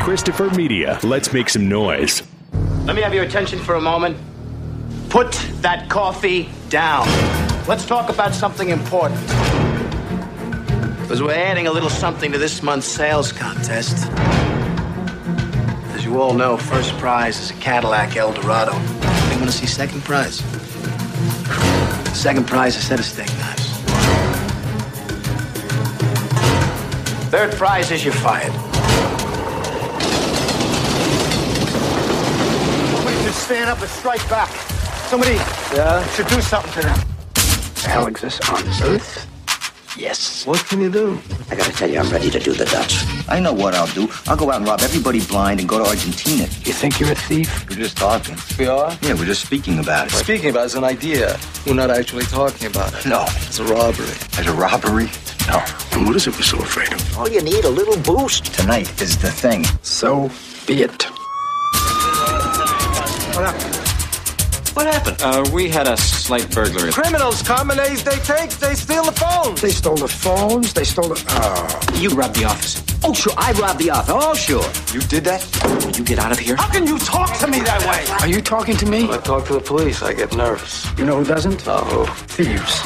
Christopher Media. Let's make some noise. Let me have your attention for a moment. Put that coffee down. Let's talk about something important. Because we're adding a little something to this month's sales contest. As you all know, first prize is a Cadillac Eldorado. Anybody want to see second prize? Second prize is a set of steak knives. Third prize is you're fired. Somebody should stand up and strike back. Somebody should do something to them. Alex is on Earth? Yes. What can you do? I gotta tell you, I'm ready to do the Dutch. I know what I'll do. I'll go out and rob everybody blind and go to Argentina. You think you're a thief? We're just talking. We are? Yeah, we're just speaking about it. Speaking about it is an idea. We're not actually talking about it. No. It's a robbery. There's a robbery? No. And what is it we're so afraid of? All you need, a little boost. Tonight is the thing. So be it. What happened? What happened? We had a slight burglary. Criminals come and they steal the phones. They stole the phones. They stole the... You robbed the office. Oh, sure, I robbed the office. Oh, sure. You did that? Did you get out of here? How can you talk to me that way? Are you talking to me? I talk to the police. I get nervous. You know who doesn't? Who? Thieves.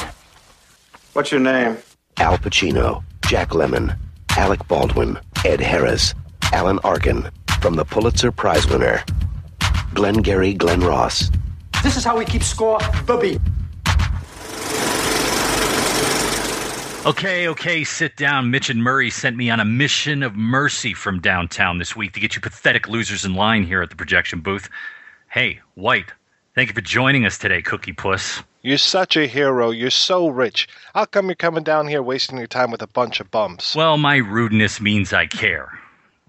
What's your name? Al Pacino, Jack Lemmon, Alec Baldwin, Ed Harris, Alan Arkin, from the Pulitzer Prize winner, Glengarry Glen Ross. This is how we keep score, booby. Okay, sit down. Mitch and Murray sent me on a mission of mercy from downtown this week to get you pathetic losers in line here at the projection booth. Hey, White, thank you for joining us today, Cookie Puss. You're such a hero. You're so rich. How come you're coming down here wasting your time with a bunch of bumps? Well, my rudeness means I care.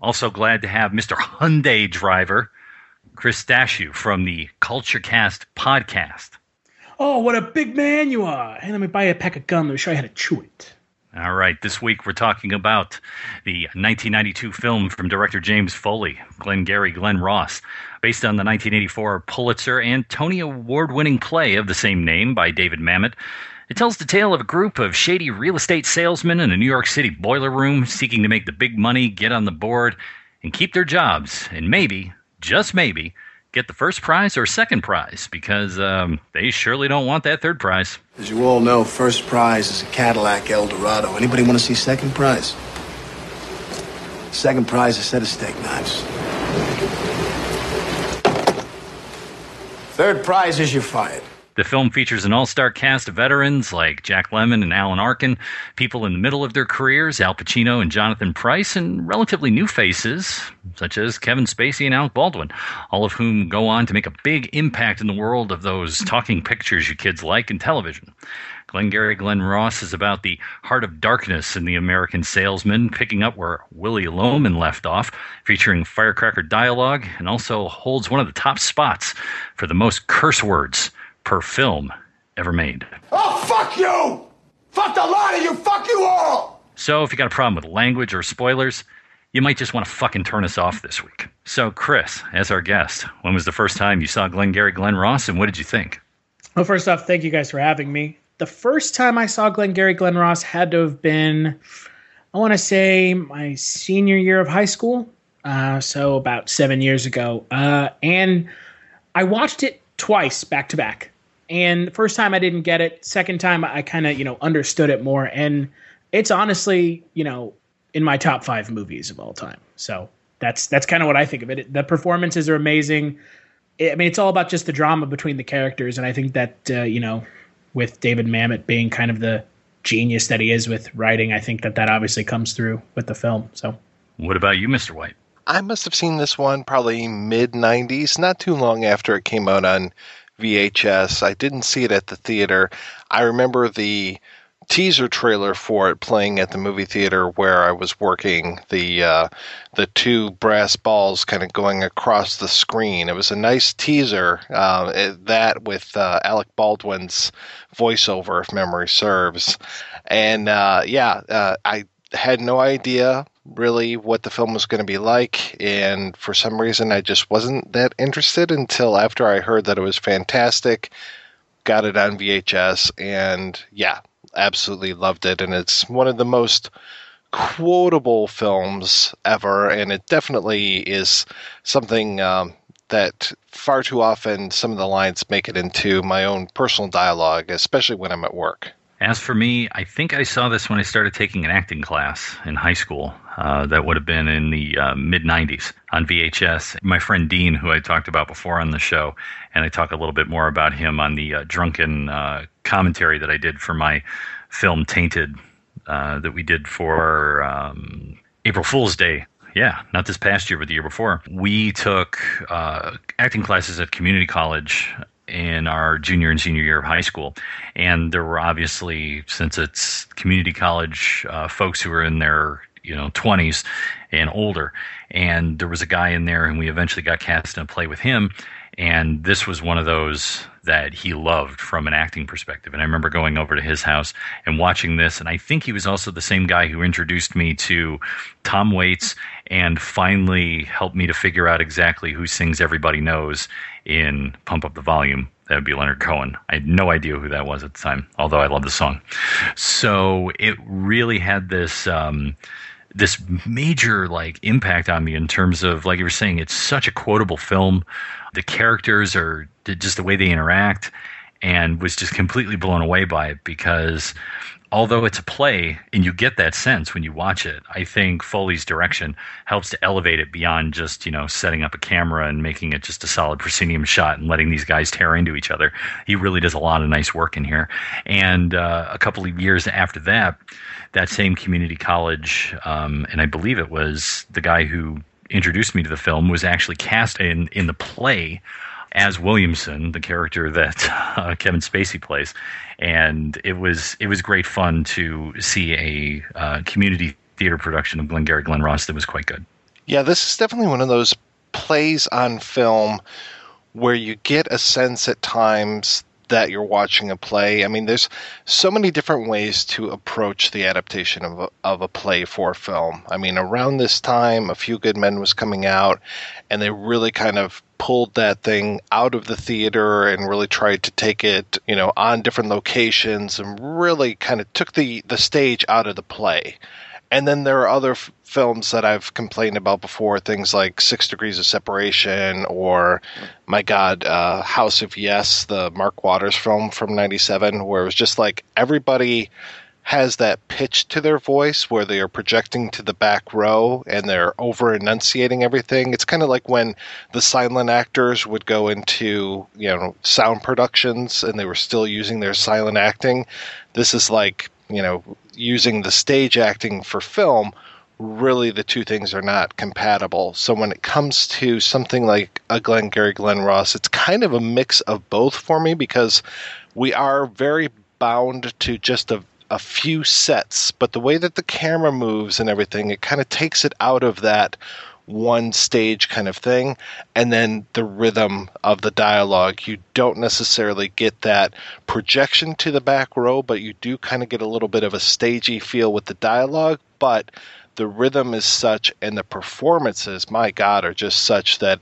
Also glad to have Mr. Hyundai driver, Chris Stachiw from the Kulturecast podcast. Oh, what a big man you are. Hey, let me buy you a pack of gum. Let me show you how to chew it. All right, this week we're talking about the 1992 film from director James Foley, Glengarry Glen Ross, based on the 1984 Pulitzer and Tony Award-winning play of the same name by David Mamet. It tells the tale of a group of shady real estate salesmen in a New York City boiler room seeking to make the big money, get on the board, and keep their jobs, and maybe, just maybe, get the first prize or second prize, because they surely don't want that third prize. As you all know, first prize is a Cadillac Eldorado. Anybody want to see second prize? Second prize is a set of steak knives. Third prize is you're fired. The film features an all-star cast of veterans like Jack Lemmon and Alan Arkin, people in the middle of their careers, Al Pacino and Jonathan Pryce, and relatively new faces, such as Kevin Spacey and Alec Baldwin, all of whom go on to make a big impact in the world of those talking pictures you kids like in television. Glengarry Glen Ross is about the heart of darkness in the American salesman, picking up where Willie Loman left off, featuring firecracker dialogue, and also holds one of the top spots for the most curse words per film ever made. Oh, fuck you! Fuck the lot of you! Fuck you all! So if you got a problem with language or spoilers, you might just want to fucking turn us off this week. So Chris, as our guest, when was the first time you saw Glengarry Glen Ross, and what did you think? Well, first off, thank you guys for having me. The first time I saw Glengarry Glen Ross had to have been, I want to say, my senior year of high school, so about 7 years ago. And I watched it twice, back to back. And the first time I didn't get it. Second time I kind of, understood it more. And it's honestly, in my top 5 movies of all time. So that's kind of what I think of it. The performances are amazing. It's all about just the drama between the characters. And I think that, with David Mamet being kind of the genius that he is with writing, I think that obviously comes through with the film. So what about you, Mr. White? I must have seen this one probably mid-90s, not too long after it came out on VHS. I didn't see it at the theater. I remember the teaser trailer for it playing at the movie theater where I was working, the two brass balls kind of going across the screen. It was a nice teaser, that with Alec Baldwin's voiceover, if memory serves. And I had no idea really what the film was going to be like, and for some reason I just wasn't that interested until after I heard that it was fantastic, got it on VHS, and absolutely loved it. And it's one of the most quotable films ever, and it definitely is something that far too often some of the lines make it into my own personal dialogue, especially when I'm at work. As for me, I think I saw this when I started taking an acting class in high school. That would have been in the mid-'90s on VHS. My friend Dean, who I talked about before on the show, and I talk a little bit more about him on the drunken commentary that I did for my film Tainted that we did for April Fool's Day. Yeah, not this past year, but the year before. We took acting classes at community college in our junior and senior year of high school. And there were obviously, since it's community college, folks who were in their 20s and older. And there was a guy in there, and we eventually got cast in a play with him. And this was one of those that he loved from an acting perspective. And I remember going over to his house and watching this. And I think he was also the same guy who introduced me to Tom Waits and finally helped me to figure out exactly who sings Everybody Knows in Pump Up the Volume. That would be Leonard Cohen. I had no idea who that was at the time, although I love the song. So it really had this this major impact on me in terms of, like you were saying, it's such a quotable film. The characters are just the way they interact, and was just completely blown away by it because although it's a play and you get that sense when you watch it, I think Foley's direction helps to elevate it beyond just, setting up a camera and making it just a solid proscenium shot and letting these guys tear into each other. He really does a lot of nice work in here. And a couple of years after that, that same community college, and I believe it was the guy who introduced me to the film, was actually cast in the play as Williamson, the character that Kevin Spacey plays. And it was great fun to see a community theater production of Glengarry Glen Ross that was quite good. Yeah, this is definitely one of those plays on film where you get a sense at times that you're watching a play. I mean, there's so many different ways to approach the adaptation of a play for film. I mean, around this time, A Few Good Men was coming out, and they really kind of pulled that thing out of the theater and really tried to take it, on different locations and really kind of took the stage out of the play. And then there are other films that I've complained about before, things like 6 Degrees of Separation or, my God, House of Yes, the Mark Waters film from 97, where it was just like everybody has that pitch to their voice where they are projecting to the back row and they're over-enunciating everything. It's kind of like when the silent actors would go into, sound productions and they were still using their silent acting. This is like, using the stage acting for film. Really, the two things are not compatible. So when it comes to something like a Glengarry Glen Ross, it's kind of a mix of both for me because we are very bound to just a few sets, but the way that the camera moves and everything, it kind of takes it out of that one stage kind of thing. And then the rhythm of the dialogue, you don't necessarily get that projection to the back row, but you do kind of get a little bit of a stagey feel with the dialogue. But the rhythm is such, and the performances, my God, are just such that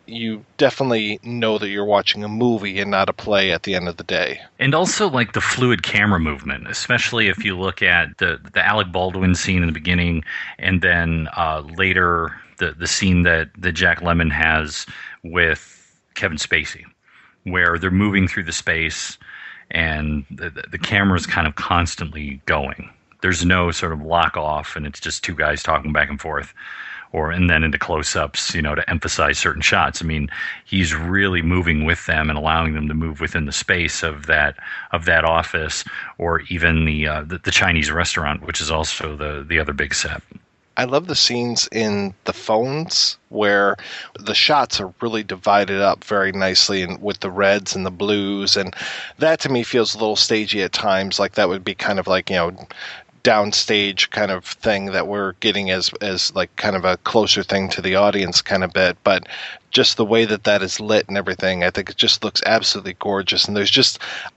you definitely know that you're watching a movie and not a play at the end of the day. And also the fluid camera movement, especially if you look at the Alec Baldwin scene in the beginning, and then later the scene that Jack Lemmon has with Kevin Spacey, where they're moving through the space and the camera's kind of constantly going. There's no sort of lock off, and it's just two guys talking back and forth. And then into close-ups, to emphasize certain shots. I mean, he's really moving with them and allowing them to move within the space of that office, or even the Chinese restaurant, which is also the other big set. I love the scenes in the phones where the shots are really divided up very nicely, and with the reds and the blues, and that to me feels a little stagey at times. Like that would be kind of like downstage kind of thing that we're getting as like kind of a closer thing to the audience kind of bit. But just the way that is lit and everything, I think it just looks absolutely gorgeous. And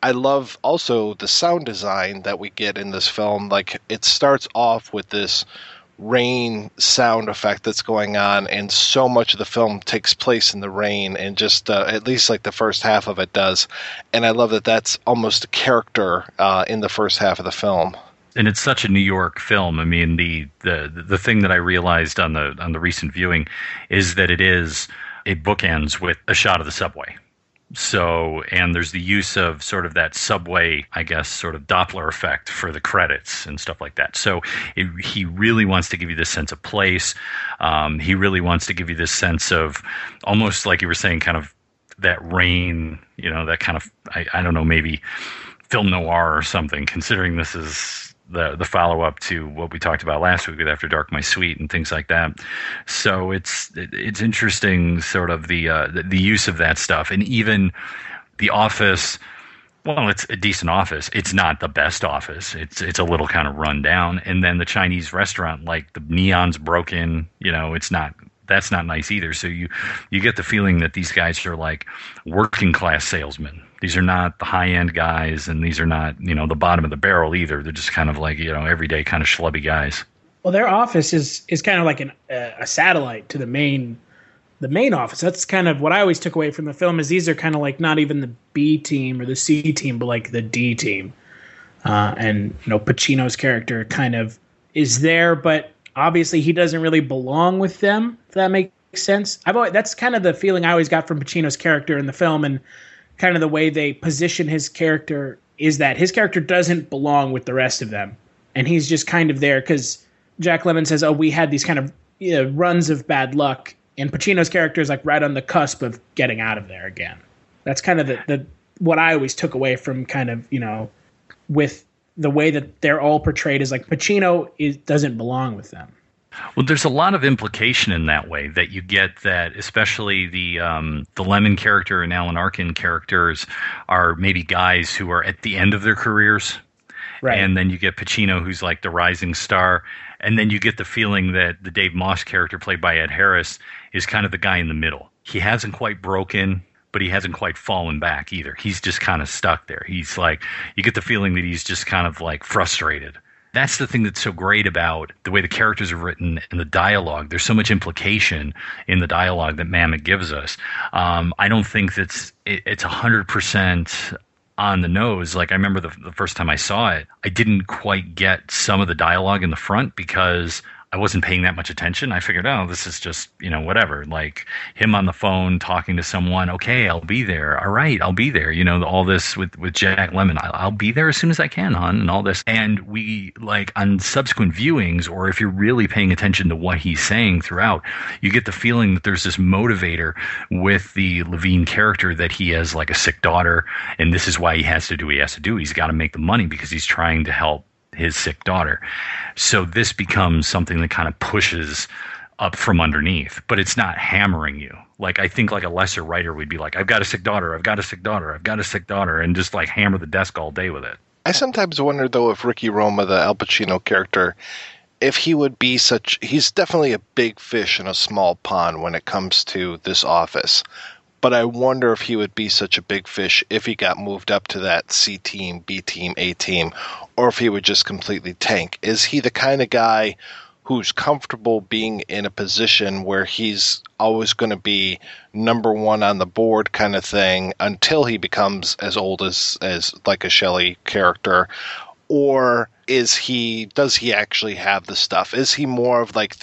I love also the sound design that we get in this film. Like it starts off with this rain sound effect that's going on, and so much of the film takes place in the rain, and just at least like the first half of it does. And I love that that's almost a character in the first half of the film. And it's such a New York film. I mean, the thing that I realized on the recent viewing is that it bookends with a shot of the subway. So, and there's the use of sort of that subway, I guess, sort of Doppler effect for the credits and stuff like that. So he really wants to give you this sense of place. He really wants to give you this sense of almost like you were saying, kind of that rain, that kind of, I don't know, maybe film noir or something, considering this is the follow-up to what we talked about last week with After Dark, My Sweet, and things like that. So it's interesting, sort of the use of that stuff. And even The Office, well, it's a decent office. It's not the best office. It's a little kind of run down. And then the Chinese restaurant, like the neon's broken, that's not nice either. So you get the feeling that these guys are like working class salesmen. These are not the high end guys, and these are not, the bottom of the barrel either. They're just kind of like, everyday kind of schlubby guys. Well, their office is kind of like a satellite to the main office. That's kind of what I always took away from the film, is these are kind of like not even the B team or the C team, but like the D team. And Pacino's character kind of is there, but obviously he doesn't really belong with them, if that makes sense. That's kind of the feeling I always got from Pacino's character in the film, and kind of the way they position his character is that his character doesn't belong with the rest of them. And he's just kind of there because Jack Lemmon says, we had these kind of runs of bad luck. And Pacino's character is like right on the cusp of getting out of there again. That's kind of the what I always took away from kind of, with the way that they're all portrayed, is like Pacino doesn't belong with them. Well, there's a lot of implication in that way, that you get that, especially the Lemon character and Alan Arkin characters are maybe guys who are at the end of their careers. Right. And then you get Pacino, who's like the rising star. And then you get the feeling that the Dave Moss character, played by Ed Harris, is kind of the guy in the middle. He hasn't quite broken, but he hasn't quite fallen back either. He's just kind of stuck there. He's like, you get the feeling that he's just kind of like frustrated. That's the thing that's so great about the way the characters are written and the dialogue. There's so much implication in the dialogue that Mamet gives us. I don't think it's 100% on the nose. Like, I remember the first time I saw it, I didn't quite get some of the dialogue in the front because I wasn't paying that much attention. I figured, this is just, whatever. Like him on the phone talking to someone. Okay, I'll be there. All right, I'll be there. All this with Jack Lemmon. I'll be there as soon as I can, hon, and all this. And we, like, on subsequent viewings, or if you're really paying attention to what he's saying throughout, you get the feeling that there's this motivator with the Levine character, that he has like a sick daughter, and this is why he has to do what he has to do. He's got to make the money because he's trying to help his sick daughter. So this becomes something that kind of pushes up from underneath, but it's not hammering you. Like, I think like a lesser writer would be like, I've got a sick daughter, I've got a sick daughter, I've got a sick daughter, and just like hammer the desk all day with it. I sometimes wonder, though, if Ricky Roma, the Al Pacino character, if he would be he's definitely a big fish in a small pond when it comes to this office. But I wonder if he would be such a big fish if he got moved up to that C team, B team, A team, or if he would just completely tank. Is he the kind of guy who's comfortable being in a position where he's always going to be number one on the board kind of thing until he becomes as old as like a Shelley character? Or does he actually have the stuff? Is he more of like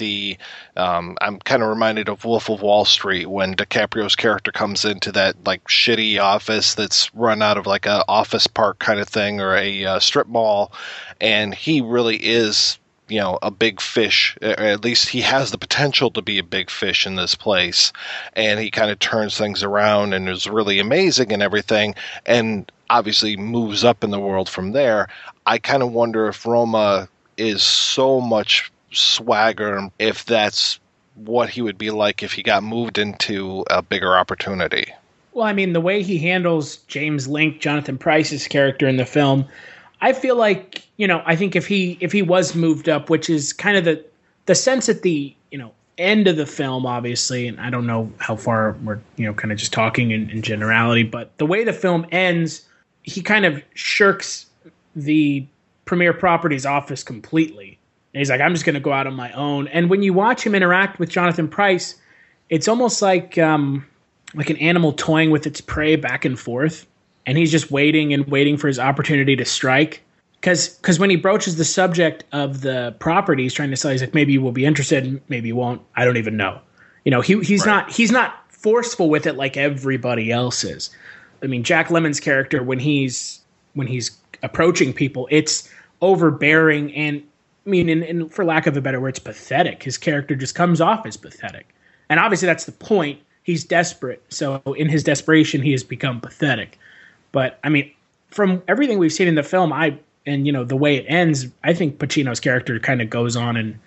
I'm kind of reminded of Wolf of Wall Street, when DiCaprio's character comes into that like shitty office that's run out of like a office park kind of thing, or a strip mall, and he really is, a big fish, or at least he has the potential to be a big fish in this place, and he kind of turns things around and is really amazing and everything, and obviously moves up in the world from there. I kind of wonder if Roma is so much swagger, if that's what he would be like if he got moved into a bigger opportunity. Well, I mean, the way he handles James Link, Jonathan Pryce's character in the film, I feel like, I think if he was moved up, which is kind of the sense at the, end of the film, obviously, and I don't know how far we're, kind of just talking in generality, but the way the film ends, he kind of shirks the Premier Properties office completely. And he's like, I'm just going to go out on my own. And when you watch him interact with Jonathan Pryce, it's almost like an animal toying with its prey back and forth. And he's just waiting and waiting for his opportunity to strike. Because when he broaches the subject of the property he's trying to sell, he's like, maybe you will be interested, maybe you won't. I don't even know. You know, he's not forceful with it like everybody else is. I mean, Jack Lemmon's character, when he's approaching people, it's overbearing and, I mean, and for lack of a better word, it's pathetic. His character just comes off as pathetic. And obviously that's the point. He's desperate. So in his desperation, he has become pathetic. But, I mean, from everything we've seen in the film, and, you know, the way it ends, I think Pacino's character kind of goes on and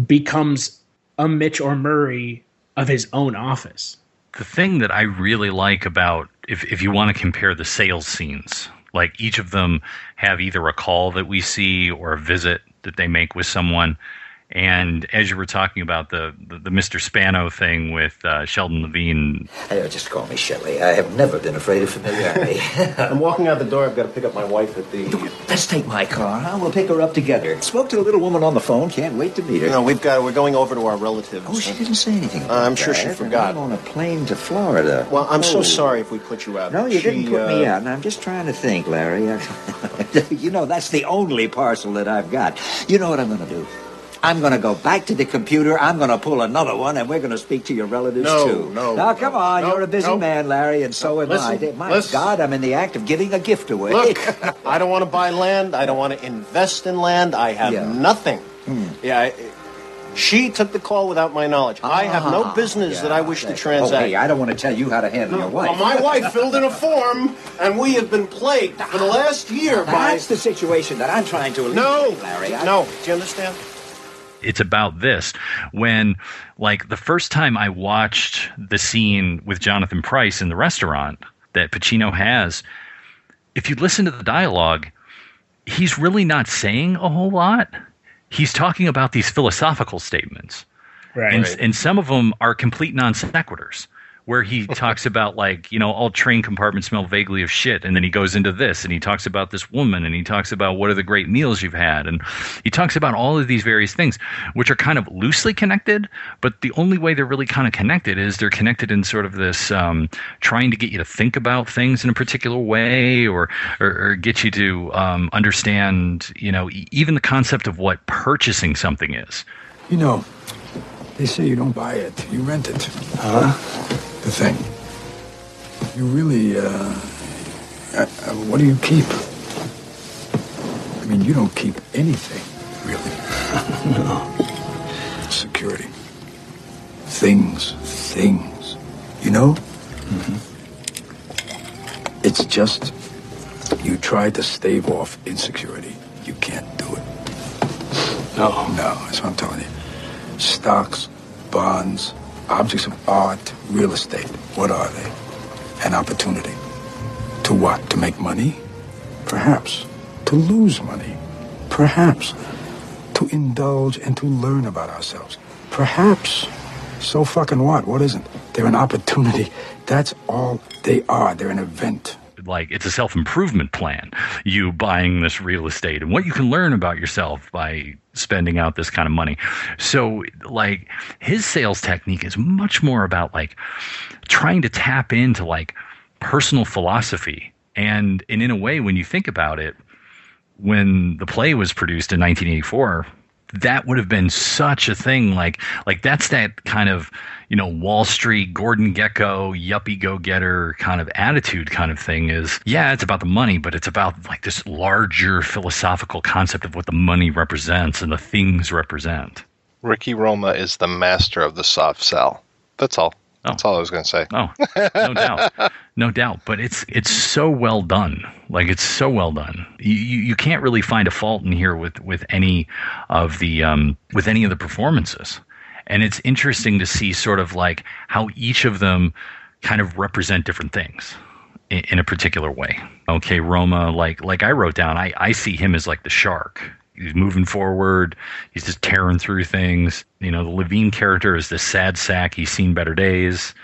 becomes a Mitch or Murray of his own office. The thing that I really like about, if you want to compare the sales scenes, like each of them have either a call that we see or a visit that they make with someone. And as you were talking about the Mr. Spano thing with Sheldon Levine. Hey, just call me Shelley. I have never been afraid of familiarity. I'm walking out the door. I've got to pick up my wife at the... Let's take my car, huh? We'll pick her up together. Spoke to the little woman on the phone. Can't wait to meet her. No, we're going over to our relatives. Oh, she didn't say anything about I'm sure that. she forgot. I'm on a plane to Florida. Well, I'm so sorry if we put you out. No, you didn't put me out. And I'm just trying to think, Larry. You know, that's the only parcel that I've got. You know what I'm going to do? I'm going to go back to the computer. I'm going to pull another one, and we're going to speak to your relatives, too. Now, come on. You're a busy man, Larry, and so am I. My God, I'm in the act of giving a gift away. Look, I don't want to buy land. I don't want to invest in land. I have nothing. She took the call without my knowledge. I have no business that I wish to transact. Oh, hey, I don't want to tell you how to handle your wife. Well, my wife filled in a form, and we have been plagued for the last year by... That's the situation that I'm trying to eliminate, Larry. No. Do you understand? It's about this. When, like, the first time I watched the scene with Jonathan Pryce in the restaurant that Pacino has, if you listen to the dialogue, he's really not saying a whole lot. He's talking about these philosophical statements. Right. And some of them are complete non sequiturs, where he talks about, like, you know, all train compartments smell vaguely of shit. And then he goes into this and he talks about this woman and he talks about what are the great meals you've had. And he talks about all of these various things, which are kind of loosely connected. But the only way they're really kind of connected is they're connected in sort of this trying to get you to think about things in a particular way or get you to understand, you know, even the concept of what purchasing something is. You know, they say you don't buy it, you rent it. Huh? The thing. You really, what do you keep? I mean, you don't keep anything, really. No. Security. Things. You know? Mm-hmm. It's just, you try to stave off insecurity. You can't do it. No, that's what I'm telling you. Stocks, bonds, objects of art, real estate. What are they? An opportunity. To what? To make money? Perhaps. To lose money? Perhaps. To indulge and to learn about ourselves? Perhaps. So fucking what? What isn't? They're an opportunity. That's all they are. They're an event. Like, it's a self-improvement plan, you buying this real estate and what you can learn about yourself by spending out this kind of money. So, like, his sales technique is much more about, like, trying to tap into, like, personal philosophy. And in a way, when you think about it, when the play was produced in 1984, that would have been such a thing. Like that's that kind of, you know, Wall Street, Gordon Gekko, yuppie go-getter kind of attitude kind of thing is, yeah, it's about the money, but it's about, like, this larger philosophical concept of what the money represents and the things represent. Ricky Roma is the master of the soft sell. That's all. That's all I was going to say. Oh, no doubt. No doubt. But it's so well done. Like, it's so well done. You can't really find a fault in here with any of the performances. And it's interesting to see sort of like how each of them kind of represent different things in a particular way. Okay, Roma, like I wrote down, I see him as like the shark. He's moving forward. He's just tearing through things. You know, the Levine character is this sad sack. He's seen better days.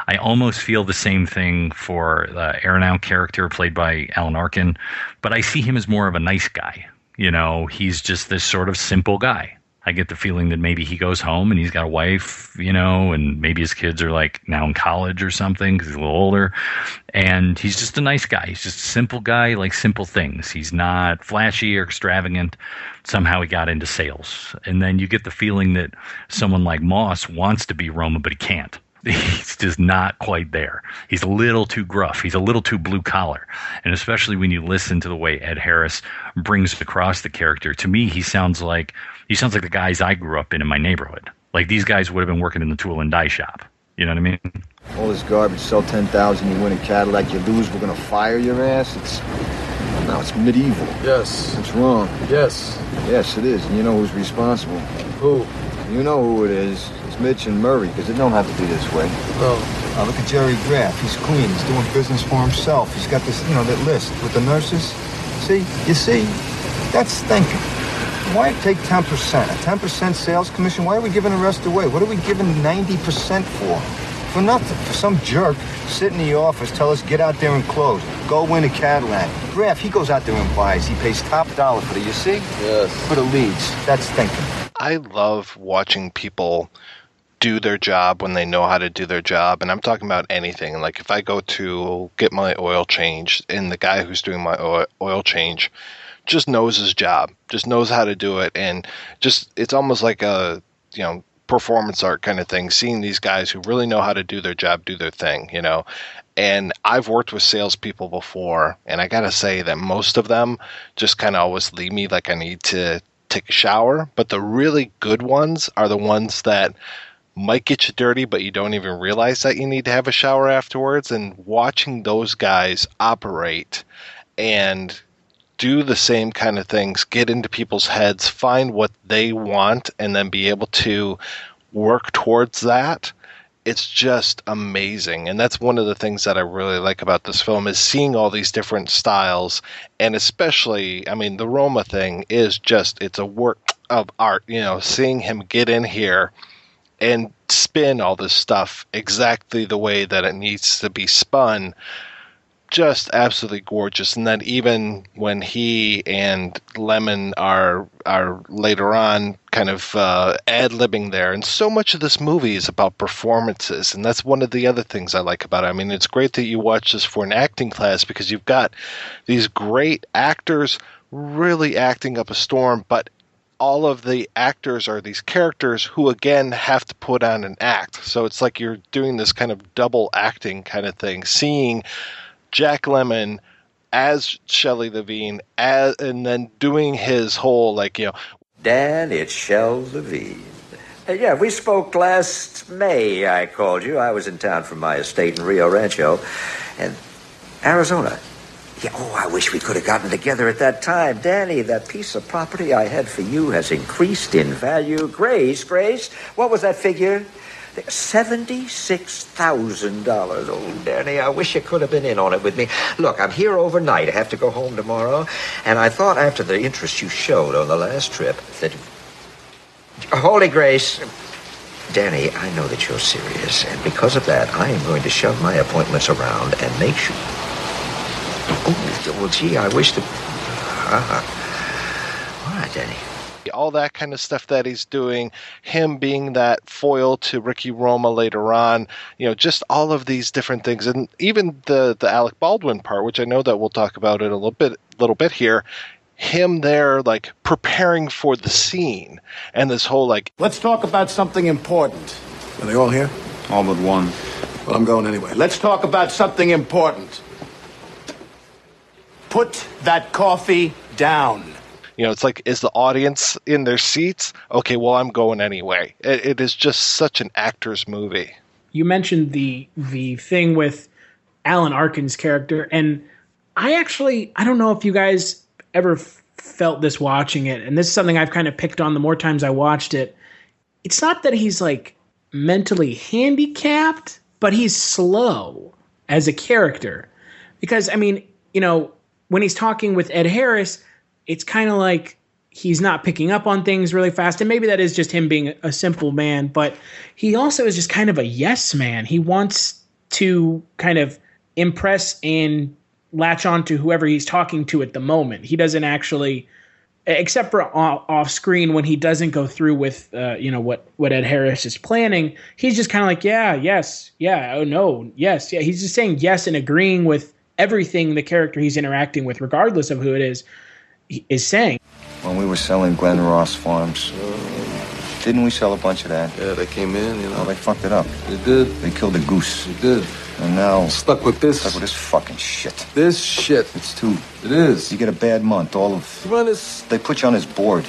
I almost feel the same thing for the Aronow character played by Alan Arkin, but I see him as more of a nice guy. You know, he's just this sort of simple guy. I get the feeling that maybe he goes home and he's got a wife, and maybe his kids are like now in college or something because he's a little older. And he's just a nice guy. He's just a simple guy, like simple things. He's not flashy or extravagant. Somehow he got into sales. And then you get the feeling that someone like Moss wants to be Roma, but he can't. He's just not quite there. He's a little too gruff. He's a little too blue collar. And especially when you listen to the way Ed Harris brings across the character, to me, he sounds like the guys I grew up in my neighborhood. Like these guys would have been working in the tool and die shop. You know what I mean? All this garbage, sell 10,000, you win a Cadillac, you lose, we're gonna fire your ass. It's medieval. Yes. It's wrong. Yes. Yes, it is. And you know who's responsible. Who? You know who it is. It's Mitch and Murray, because it don't have to be this way. Oh. Now look at Jerry Graff. He's clean. He's doing business for himself. He's got this, that list with the nurses. You see? That's thinking. Why take 10%? A 10% sales commission? Why are we giving the rest away? What are we giving 90% for? For nothing. For some jerk sit in the office, tell us get out there and close. Go win a Cadillac. Graff, he goes out there and buys. He pays top dollar for it, you see? Yes. For the leads. That's thinking. I love watching people do their job when they know how to do their job. And I'm talking about anything. Like if I go to get my oil changed and the guy who's doing my oil change just knows his job, just knows how to do it. And just, it's almost like a, performance art kind of thing, seeing these guys who really know how to do their job, do their thing, And I've worked with salespeople before, and I got to say that most of them just kind of always leave me like I need to take a shower. But the really good ones are the ones that might get you dirty, but you don't even realize that you need to have a shower afterwards. And watching those guys operate and do the same kind of things, get into people's heads, find what they want, and then be able to work towards that. It's just amazing. And that's one of the things that I really like about this film is seeing all these different styles. And especially, the Roma thing is just, it's a work of art, seeing him get in here and spin all this stuff exactly the way that it needs to be spun. Just absolutely gorgeous. And then even when he and Lemon are later on kind of ad-libbing there, and so much of this movie is about performances, and that's one of the other things I like about it. It's great that you watch this for an acting class because you've got these great actors really acting up a storm, but all of the actors are these characters who, again, have to put on an act. So it's like you're doing this kind of double acting kind of thing, seeing Jack Lemmon as Shelley Levine, and then doing his whole, Dan, it's Shell Levine. Yeah, we spoke last May, I called you. I was in town from my estate in Rio Rancho. And Arizona. Yeah, I wish we could have gotten together at that time. Danny, that piece of property I had for you has increased in value. Grace, what was that figure? $76,000. Oh, Danny, I wish you could have been in on it with me. Look, I'm here overnight. I have to go home tomorrow. And I thought after the interest you showed on the last trip that... Holy Grace. Danny, I know that you're serious. And because of that, I am going to shove my appointments around and make sure... Oh, well, gee, I wish that... All right, Danny. All that kind of stuff that he's doing, him being that foil to Ricky Roma later on, just all of these different things. And even the Alec Baldwin part, which I know that we'll talk about in a little bit here, him there preparing for the scene and this whole Let's talk about something important. Are they all here? All but one. Well, I'm going anyway. Let's talk about something important. Put that coffee down. It's like, is the audience in their seats? Okay, well, I'm going anyway. It is just such an actor's movie. You mentioned the thing with Alan Arkin's character, and I don't know if you guys ever felt this watching it, and this is something I've kind of picked on the more times I watched it. It's not that he's mentally handicapped, but he's slow as a character. Because, when he's talking with Ed Harris, it's kind of like he's not picking up on things really fast. And maybe that is just him being a simple man, but he also is just kind of a yes man. He wants to kind of impress and latch on to whoever he's talking to at the moment. He doesn't actually except for off screen when he doesn't go through with what Ed Harris is planning. He's just kind of like, yeah, yes, yeah, oh no, yes, yeah. He's just saying yes and agreeing with everything the character he's interacting with, regardless of who it is saying. When we were selling Glen Ross farms, didn't we sell a bunch of that? Yeah, they came in, Well, they fucked it up. They did. They killed a goose. They did. And now... Stuck with this fucking shit. This shit. It's too... It is. You get a bad month, all of... Run this... They put you on this board.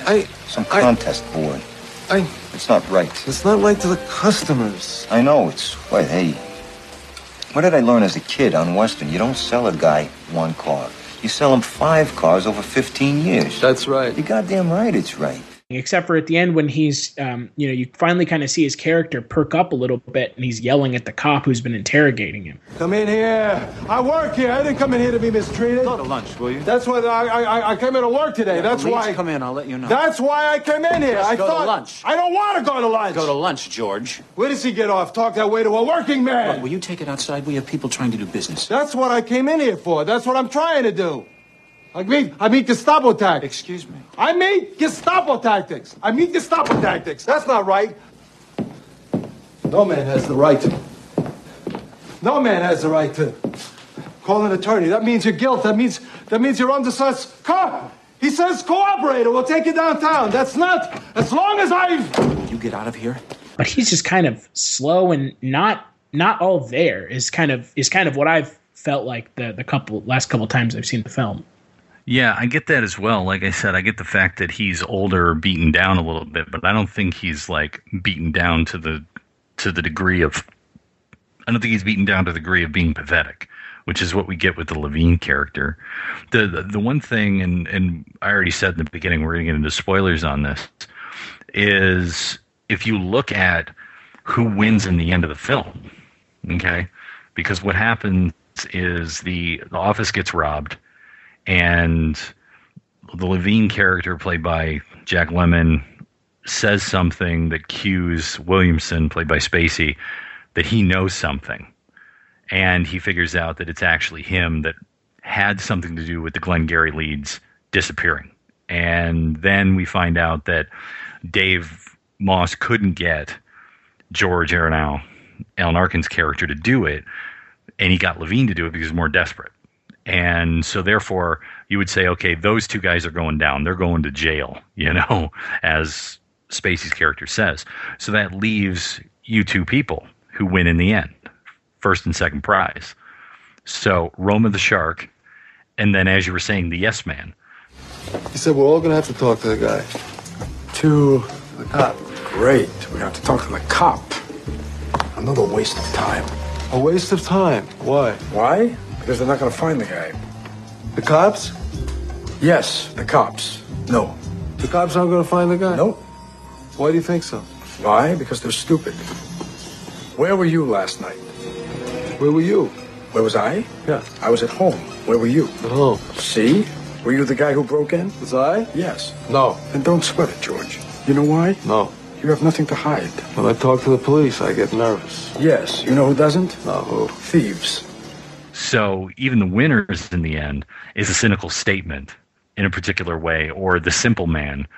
Some contest board. It's not right. It's not right to the customers. I know, it's... Wait, hey. What did I learn as a kid on Western? You don't sell a guy one car. You sell him 5 cars over 15 years. That's right. You're goddamn right it's right. Except for at the end when he's, you finally kind of see his character perk up a little bit and he's yelling at the cop who's been interrogating him. Come in here. I work here. I didn't come in here to be mistreated. Go to lunch, will you? That's why I came in to work today. That's why. Come in. I'll let you know. That's why I came in here. Let's go to lunch. I don't want to go to lunch. Go to lunch, George. Where does he get off? Talk that way to a working man. Look, will you take it outside? We have people trying to do business. That's what I came in here for. That's what I'm trying to do. I meet Gestapo tactics. Excuse me. I meet Gestapo tactics. That's not right. No man has the right to call an attorney. That means you're guilt. That means you're under such... He says cooperator. We'll take you downtown. That's not... As long as You get out of here. But he's just kind of slow and not all there is kind of what I've felt like the last couple times I've seen the film. Yeah, I get that as well. Like I said, I get the fact that he's older, beaten down a little bit, but I don't think he's like beaten down to the degree of. I don't think he's beaten down to the degree of being pathetic, which is what we get with the Levine character. The one thing, and I already said in the beginning, we're going to get into spoilers on this, is if you look at who wins in the end of the film, okay, because what happens is the office gets robbed. And the Levine character, played by Jack Lemmon, says something that cues Williamson, played by Spacey, that he knows something. And he figures out that it's actually him that had something to do with the Glengarry leads disappearing. And then we find out that Dave Moss couldn't get George Aronow, Alan Arkin's character, to do it. And he got Levine to do it because he was more desperate. And so therefore you would say, okay, those two guys are going down. They're going to jail, as Spacey's character says. So that leaves you two people who win in the end, first and second prize. So Roma the Shark, and then, as you were saying, the Yes Man. He said we're all going to have to talk to the guy. To the cop. Great. We have to talk to the cop. Another waste of time. A waste of time? Why? Why? Because they're not going to find the guy. The cops? Yes, the cops. No. The cops aren't going to find the guy? No. Why do you think so? Why? Because they're stupid. Where were you last night? Where were you? Where was I? Yeah. I was at home. Where were you? At home. See? Were you the guy who broke in? Was I? Yes. No. Then don't sweat it, George. You know why? No. You have nothing to hide. When I talk to the police, I get nervous. Yes. You know who doesn't? No, who? Thieves. So even the winners in the end is a cynical statement in a particular way, or the simple man.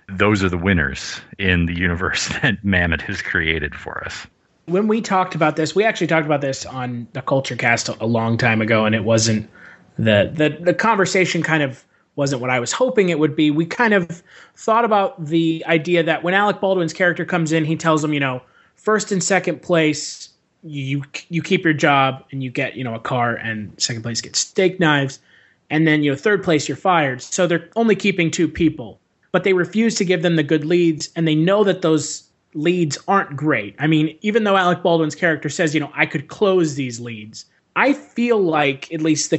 Those are the winners in the universe that Mamet has created for us. When we talked about this, we actually talked about this on the Kulturecast a long time ago, and it wasn't the conversation kind of wasn't what I was hoping it would be. We kind of thought about the idea that when Alec Baldwin's character comes in, he tells them, first and second place, you keep your job and you get, a car, and second place gets steak knives. And then, third place, you're fired. So they're only keeping 2 people, but they refuse to give them the good leads. And they know that those leads aren't great. I mean, even though Alec Baldwin's character says, I could close these leads, I feel like at least the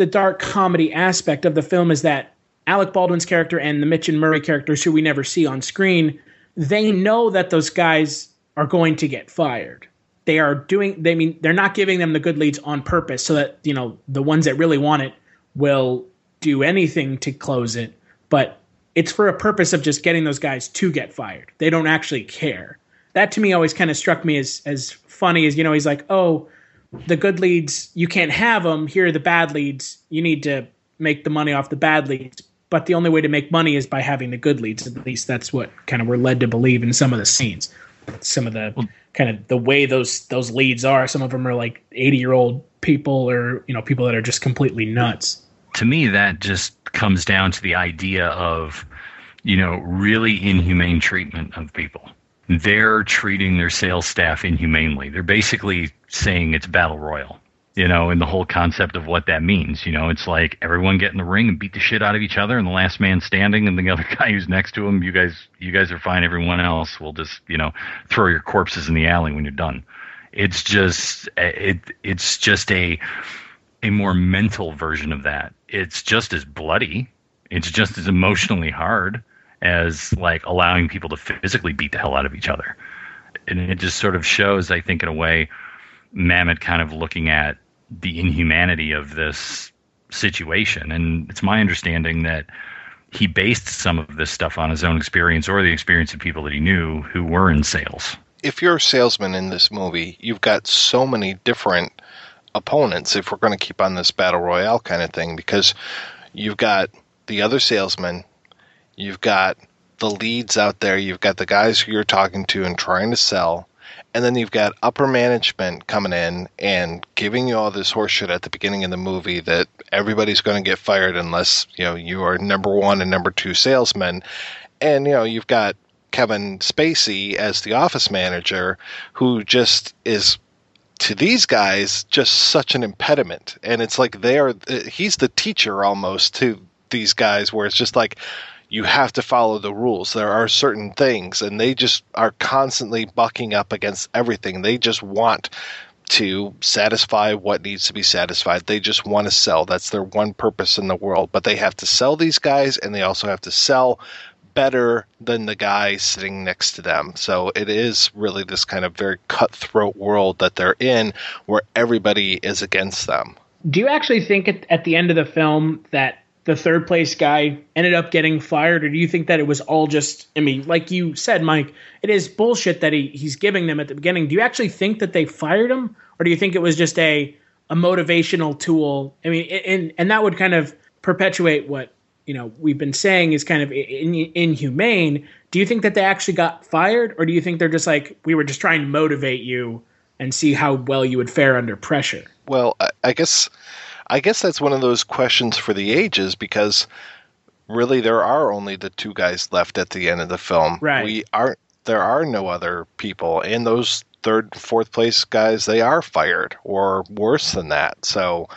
dark comedy aspect of the film is that Alec Baldwin's character and the Mitch and Murray characters, who we never see on screen, they know that those guys are going to get fired. They're not giving them the good leads on purpose so that, the ones that really want it will do anything to close it. But it's for a purpose of just getting those guys to get fired. They don't actually care. That to me always kind of struck me as funny as, he's like, oh, the good leads, you can't have them. Here are the bad leads. You need to make the money off the bad leads, but the only way to make money is by having the good leads. At least that's what kind of we're led to believe in some of the scenes. Some of the kind of the way those leads are. Some of them are like 80-year-old people, or people that are just completely nuts. To me, that just comes down to the idea of really inhumane treatment of people. They're treating their sales staff inhumanely. They're basically saying it's battle royal. And the whole concept of what that means. It's like everyone get in the ring and beat the shit out of each other, and the last man standing, and the other guy who's next to him, you guys are fine. Everyone else will just, throw your corpses in the alley when you're done. It's just a more mental version of that. It's just as bloody. It's just as emotionally hard as like allowing people to physically beat the hell out of each other. And it just sort of shows, I think, in a way, Mamet kind of looking at the inhumanity of this situation. And it's my understanding that he based some of this stuff on his own experience or the experience of people that he knew who were in sales. If you're a salesman in this movie, you've got so many different opponents, if we're going to keep on this battle royale kind of thing, because you've got the other salesmen, you've got the leads out there, you've got the guys who you're talking to and trying to sell, and then you've got upper management coming in and giving you all this horseshit at the beginning of the movie that everybody's going to get fired unless, you are number one and number two salesmen. And, you've got Kevin Spacey as the office manager who just is, to these guys, just such an impediment. And it's like he's the teacher almost to these guys, where it's just like, you have to follow the rules. There are certain things, and they just are constantly bucking up against everything. They just want to satisfy what needs to be satisfied. They just want to sell. That's their one purpose in the world. But they have to sell these guys, and they also have to sell better than the guy sitting next to them. So it is really this kind of very cutthroat world that they're in, where everybody is against them. Do you actually think at the end of the film that the third place guy ended up getting fired, or do you think that it was all just, like you said, Mike, it is bullshit that he's giving them at the beginning. Do you actually think that they fired him, or do you think it was just a motivational tool? And that would kind of perpetuate what, we've been saying is kind of inhumane. Do you think that they actually got fired, or do you think they're just like, we were just trying to motivate you and see how well you would fare under pressure? Well, I guess that's one of those questions for the ages, because really there are only the two guys left at the end of the film. Right. There are no other people, and those third, fourth place guys, they are fired or worse than that. So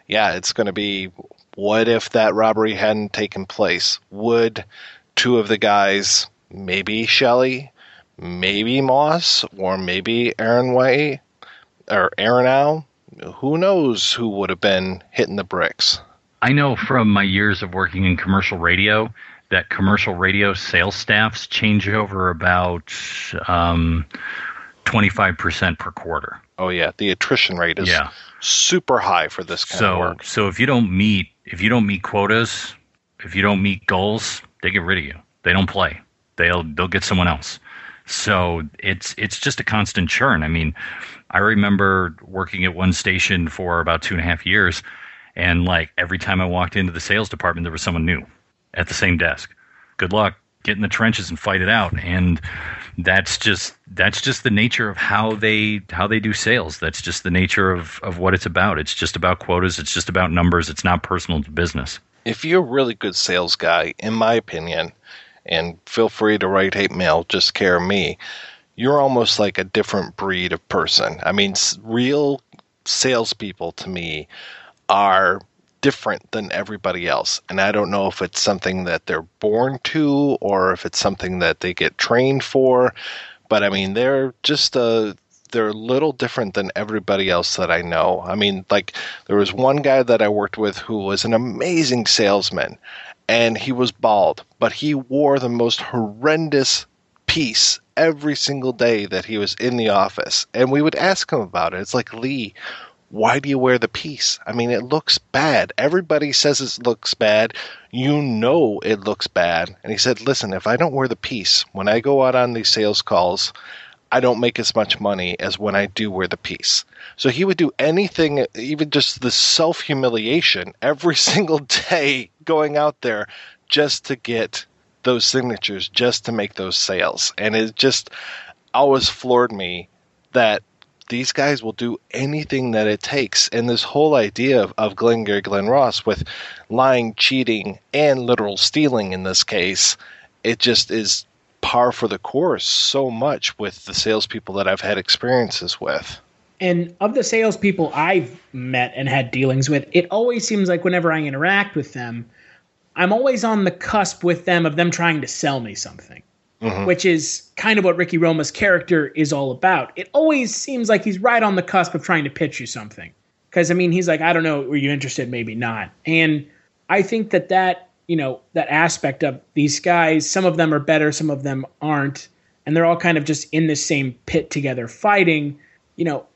yeah, it's going to be, what if that robbery hadn't taken place? Would two of the guys, maybe Shelley, maybe Moss, or maybe Aaron White or Aronow, who knows who would have been hitting the bricks? I know from my years of working in commercial radio that commercial radio sales staffs change over about 25% per quarter. Oh yeah, the attrition rate is super high for this kind of work. So if you don't meet quotas, if you don't meet goals, they get rid of you. They don't play. They'll get someone else. So it's just a constant churn. I remember working at one station for about 2.5 years, and like every time I walked into the sales department, there was someone new at the same desk. Good luck, get in the trenches and fight it out. And that's just the nature of how they do sales. That's just the nature of what it's about. It's just about quotas. It's just about numbers. It's not personal, it's business. If you're a really good sales guy, in my opinion, and feel free to write hate mail, just care me, you're almost like a different breed of person. Real salespeople to me are different than everybody else. And I don't know if it's something that they're born to or if it's something that they get trained for. But they're just they're a little different than everybody else that I know. There was one guy that I worked with who was an amazing salesman, and he was bald, but he wore the most horrendous piece every single day that he was in the office. And we would ask him about it. It's like, Lee, why do you wear the piece? It looks bad. Everybody says it looks bad. It looks bad. And he said, listen, if I don't wear the piece, when I go out on these sales calls, I don't make as much money as when I do wear the piece. So he would do anything, even just the self-humiliation, every single day going out there just to get those signatures, just to make those sales. And it just always floored me that these guys will do anything that it takes. And this whole idea of Glengarry Glen Ross with lying, cheating, and literal stealing in this case, it just is par for the course so much with the salespeople that I've had experiences with. And of the salespeople I've met and had dealings with, it always seems like whenever I interact with them, I'm always on the cusp with them of them trying to sell me something. Which is kind of what Ricky Roma's character is all about. It always seems like he's right on the cusp of trying to pitch you something. Because, I mean, he's like, I don't know, were you interested? Maybe not. And I think that aspect of these guys, some of them are better, some of them aren't. And they're all kind of just in the same pit together fighting. You know,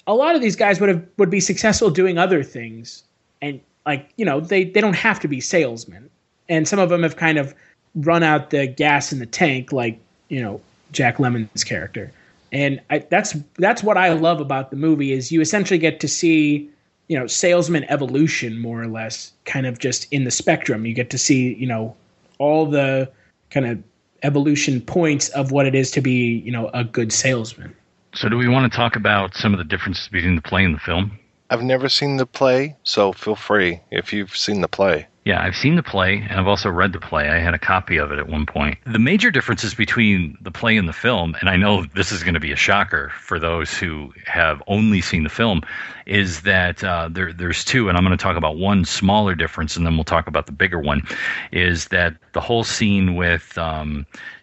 a lot of these guys would be successful doing other things. And, like, you know, they don't have to be salesmen. And some of them have kind of run out the gas in the tank, like, you know, Jack Lemmon's character. And that's what I love about the movie is you essentially get to see, you know, salesman evolution more or less, kind of just in the spectrum. You get to see, you know, all the kind of evolution points of what it is to be, you know, a good salesman. So do we want to talk about some of the differences between the play and the film? I've never seen the play, so feel free if you've seen the play. Yeah, I've seen the play, and I've also read the play. I had a copy of it at one point. The major differences between the play and the film, and I know this is going to be a shocker for those who have only seen the film, is that there's two, and I'm going to talk about one smaller difference, and then we'll talk about the bigger one, is that the whole scene with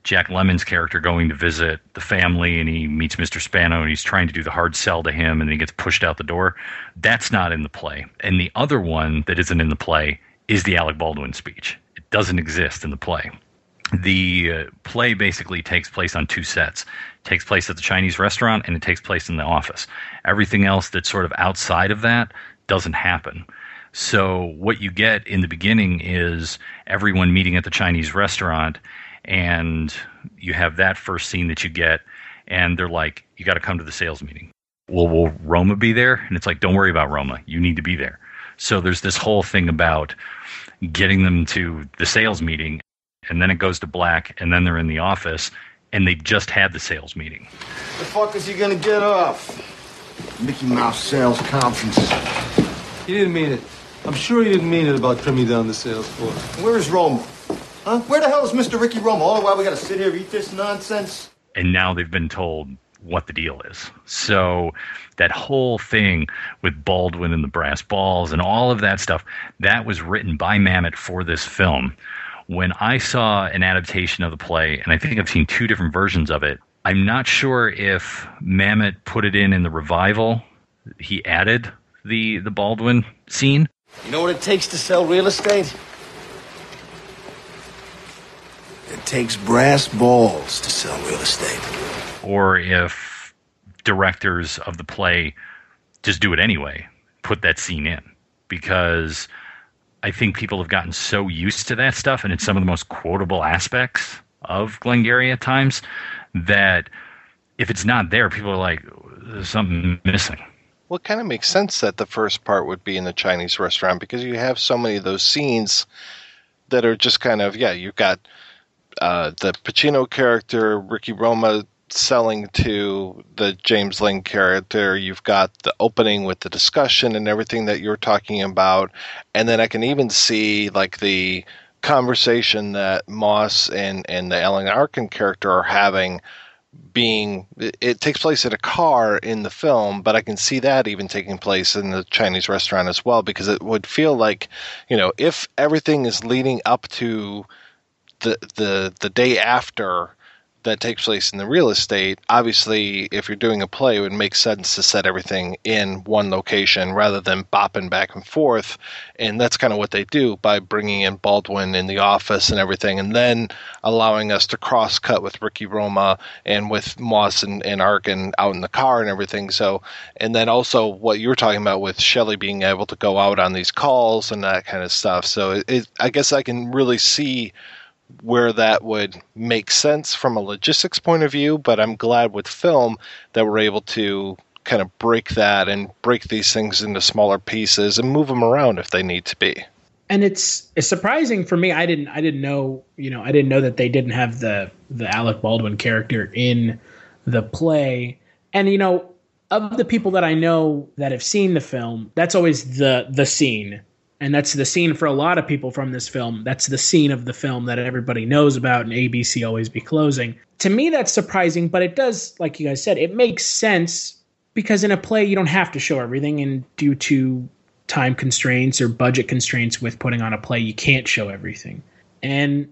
Jack Lemmon's character going to visit the family, and he meets Mr. Spano, and he's trying to do the hard sell to him, and then he gets pushed out the door. That's not in the play. And the other one that isn't in the play is the Alec Baldwin speech. It doesn't exist in the play. The play basically takes place on two sets. It takes place at the Chinese restaurant, and it takes place in the office. Everything else that's sort of outside of that doesn't happen. So what you get in the beginning is everyone meeting at the Chinese restaurant, and you have that first scene that you get, and they're like, you got to come to the sales meeting. Well, will Roma be there? And it's like, don't worry about Roma. You need to be there. So there's this whole thing about getting them to the sales meeting, and then it goes to black, and then they're in the office, and they just had the sales meeting. The fuck is he gonna get off? Mickey Mouse sales conference. He didn't mean it. I'm sure he didn't mean it about trimming down the sales floor. Where is Roma? Huh? Where the hell is Mr. Ricky Roma? All the while we gotta sit here and eat this nonsense? And now they've been told what the deal is. So that whole thing with Baldwin and the brass balls and all of that stuff, that was written by Mamet for this film. When I saw an adaptation of the play, and I think I've seen two different versions of it, I'm not sure if Mamet put it in the revival. He added the Baldwin scene. You know what it takes to sell real estate? It takes brass balls to sell real estate. Or if directors of the play just do it anyway, put that scene in. Because I think people have gotten so used to that stuff, and it's some of the most quotable aspects of Glengarry at times, that if it's not there, people are like, there's something missing. Well, it kind of makes sense that the first part would be in the Chinese restaurant, because you have so many of those scenes that are just kind of, you've got the Pacino character, Ricky Roma, selling to the James Lin character. You've got the opening with the discussion and everything that you're talking about. And then I can even see like the conversation that Moss and the Alan Arkin character are having it takes place in a car in the film, but I can see that even taking place in the Chinese restaurant as well, because it would feel like, if everything is leading up to the day after that takes place in the real estate, obviously if you're doing a play, it would make sense to set everything in one location rather than bopping back and forth. And that's kind of what they do by bringing in Baldwin in the office and everything, and then allowing us to cross cut with Ricky Roma and with Moss and Arkin out in the car and everything. So, and then also what you were talking about with Shelley being able to go out on these calls and that kind of stuff. So I guess I can really see where that would make sense from a logistics point of view, but I'm glad with film that we're able to kind of break that and break these things into smaller pieces and move them around if they need to be. And it's surprising for me. I didn't know that they didn't have the Alec Baldwin character in the play. And of the people that I know that have seen the film, that's always the scene. And that's the scene for a lot of people from this film. That's the scene of the film that everybody knows about, and ABC always be closing. To me, that's surprising, but it does, like you guys said, it makes sense because in a play, you don't have to show everything, and due to time constraints or budget constraints with putting on a play, you can't show everything. And,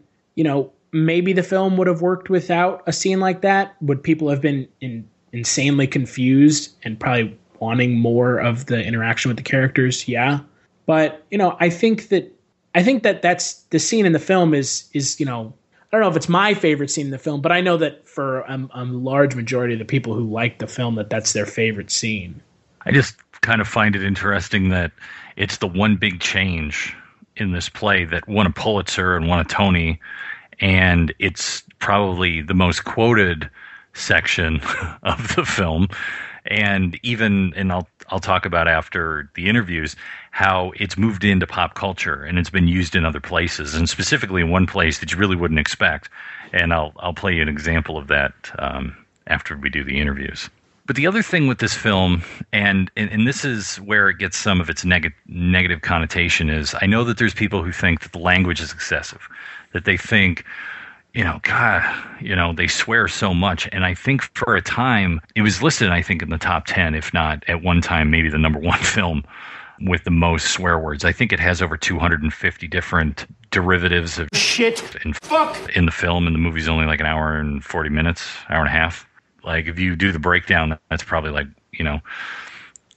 maybe the film would have worked without a scene like that. Would people have been insanely confused and probably wanting more of the interaction with the characters? Yeah. But, I think that that's the scene in the film is I don't know if it's my favorite scene in the film, but I know that for a large majority of the people who like the film, that's their favorite scene. I just kind of find it interesting that it's the one big change in this play that won a Pulitzer and won a Tony, and it's probably the most quoted section of the film. And I'll talk about after the interviews how it's moved into pop culture and it's been used in other places, and specifically in one place that you really wouldn't expect. And I'll play you an example of that after we do the interviews. But the other thing with this film, and this is where it gets some of its negative connotation, is I know that there's people who think that the language is excessive, that they think, they swear so much. And I think for a time, it was listed, I think, in the top 10, if not at one time, maybe the number one film with the most swear words. I think it has over 250 different derivatives of shit in the film, and the movie's only like an hour and 40 minutes, hour and a half. Like, if you do the breakdown, that's probably like,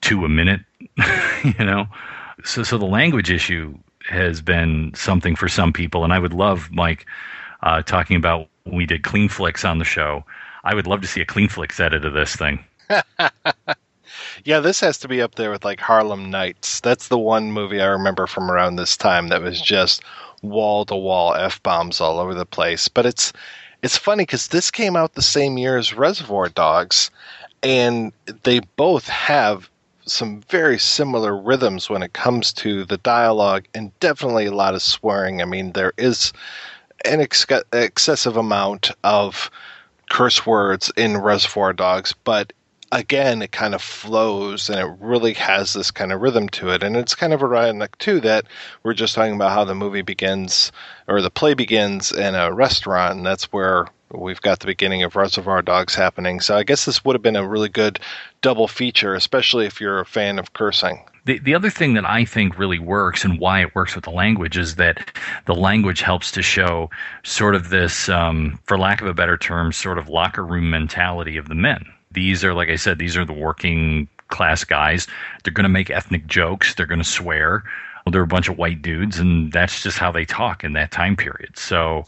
2 a minute, So the language issue has been something for some people. And I would love, Mike, talking about when we did Clean Flicks on the show, I would love to see a Clean Flicks edit of this thing. Yeah, this has to be up there with like Harlem Nights. That's the one movie I remember from around this time that was just wall-to-wall F-bombs all over the place. But it's funny because this came out the same year as Reservoir Dogs, and they both have some very similar rhythms when it comes to the dialogue, and definitely a lot of swearing. I mean, there is an excessive amount of curse words in Reservoir Dogs, but again, it kind of flows and it really has this kind of rhythm to it. And it's kind of ironic, too, that we're just talking about how the movie begins, or the play begins in a restaurant, and that's where we've got the beginning of Reservoir Dogs happening. So I guess this would have been a really good double feature, especially if you're a fan of cursing. The other thing that I think really works, and why it works with the language, is that the language helps to show sort of this, for lack of a better term, sort of locker room mentality of the men. These are, like I said, these are the working class guys. They're going to make ethnic jokes. They're going to swear. They're a bunch of white dudes, and that's just how they talk in that time period. So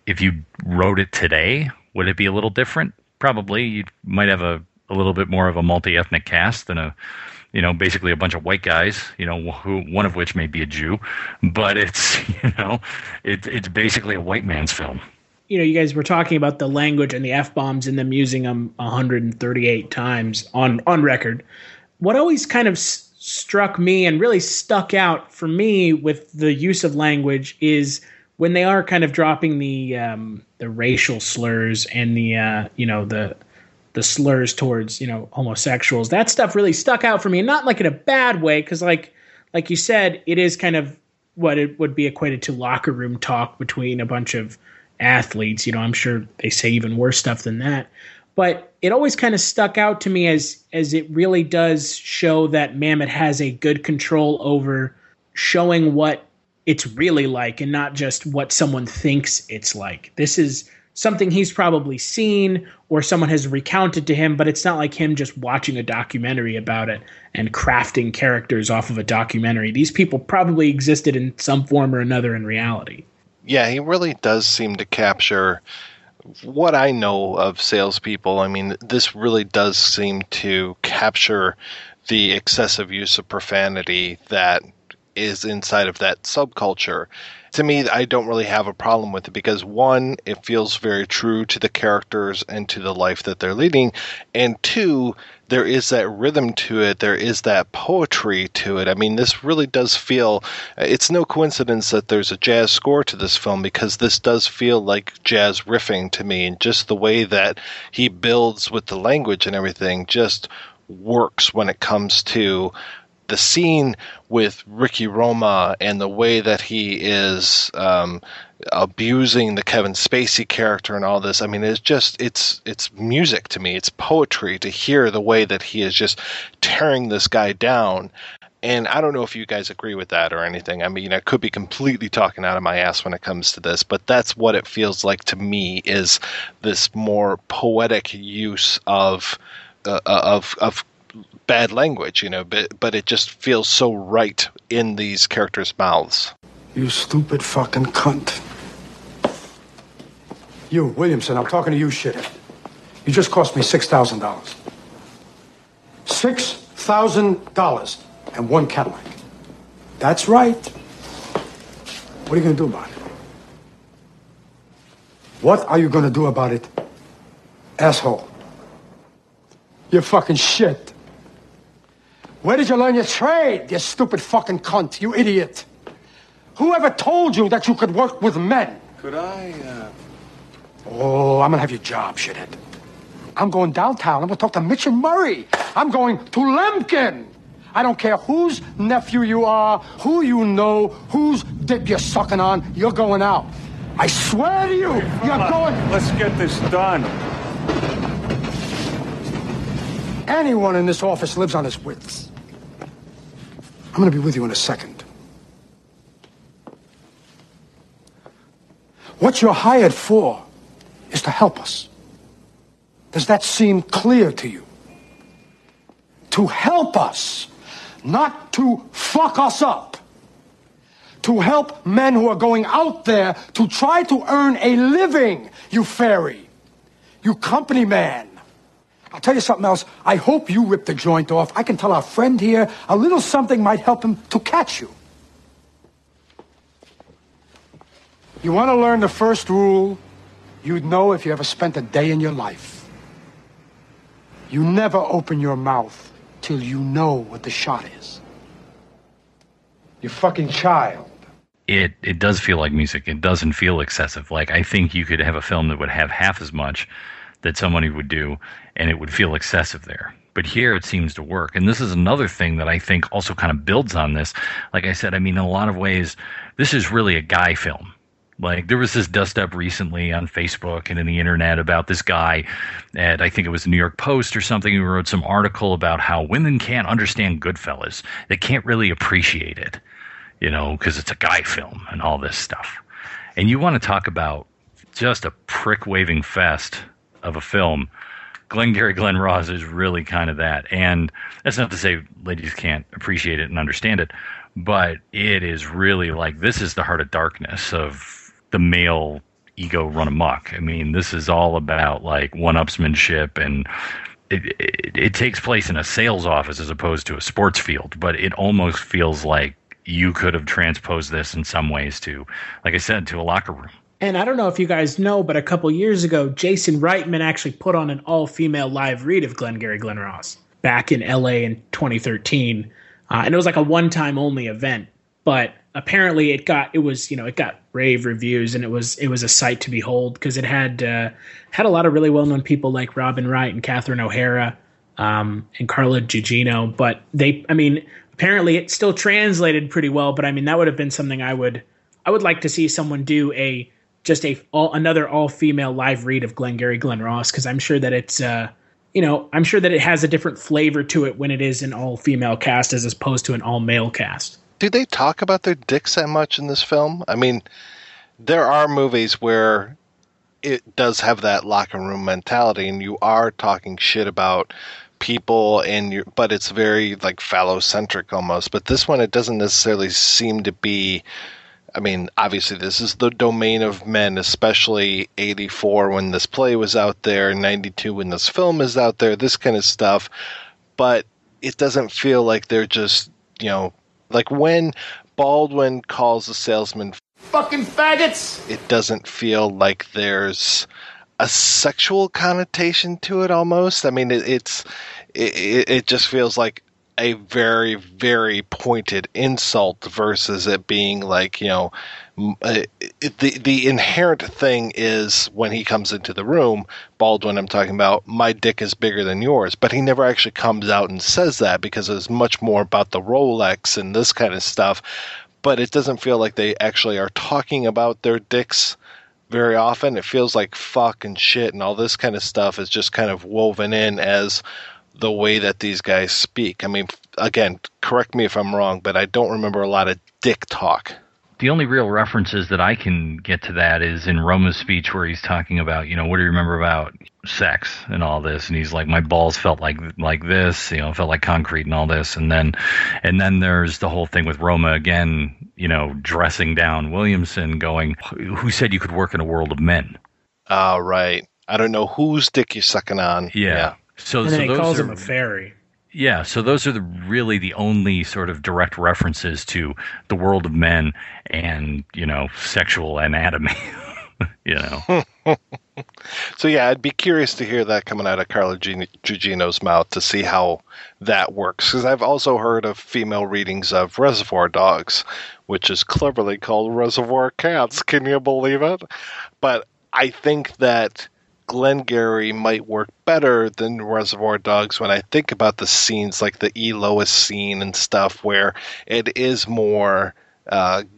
if you wrote it today, would it be a little different? Probably. You might have a little bit more of a multi-ethnic cast than basically a bunch of white guys, who one of which may be a Jew, but it's, it's basically a white man's film. You guys were talking about the language and the F-bombs and them using them 138 times on record. What always kind of struck me and really stuck out for me with the use of language is when they are kind of dropping the racial slurs and the slurs towards, homosexuals. That stuff really stuck out for me, and not like in a bad way, because like you said, it is kind of what it would be equated to locker room talk between a bunch of athletes. I'm sure they say even worse stuff than that, but it always kind of stuck out to me as it really does show that Mamet has a good control over showing what it's really like and not just what someone thinks it's like. This is something he's probably seen or someone has recounted to him, but it's not like him just watching a documentary about it and crafting characters off of a documentary. These people probably existed in some form or another in reality. Yeah, he really does seem to capture what I know of salespeople. I mean, this really does seem to capture the excessive use of profanity that is inside of that subculture. To me, I don't really have a problem with it because, one, it feels very true to the characters and to the life that they're leading, and two, there is that rhythm to it, there is that poetry to it. I mean, this really does feel, it's no coincidence that there's a jazz score to this film, because this does feel like jazz riffing to me, and just the way that he builds with the language and everything just works when it comes to the scene with Ricky Roma and the way that he is abusing the Kevin Spacey character and all this. I mean, it's just, it's music to me. It's poetry to hear the way that he is just tearing this guy down. And I don't know if you guys agree with that or anything. I mean, I could be completely talking out of my ass when it comes to this, but that's what it feels like to me, is this more poetic use of bad language, you know, but it just feels so right in these characters' mouths. You stupid fucking cunt. You, Williamson, I'm talking to you, shithead. You just cost me $6,000. $6,000 and one Cadillac. That's right. What are you going to do about it? What are you going to do about it, asshole? You fucking shit. Where did you learn your trade, you stupid fucking cunt, you idiot? Whoever told you that you could work with men? Could I, Oh, I'm gonna have your job, shithead. I'm going downtown. I'm gonna talk to Mitch and Murray. I'm going to Lemkin. I don't care whose nephew you are, who you know, whose dick you're sucking on. You're going out. I swear to you, you're going... Let's get this done. Anyone in this office lives on his wits. I'm gonna be with you in a second. What you're hired for is to help us. Does that seem clear to you? To help us, not to fuck us up. To help men who are going out there to try to earn a living, you fairy. You company man. I'll tell you something else. I hope you rip the joint off. I can tell our friend here a little something might help him to catch you. You want to learn the first rule you'd know if you ever spent a day in your life. You never open your mouth till you know what the shot is. You fucking child. It does feel like music. It doesn't feel excessive. Like, I think you could have a film that would have half as much that somebody would do, and it would feel excessive there. But here it seems to work. And this is another thing that I think also kind of builds on this. Like I said, I mean, in a lot of ways, this is really a guy film. Like, there was this dust-up recently on Facebook and in the internet about this guy at, I think it was the New York Post or something, who wrote some article about how women can't understand Goodfellas. They can't really appreciate it, you know, because it's a guy film and all this stuff. And you want to talk about just a prick-waving fest of a film. Glengarry Glen Ross is really kind of that. And that's not to say ladies can't appreciate it and understand it, but it is really like, this is the heart of darkness of the male ego run amok. I mean, this is all about like one-upsmanship, and it takes place in a sales office as opposed to a sports field, but it almost feels like you could have transposed this in some ways to, like I said, to a locker room. And I don't know if you guys know, but a couple years ago, Jason Reitman actually put on an all-female live read of Glengarry Glen Ross back in LA in 2013. And it was like a one-time only event, but apparently it got rave reviews, and it was a sight to behold, because it had a lot of really well-known people like Robin Wright and Catherine O'Hara, and Carla Gugino. But apparently it still translated pretty well. But I mean, that would have been something I would like to see someone do, another all-female live read of Glengarry Glen Ross, because I'm sure that it's I'm sure that it has a different flavor to it when it is an all-female cast as opposed to an all-male cast. Do they talk about their dicks that much in this film? I mean, there are movies where it does have that locker room mentality, and you are talking shit about people, but it's very like phallocentric almost. But this one, it doesn't necessarily seem to be. I mean, obviously this is the domain of men, especially 84 when this play was out there, 92 when this film is out there, this kind of stuff. But it doesn't feel like they're just, like when Baldwin calls the salesman fucking faggots. It doesn't feel like there's a sexual connotation to it almost. I mean, it just feels like a very, very pointed insult versus it being like, the inherent thing is when he comes into the room, Baldwin, I'm talking about, my dick is bigger than yours. But he never actually comes out and says that because it's much more about the Rolex and this kind of stuff. But it doesn't feel like they actually are talking about their dicks very often. It feels like fuck and shit and all this kind of stuff is just kind of woven in as the way that these guys speak. I mean, again, correct me if I'm wrong, but I don't remember a lot of dick talk. The only real references that I can get to that is in Roma's speech where he's talking about, what do you remember about sex and all this? And he's like, my balls felt like this, felt like concrete and all this. And then there's the whole thing with Roma again, dressing down Williamson going, who said you could work in a world of men? Oh, right. I don't know whose dick you're sucking on. Yeah. And then he calls him a fairy. Yeah, so those are really the only sort of direct references to the world of men and, sexual anatomy, So, yeah, I'd be curious to hear that coming out of Carla Gugino's mouth to see how that works. Because I've also heard of female readings of Reservoir Dogs, which is cleverly called Reservoir Cats. Can you believe it? But I think that Glengarry might work better than Reservoir Dogs when I think about the scenes like the E. Lois scene and stuff where it is more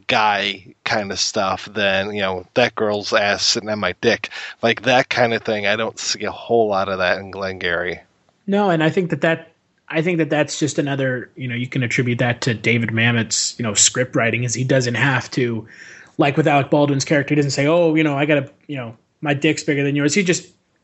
guy kind of stuff than, that girl's ass sitting on my dick. Like that kind of thing, I don't see a whole lot of that in Glengarry. No, and I think that's just another, you can attribute that to David Mamet's, script writing is he doesn't have to, like with Alec Baldwin's character, he doesn't say, I gotta, my dick's bigger than yours.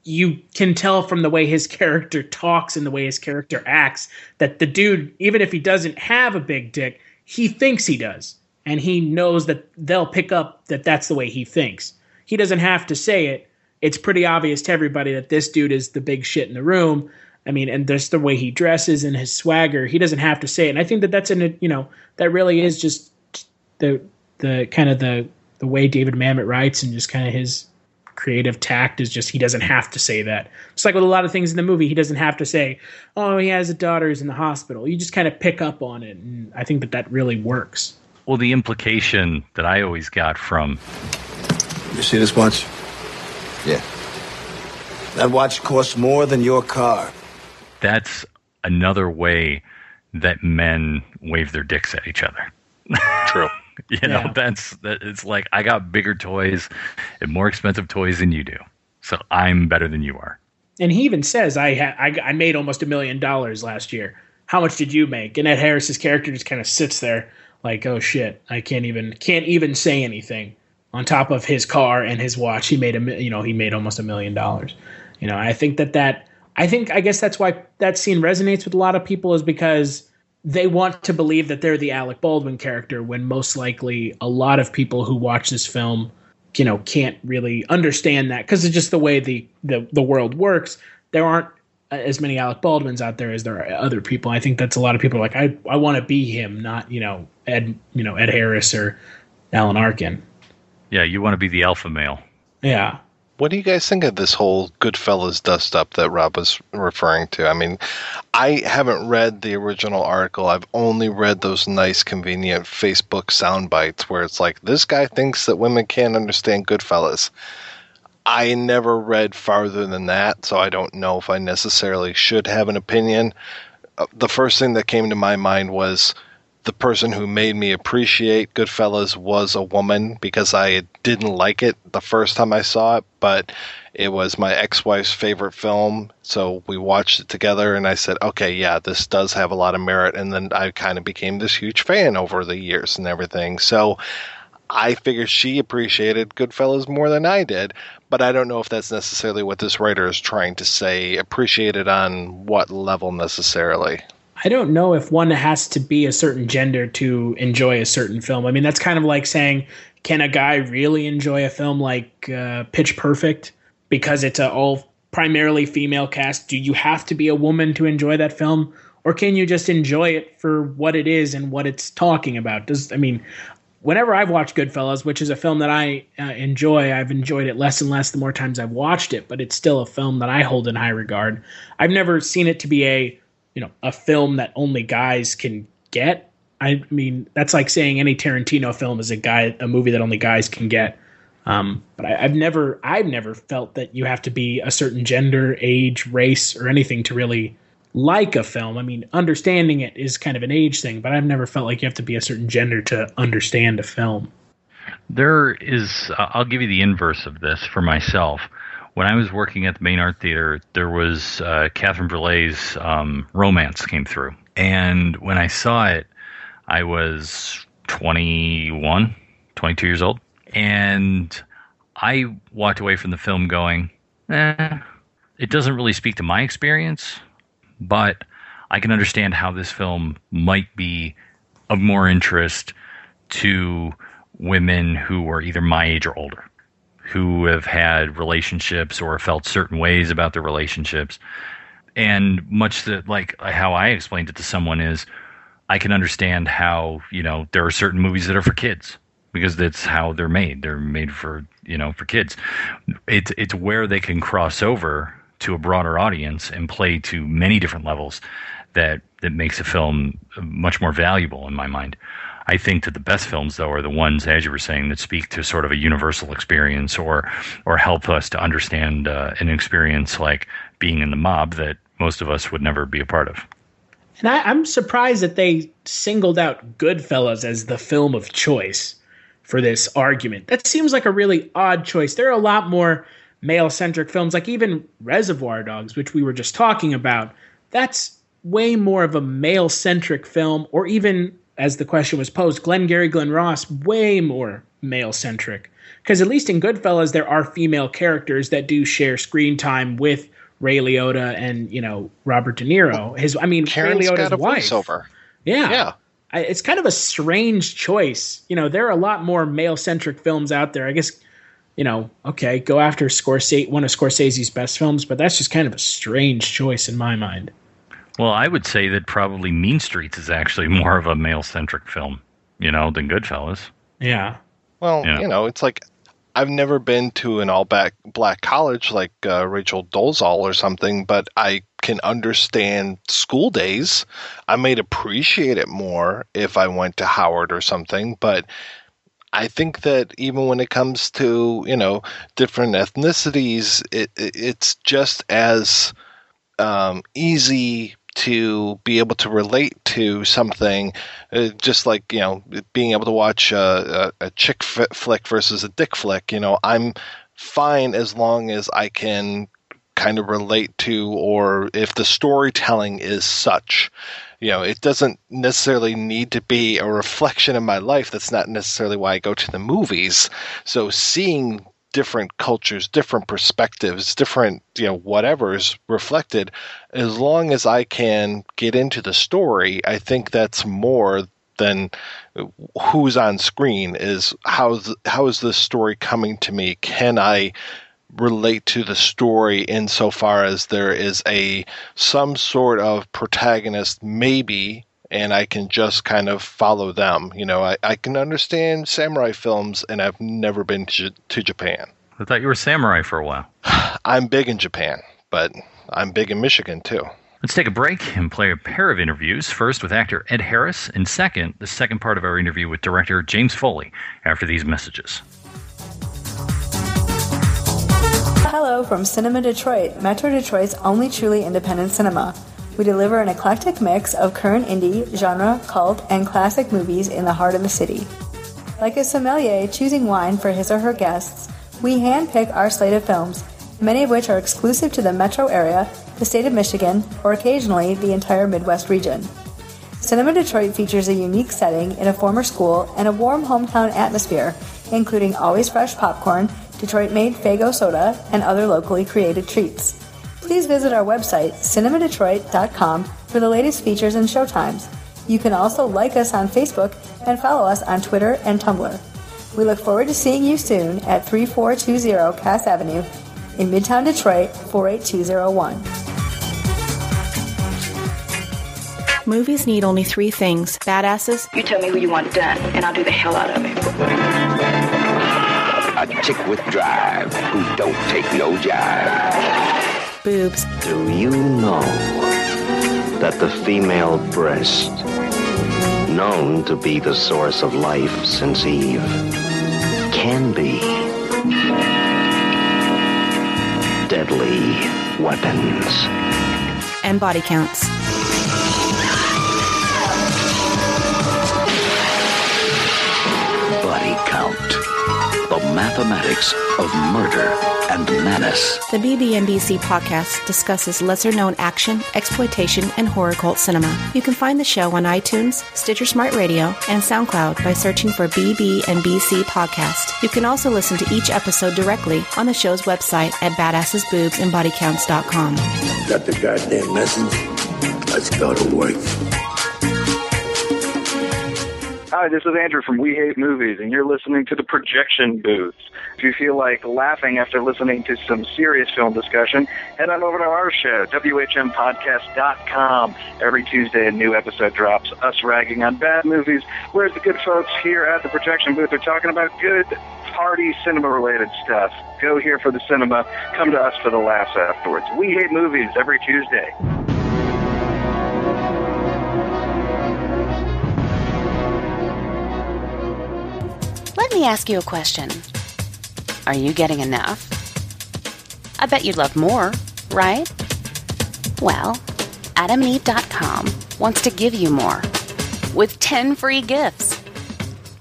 You can tell from the way his character talks and the way his character acts that the dude, even if he doesn't have a big dick, he thinks he does. And he knows that they'll pick up that that's the way he thinks. He doesn't have to say it. It's pretty obvious to everybody that this dude is the big shit in the room. I mean, and there's the way he dresses and his swagger. He doesn't have to say it. And I think that that's that really is just the kind of the way David Mamet writes and just kind of his creative tact is just he doesn't have to say that. It's like with a lot of things in the movie, he doesn't have to say, oh, he has a daughter who's in the hospital. You just kind of pick up on it, and I think that really works. Well, the implication that I always got from... You see this watch? Yeah. That watch costs more than your car. That's another way that men wave their dicks at each other. True. It's like, I got bigger toys and more expensive toys than you do, so I'm better than you are. And he even says, I made almost $1 million last year. How much did you make? And Ed Harris's character just kind of sits there like, oh shit, I can't even say anything. On top of his car and his watch, he made almost $1 million. I guess that's why that scene resonates with a lot of people, is because they want to believe that they're the Alec Baldwin character, when most likely a lot of people who watch this film, can't really understand that because it's just the way the world works. There aren't as many Alec Baldwins out there as there are other people. I think that's a lot of people are like, I want to be him, not Ed Harris or Alan Arkin. Yeah, you want to be the alpha male. Yeah. What do you guys think of this whole Goodfellas dust-up that Rob was referring to? I mean, I haven't read the original article. I've only read those nice, convenient Facebook sound bites where it's like, this guy thinks that women can't understand Goodfellas. I never read farther than that, so I don't know if I necessarily should have an opinion. The first thing that came to my mind was the person who made me appreciate Goodfellas was a woman, because I didn't like it the first time I saw it, but it was my ex-wife's favorite film, so we watched it together, and I said, okay, yeah, this does have a lot of merit, and then I kind of became this huge fan over the years and everything. So I figured she appreciated Goodfellas more than I did, but I don't know if that's necessarily what this writer is trying to say, appreciated on what level necessarily. I don't know if one has to be a certain gender to enjoy a certain film. I mean, that's kind of like saying, can a guy really enjoy a film like Pitch Perfect because it's a all primarily female cast? Do you have to be a woman to enjoy that film? Or can you just enjoy it for what it is and what it's talking about? Whenever I've watched Goodfellas, which is a film that I enjoy, I've enjoyed it less and less the more times I've watched it, but it's still a film that I hold in high regard. I've never seen it to be a film that only guys can get. I mean, that's like saying any Tarantino film is a movie that only guys can get. But I've never felt that you have to be a certain gender, age, race, or anything to really like a film. I mean, understanding it is kind of an age thing, but I've never felt like you have to be a certain gender to understand a film. There is, I'll give you the inverse of this for myself. When I was working at the Main Art Theater, there was Catherine Breillat's Romance came through. And when I saw it, I was 22 years old. And I walked away from the film going, it doesn't really speak to my experience, but I can understand how this film might be of more interest to women who are either my age or older, who have had relationships or felt certain ways about their relationships. And much like how I explained it to someone is, I can understand how, there are certain movies that are for kids because that's how they're made. They're made for kids. It's where they can cross over to a broader audience and play to many different levels that makes a film much more valuable in my mind. I think that the best films, though, are the ones, as you were saying, that speak to sort of a universal experience or help us to understand an experience like being in the mob that most of us would never be a part of. And I'm surprised that they singled out Goodfellas as the film of choice for this argument. That seems like a really odd choice. There are a lot more male-centric films, like even Reservoir Dogs, which we were just talking about. That's way more of a male-centric film, or even, as the question was posed, Glengarry Glen Ross, way more male-centric. Because at least in Goodfellas, there are female characters that do share screen time with Ray Liotta and, Robert De Niro. Karen's Ray Liotta's got a wife. voiceover. Yeah. It's kind of a strange choice. There are a lot more male-centric films out there. I guess, okay, go after one of Scorsese's best films, but that's just kind of a strange choice in my mind. Well, I would say that probably Mean Streets is actually more of a male-centric film, than Goodfellas. Yeah. Well, it's like I've never been to an all-black college like Rachel Dolezal or something, but I can understand School Days. I might appreciate it more if I went to Howard or something, but I think that even when it comes to, different ethnicities, it's just as easy to be able to relate to something, just like, being able to watch a chick flick versus a dick flick. I'm fine as long as I can kind of relate to, or if the storytelling is such. It doesn't necessarily need to be a reflection of my life. That's not necessarily why I go to the movies. So seeing different cultures, different perspectives, different, whatever's reflected, as long as I can get into the story, I think that's more than who's on screen. Is how is this story coming to me? Can I relate to the story insofar as there is some sort of protagonist, maybe, and I can just kind of follow them. I can understand samurai films, and I've never been to Japan. I thought you were samurai for a while. I'm big in Japan, but I'm big in Michigan too. Let's take a break and play a pair of interviews, first with actor Ed Harris, and the second part of our interview with director James Foley, after these messages. Hello from Cinema Detroit, Metro Detroit's only truly independent cinema. We deliver an eclectic mix of current indie, genre, cult, and classic movies in the heart of the city. Like a sommelier choosing wine for his or her guests, we handpick our slate of films, many of which are exclusive to the metro area, the state of Michigan, or occasionally the entire Midwest region. Cinema Detroit features a unique setting in a former school and a warm hometown atmosphere, including always fresh popcorn, Detroit-made Faygo soda, and other locally created treats. Please visit our website, cinemadetroit.com, for the latest features and showtimes. You can also like us on Facebook and follow us on Twitter and Tumblr. We look forward to seeing you soon at 3420 Cass Avenue in Midtown Detroit, 48201. Movies need only 3 things: badasses. You tell me who you want done, and I'll do the hell out of it. A chick with drive who don't take no jive. Boobs. Do you know that the female breast, known to be the source of life since Eve, can be deadly weapons? And body counts. Body count. The mathematics of murder and menace. The BB&BC podcast discusses lesser-known action, exploitation, and horror cult cinema. You can find the show on iTunes, Stitcher Smart Radio, and SoundCloud by searching for BB&BC Podcast. You can also listen to each episode directly on the show's website at badassesboobsandbodycounts.com. Got the goddamn message? Let's go to work. Hi, this is Andrew from We Hate Movies, and you're listening to The Projection Booth. If you feel like laughing after listening to some serious film discussion, head on over to our show, WHMPodcast.com. Every Tuesday, a new episode drops, us ragging on bad movies, whereas the good folks here at The Projection Booth are talking about good, hearty, cinema-related stuff. Go here for the cinema, come to us for the laughs afterwards. We Hate Movies, every Tuesday. Let me ask you a question. Are you getting enough? I bet you'd love more, right? Well, AdamandEve.com wants to give you more with 10 free gifts.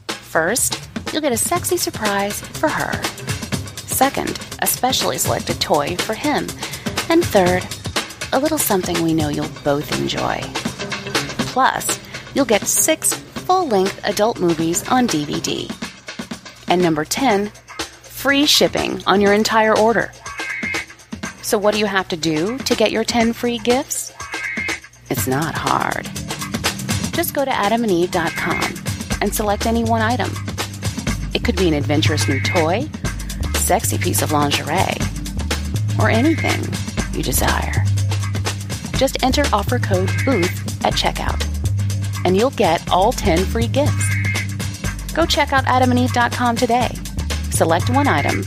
First, you'll get a sexy surprise for her. Second, a specially selected toy for him. And third, a little something we know you'll both enjoy. Plus, you'll get 6 full-length adult movies on DVD. And number 10, free shipping on your entire order. So what do you have to do to get your 10 free gifts? It's not hard. Just go to AdamandEve.com and select any one item. It could be an adventurous new toy, sexy piece of lingerie, or anything you desire. Just enter offer code BOOTH at checkout, and you'll get all 10 free gifts. Go check out AdamandEve.com today. Select one item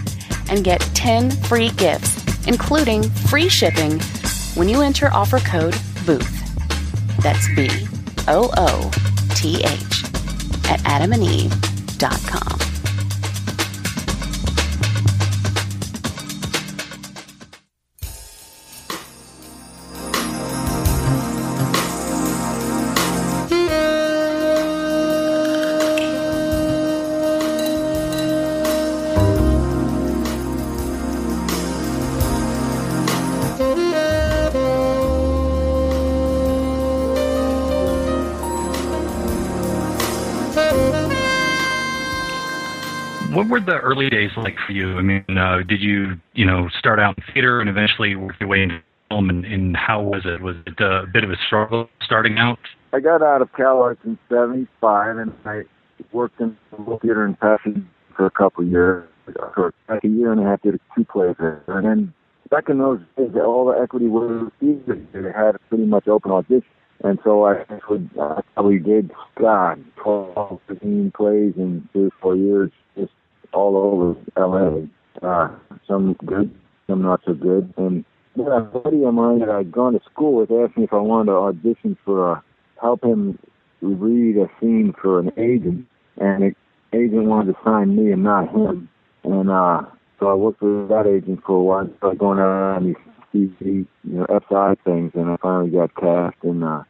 and get 10 free gifts, including free shipping when you enter offer code BOOTH. That's BOOTH at AdamandEve.com. What were the early days like for you? I mean, did you start out in theater and eventually work your way into film, and how was it? Was it a bit of a struggle starting out? I got out of Cal Arts in '75, and I worked in the little theater in Passion for a couple of years. For like a year and a half, did 2 plays there. And then back in those days, all the equity was theater. They had pretty much open audition. And so I probably did, 12, 15 plays in 3 or 4 years, just all over L.A. Some good, some not so good. And then a buddy of mine that I'd gone to school with asked me if I wanted to audition for help him read a scene for an agent. And the agent wanted to sign me and not him. And so I worked with that agent for a while, started going around these TV, FI things, and I finally got cast. And the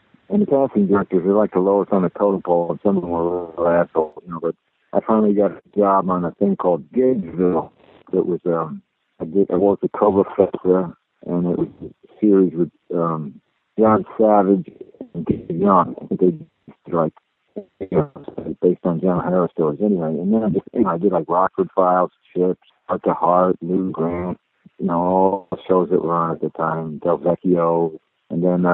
casting directors, they like the lowest on the totem pole, and some of them were a little assholes, but I finally got a job on a thing called Gainesville. It was, I worked at Cobra Fest there, and it was a series with John Savage and Dave Young. I think they based on John Harris stories anyway. And then I did like Rockford Files, Chips, Heart to Heart, Lou Grant, all the shows that were on at the time, Del Vecchio. And then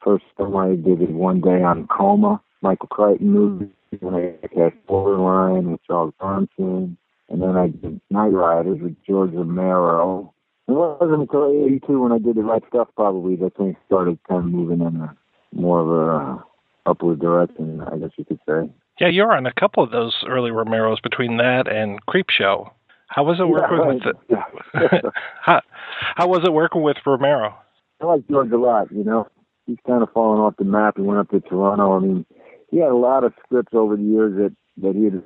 first film I did it One Day on Coma, Michael Crichton movie. And I cast Borderline with Charles Bronson. And then I did Night Riders with George Romero. It wasn't until '82 when I did The Right Stuff, probably, that things started kind of moving in more of a upward direction, I guess you could say. Yeah, you're on a couple of those early Romeros between that and Creepshow. How was it working with it? How was it working with Romero? I like George a lot, He's kind of fallen off the map. He went up to Toronto. I mean, he had a lot of scripts over the years that he had,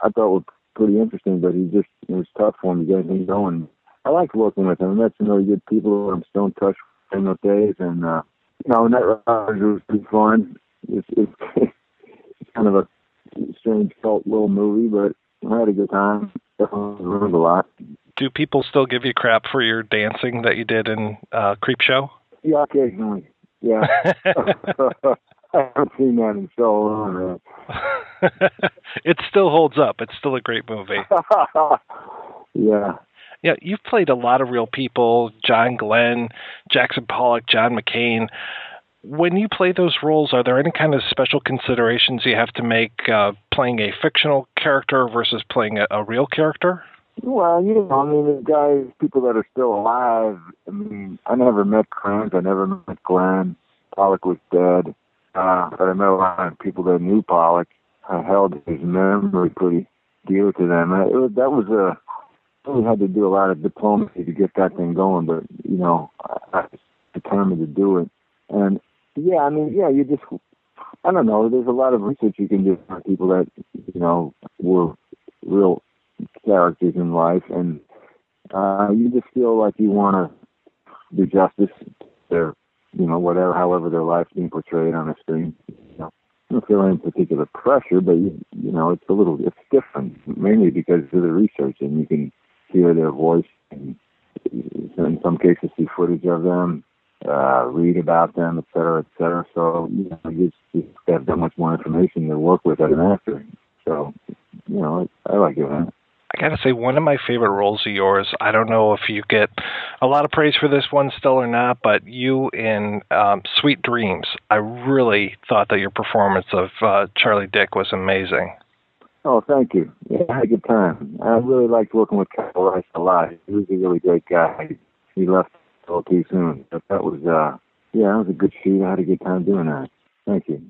I thought were pretty interesting, but it was tough for him to get anything going. I liked working with him. I met some really good people. I'm still in touch in those days, and Night Riders was pretty fun. It's kind of a strange cult little movie, but I had a good time. Definitely learned a lot. Do people still give you crap for your dancing that you did in Creepshow? Yeah, occasionally. Yeah. I haven't seen that in so long, man. It still holds up. It's still a great movie. Yeah. Yeah, you've played a lot of real people, John Glenn, Jackson Pollock, John McCain. When you play those roles, are there any kind of special considerations you have to make playing a fictional character versus playing a real character? Well, the guys, people that are still alive, I never met Krantz, I never met Glenn. Pollock was dead. But I met a lot of people that knew Pollock. I held his memory pretty dear to them. We had to do a lot of diplomacy to get that thing going, but, I was determined to do it. And, you just, I don't know, there's a lot of research you can do on people that, were real characters in life, and you just feel like you want to do justice to their, however their life's being portrayed on the screen. I don't feel any particular pressure, but, it's different, mainly because of the research, and you can hear their voice, and in some cases see footage of them, read about them, et cetera, et cetera. So, you just have that much more information to work with as an actor. So, I like doing that. I gotta say, one of my favorite roles of yours, I don't know if you get a lot of praise for this one still or not, but you in Sweet Dreams, I really thought that your performance of Charlie Dick was amazing. Oh, thank you. Yeah, I had a good time. I really liked working with Kyle Rice a lot. He was a really great guy. He left a little too soon, but that was a good shoot. I had a good time doing that. Thank you.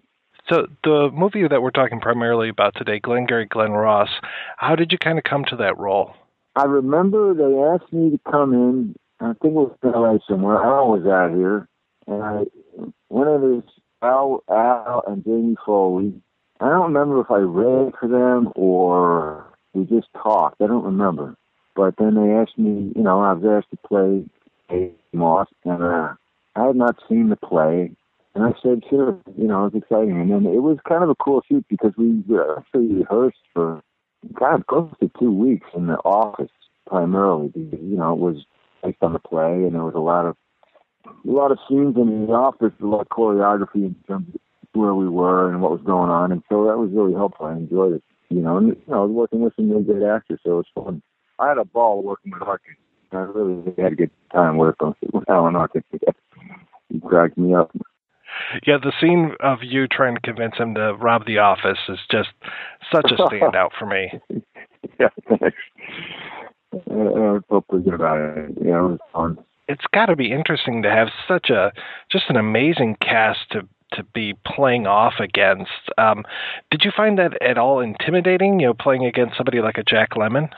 So the movie that we're talking primarily about today, Glengarry Glen Ross, how did you kind of come to that role? I remember they asked me to come in, I think it was in LA somewhere. Al was out here, and one of his, Al and James Foley, I don't remember if I read for them or we just talked. I don't remember. But then they asked me, I was asked to play Dave Moss, and I had not seen the play. And I said, sure, it was exciting. And then it was kind of a cool shoot because we actually rehearsed for kind of close to 2 weeks in the office primarily. Because, it was based on the play, and there was a lot of scenes in the office, a lot of choreography in terms of where we were and what was going on. And so that was really helpful. I enjoyed it. And, I was working with some really great actors, so it was fun. I had a ball working with Arkin. I really had a good time working with Alan Arkin. He cracked me up. Yeah, the scene of you trying to convince him to rob the office is just such a standout for me. Yeah, thanks. I felt pretty good about it. It was fun. It's got to be interesting to have just an amazing cast to be playing off against. Did you find that at all intimidating, playing against somebody like a Jack Lemmon?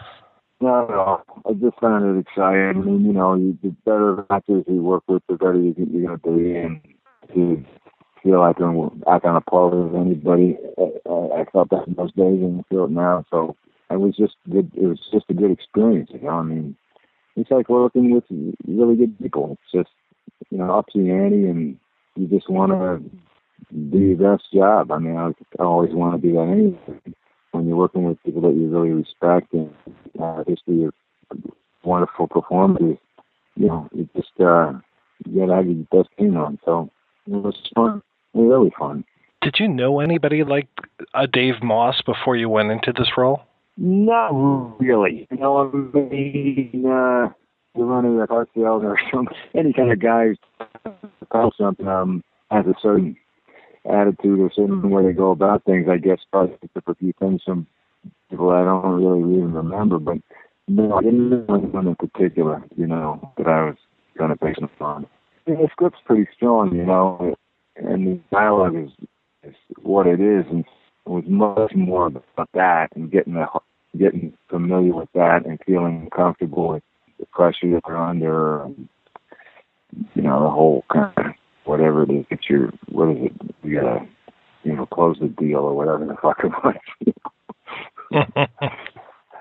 Not at all. I just found it exciting. The better actors you work with, the better you're going to be, and to feel like I can act on a par with anybody. I felt that in those days, and I feel it now. So it was just good. It was just a good experience. It's like working with really good people. It's just up to the ante, and you just want to do your best job. I always want to do that anyway. When you're working with people that you really respect and history of wonderful performances, you just you gotta have your best team on. So it was fun. It was really fun. Did you know anybody like Dave Moss before you went into this role? Not really. You're running a car sales or any kind of guy who's something has a certain attitude or certain way they go about things. I guess probably picked up a few things from people I don't really even remember, but no, I didn't know anyone in particular, that I was going to take some fun. The script's pretty strong, and the dialogue is what it is, and it was much more about that and getting familiar with that and feeling comfortable with the pressure that they're under, the whole kind of whatever it is that what is it? You gotta, close the deal or whatever the fuck it was.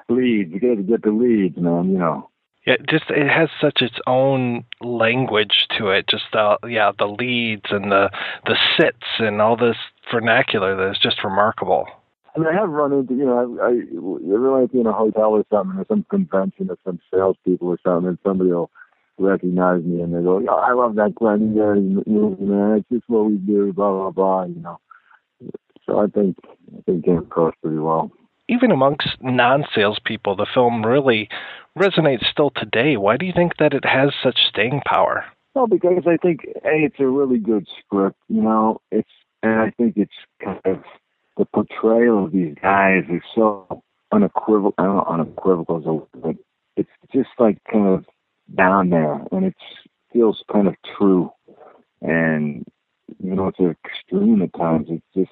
Leads, you gotta get the leads, man, Yeah, it has such its own language to it. Just the leads and the sits and all this vernacular that is just remarkable. I mean, I have run into, I run into in a hotel or something, or some convention or some salespeople or something, and somebody will recognize me and they go, I love that Glengarry movie, man. It's just what we do, blah, blah, blah, So I think it came across pretty well. Even amongst non-salespeople, the film really resonates still today. Why do you think that it has such staying power? Well, because I think, it's a really good script, and I think it's kind of, the portrayal of these guys is so unequivocal, I don't know, unequivocal is a word, but it's just like kind of down there, and it feels kind of true, and, it's an extreme at times. It's just,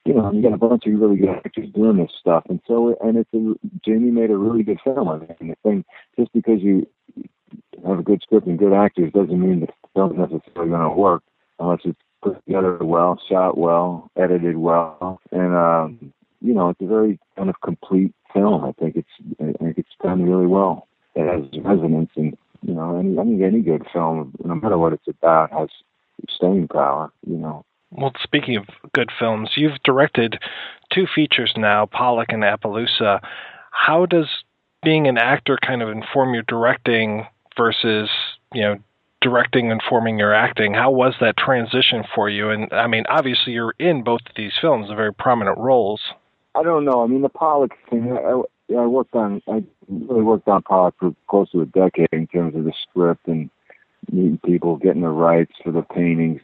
you got a bunch of really good actors doing this stuff, and Jamie made a really good film. I mean, the thing, just because you have a good script and good actors doesn't mean the film's necessarily going to work unless it's put together well, shot well, edited well, and it's a very kind of complete film. I think it's done really well. It has resonance, and any good film, no matter what it's about, has staying power. Well, speaking of good films, you've directed 2 features now, Pollock and Appaloosa. How does being an actor kind of inform your directing versus, directing informing your acting? How was that transition for you? And, I mean, obviously you're in both of these films, very prominent roles. I don't know. I mean, the Pollock thing, I really worked on Pollock for close to a decade in terms of the script and meeting people, getting the rights for the paintings,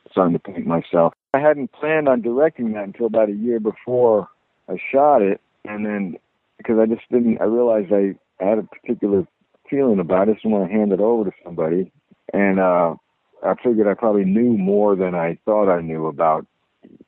starting to paint myself. I hadn't planned on directing that until about a year before I shot it, and then because I realized I had a particular feeling about it, so I want to hand it over to somebody, and I figured I probably knew more than I thought I knew about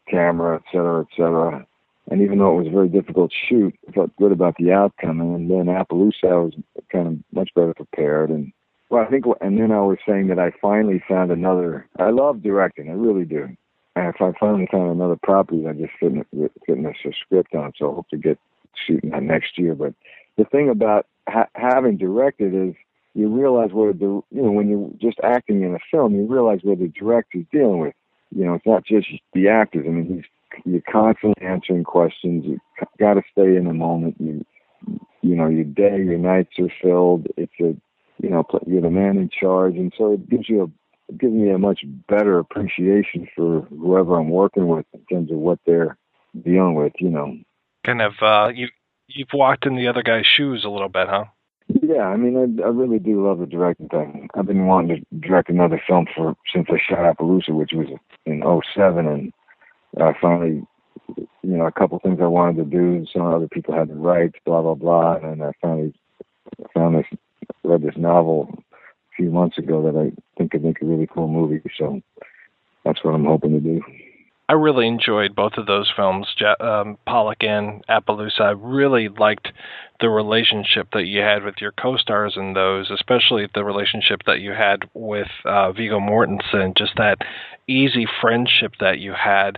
camera, et cetera, and even though it was a very difficult shoot, I felt good about the outcome, and then Appaloosa, I was kind of much better prepared, and then I was saying that I finally found I love directing, I really do. And if I finally found another property, I just fitting a script on, so I hope to get shooting that next year. But the thing about having directed is you realize when you're just acting in a film, you realize what the director's dealing with. It's not just the actors. I mean, you're constantly answering questions. You got to stay in the moment. Your day, your nights are filled. You're the man in charge, and so it gives me a much better appreciation for whoever I'm working with in terms of what they're dealing with. Kind of, you've walked in the other guy's shoes a little bit, huh? Yeah, I mean, I really do love the directing thing. I've been wanting to direct another film since I shot Appaloosa, which was in 2007, and finally, a couple things I wanted to do. Some other people had the rights, blah blah blah, and I finally read this novel a few months ago that I think could make a really cool movie. So that's what I'm hoping to do. I really enjoyed both of those films, Pollock and Appaloosa. I really liked the relationship that you had with your co-stars in those, especially the relationship that you had with Viggo Mortensen, just that easy friendship that you had.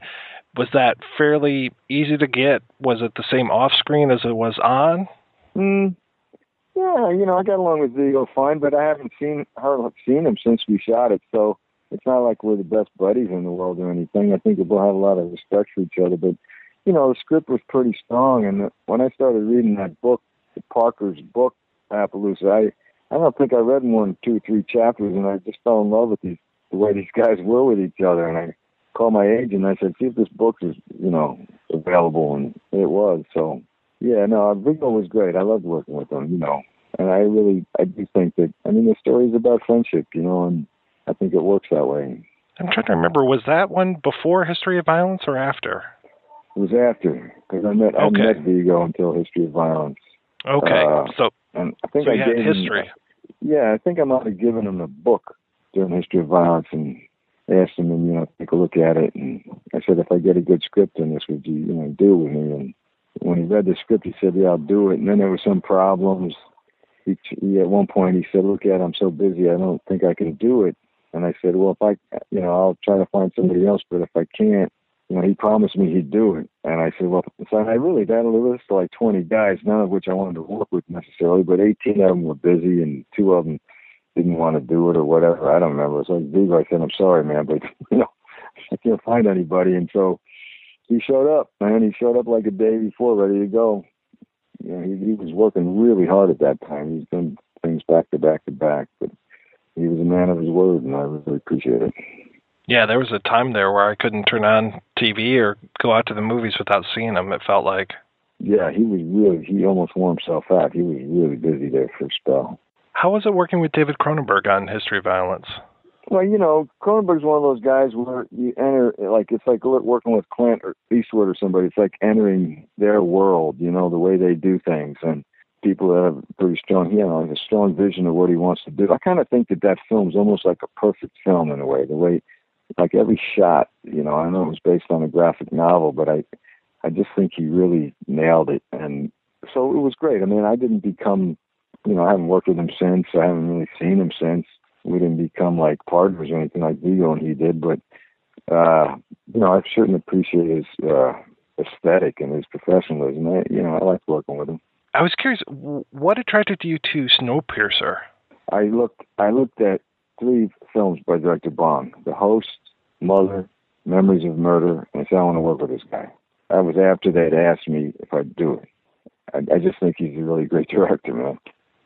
Was that fairly easy to get? Was it the same off-screen as it was on? Yeah, I got along with Viggo fine, but I haven't seen him since we shot it, so it's not like we're the best buddies in the world or anything. I think we'll have a lot of respect for each other, but, the script was pretty strong, and when I started reading that book, Parker's book, Appaloosa, I don't think I read more than 2 or 3 chapters, and I just fell in love with the way these guys were with each other, and I called my agent, and I said, see if this book is, available, and it was, so... Yeah, no, Viggo was great. I loved working with him, and I do think that, the story is about friendship, and I think it works that way. I'm trying to remember, was that one before History of Violence or after? It was after, because I met Viggo until History of Violence. Okay, and I think you had History. I think I might have given him a book during History of Violence and asked him, to take take a look at it. And I said, if I get a good script in this, would you, do it with me? And when he read the script, he said, yeah, I'll do it. And then there were some problems. He at one point, he said, look, Ed, I'm so busy, I don't think I can do it. And I said, well, if I, I'll try to find somebody else, but if I can't, he promised me he'd do it. And I said, well, so I really battled a list of like 20 guys, none of which I wanted to work with necessarily, but 18 of them were busy and 2 of them didn't want to do it or whatever. I don't remember. So I said, I'm sorry, man, but, I can't find anybody. And so he showed up, man. He showed up like a day before, ready to go. He was working really hard at that time. He's done things back to back to back, but he was a man of his word, and I really appreciate it. Yeah, there was a time there where I couldn't turn on TV or go out to the movies without seeing him, it felt like. Yeah, he almost wore himself out. He was really busy there for a spell. How was it working with David Cronenberg on History of Violence? Well, Cronenberg's one of those guys where you enter, it's like working with Clint or Eastwood or somebody. It's like entering their world, the way they do things. And people that have pretty strong, a strong vision of what he wants to do. I kind of think that film's almost like a perfect film in a way. The way, like every shot, I know it was based on a graphic novel, but I just think he really nailed it. And so it was great. I mean, I didn't become, I haven't worked with him since. I haven't really seen him since. We didn't become like partners or anything like Vigo and he did, but, I certainly appreciate his aesthetic and his professionalism. I liked working with him. I was curious, what attracted you to Snowpiercer? I looked at 3 films by director Bong: The Host, Mother, Memories of Murder, and I said, I want to work with this guy. That was after they'd asked me if I'd do it. I just think he's a really great director, man.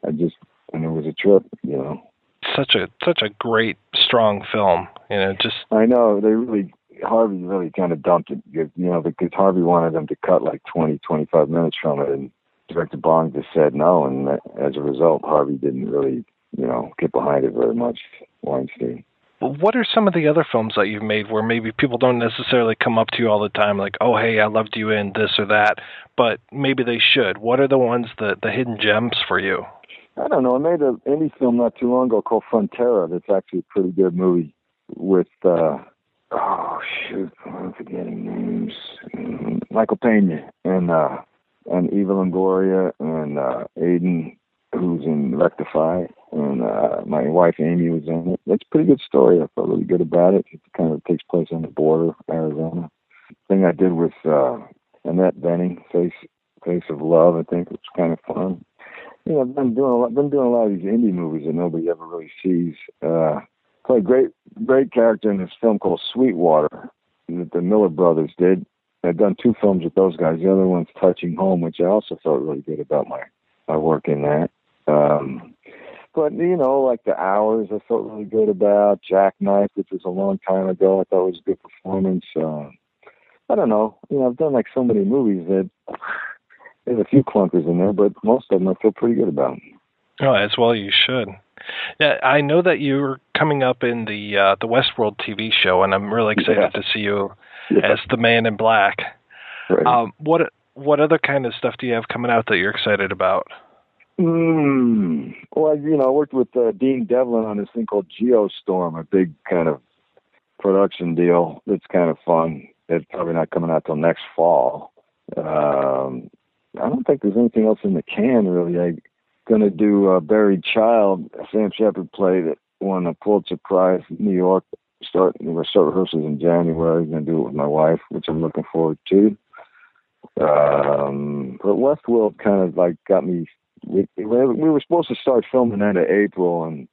And it was a trip, Such a great, strong film, I know, Harvey really kind of dumped it, because Harvey wanted them to cut like 20, 25 minutes from it, and Director Bong just said no, and as a result, Harvey didn't really, get behind it very much, Weinstein. What are some of the other films that you've made where maybe people don't necessarily come up to you all the time, like, oh, hey, I loved you in this or that, but maybe they should? What are the ones, the hidden gems for you? I don't know. I made an indie film not too long ago called Frontera. That's actually a pretty good movie with, I'm forgetting names. Michael Pena and Eva Longoria and Aiden, who's in Rectify, and my wife Amy was in it. It's a pretty good story. I felt really good about it. It kind of takes place on the border, Arizona. Thing I did with Annette Bening, Face of Love, I think, was kind of fun. I've been doing a lot of these indie movies that nobody ever really sees. Played great character in this film called Sweetwater that the Miller brothers did. I've done 2 films with those guys. The other one's Touching Home, which I also felt really good about my work in that. But like The Hours, I felt really good about. Jackknife, which was a long time ago, I thought was a good performance. I don't know. I've done like so many movies that. There's a few clunkers in there, but most of them I feel pretty good about. Oh, as well you should. Yeah, I know that you're coming up in the Westworld TV show, and I'm really excited to see you as the Man in Black. Right. What other kind of stuff do you have coming out that you're excited about? Well, I worked with Dean Devlin on this thing called Geostorm, a big kind of production deal that's kind of fun. It's probably not coming out till next fall. I don't think there's anything else in the can, really. I'm going to do Buried Child, a Sam Shepard play that won a Pulitzer Prize in New York. We're going to start rehearsals in January. I'm going to do it with my wife, which I'm looking forward to. But Westworld kind of like got me. We were supposed to start filming end of April, and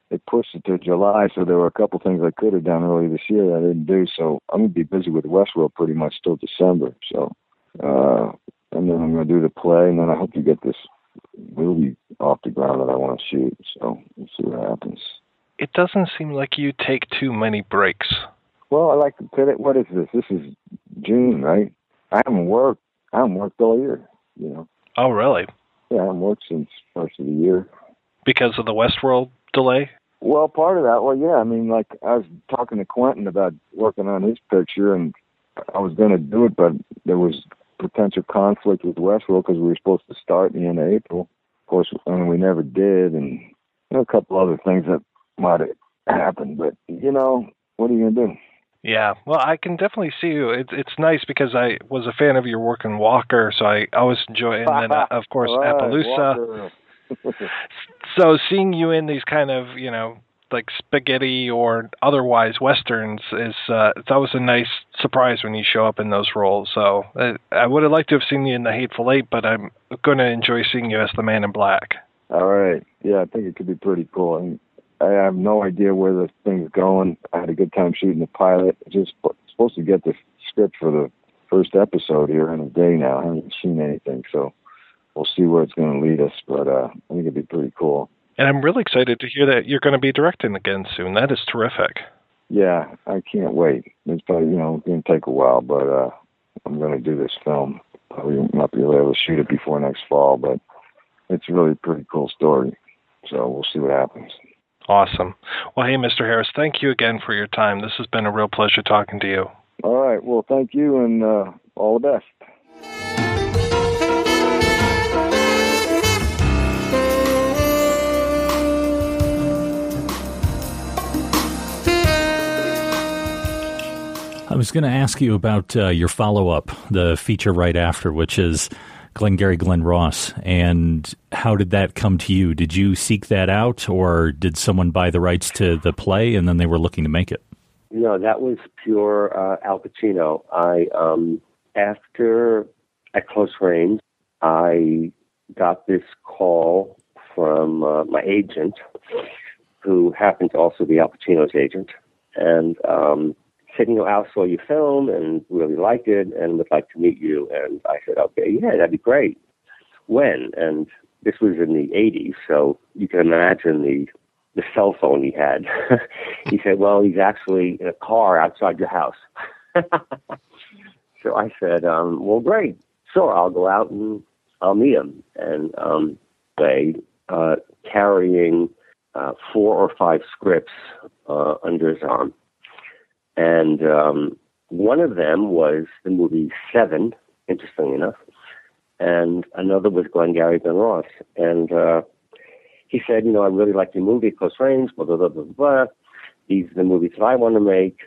they pushed it to July, so there were a couple things I could have done early this year that I didn't do. So I'm going to be busy with Westworld pretty much till December. So. And then I'm going to do the play, and then I hope to get this movie off the ground that I want to shoot. So we'll see what happens. It doesn't seem like you take too many breaks. Well, I like to put it. What is this? This is June, right? I haven't worked all year, Oh, really? Yeah, I haven't worked since first of the year. Because of the Westworld delay? Well, part of that. Well, yeah. I mean, like I was talking to Quentin about working on his picture, and I was going to do it, but there was potential conflict with Westworld because we were supposed to start in the end of April. Of course, we never did, and a couple other things that might have happened. But, what are you going to do? Yeah, well, I can definitely see you. It's nice because I was a fan of your work in Walker, so I always enjoy it. And then, of course, Appaloosa. So seeing you in these kind of, like spaghetti or otherwise westerns is it's always a nice surprise when you show up in those roles. So I would have liked to have seen you in The Hateful Eight, but I'm going to enjoy seeing you as the Man in Black. All right. Yeah, I think it could be pretty cool. And I have no idea where this thing's going. I had a good time shooting the pilot. Just supposed to get the script for the first episode here in a day now. I haven't seen anything, so we'll see where it's going to lead us. But I think it'd be pretty cool. And I'm really excited to hear that you're going to be directing again soon. That is terrific. Yeah, I can't wait. It's probably, going to take a while, but I'm going to do this film. Probably not be able to shoot it before next fall, but it's really a pretty cool story. So we'll see what happens. Awesome. Well, hey, Mr. Harris, thank you again for your time. This has been a real pleasure talking to you. All right. Well, thank you, and all the best. I was going to ask you about your follow-up, the feature right after, which is Glengarry Glen Ross, and how did that come to you? Did you seek that out, or did someone buy the rights to the play and then they were looking to make it? No, that was pure Al Pacino. After At Close Range, I got this call from my agent, who happened to also be Al Pacino's agent, and said, Al saw your film and really liked it and would like to meet you. And I said, okay, yeah, that'd be great. When? And this was in the 80s, so you can imagine the cell phone he had. He said, well, he's actually in a car outside your house. So I said, well, great. Sure, I'll go out and I'll meet him. And they carrying 4 or 5 scripts under his arm. And one of them was the movie Seven, interestingly enough, and another was Glengarry Glen Ross. And he said, I really like your movie, Close Range, blah, blah, blah, blah, blah. These are the movies that I want to make,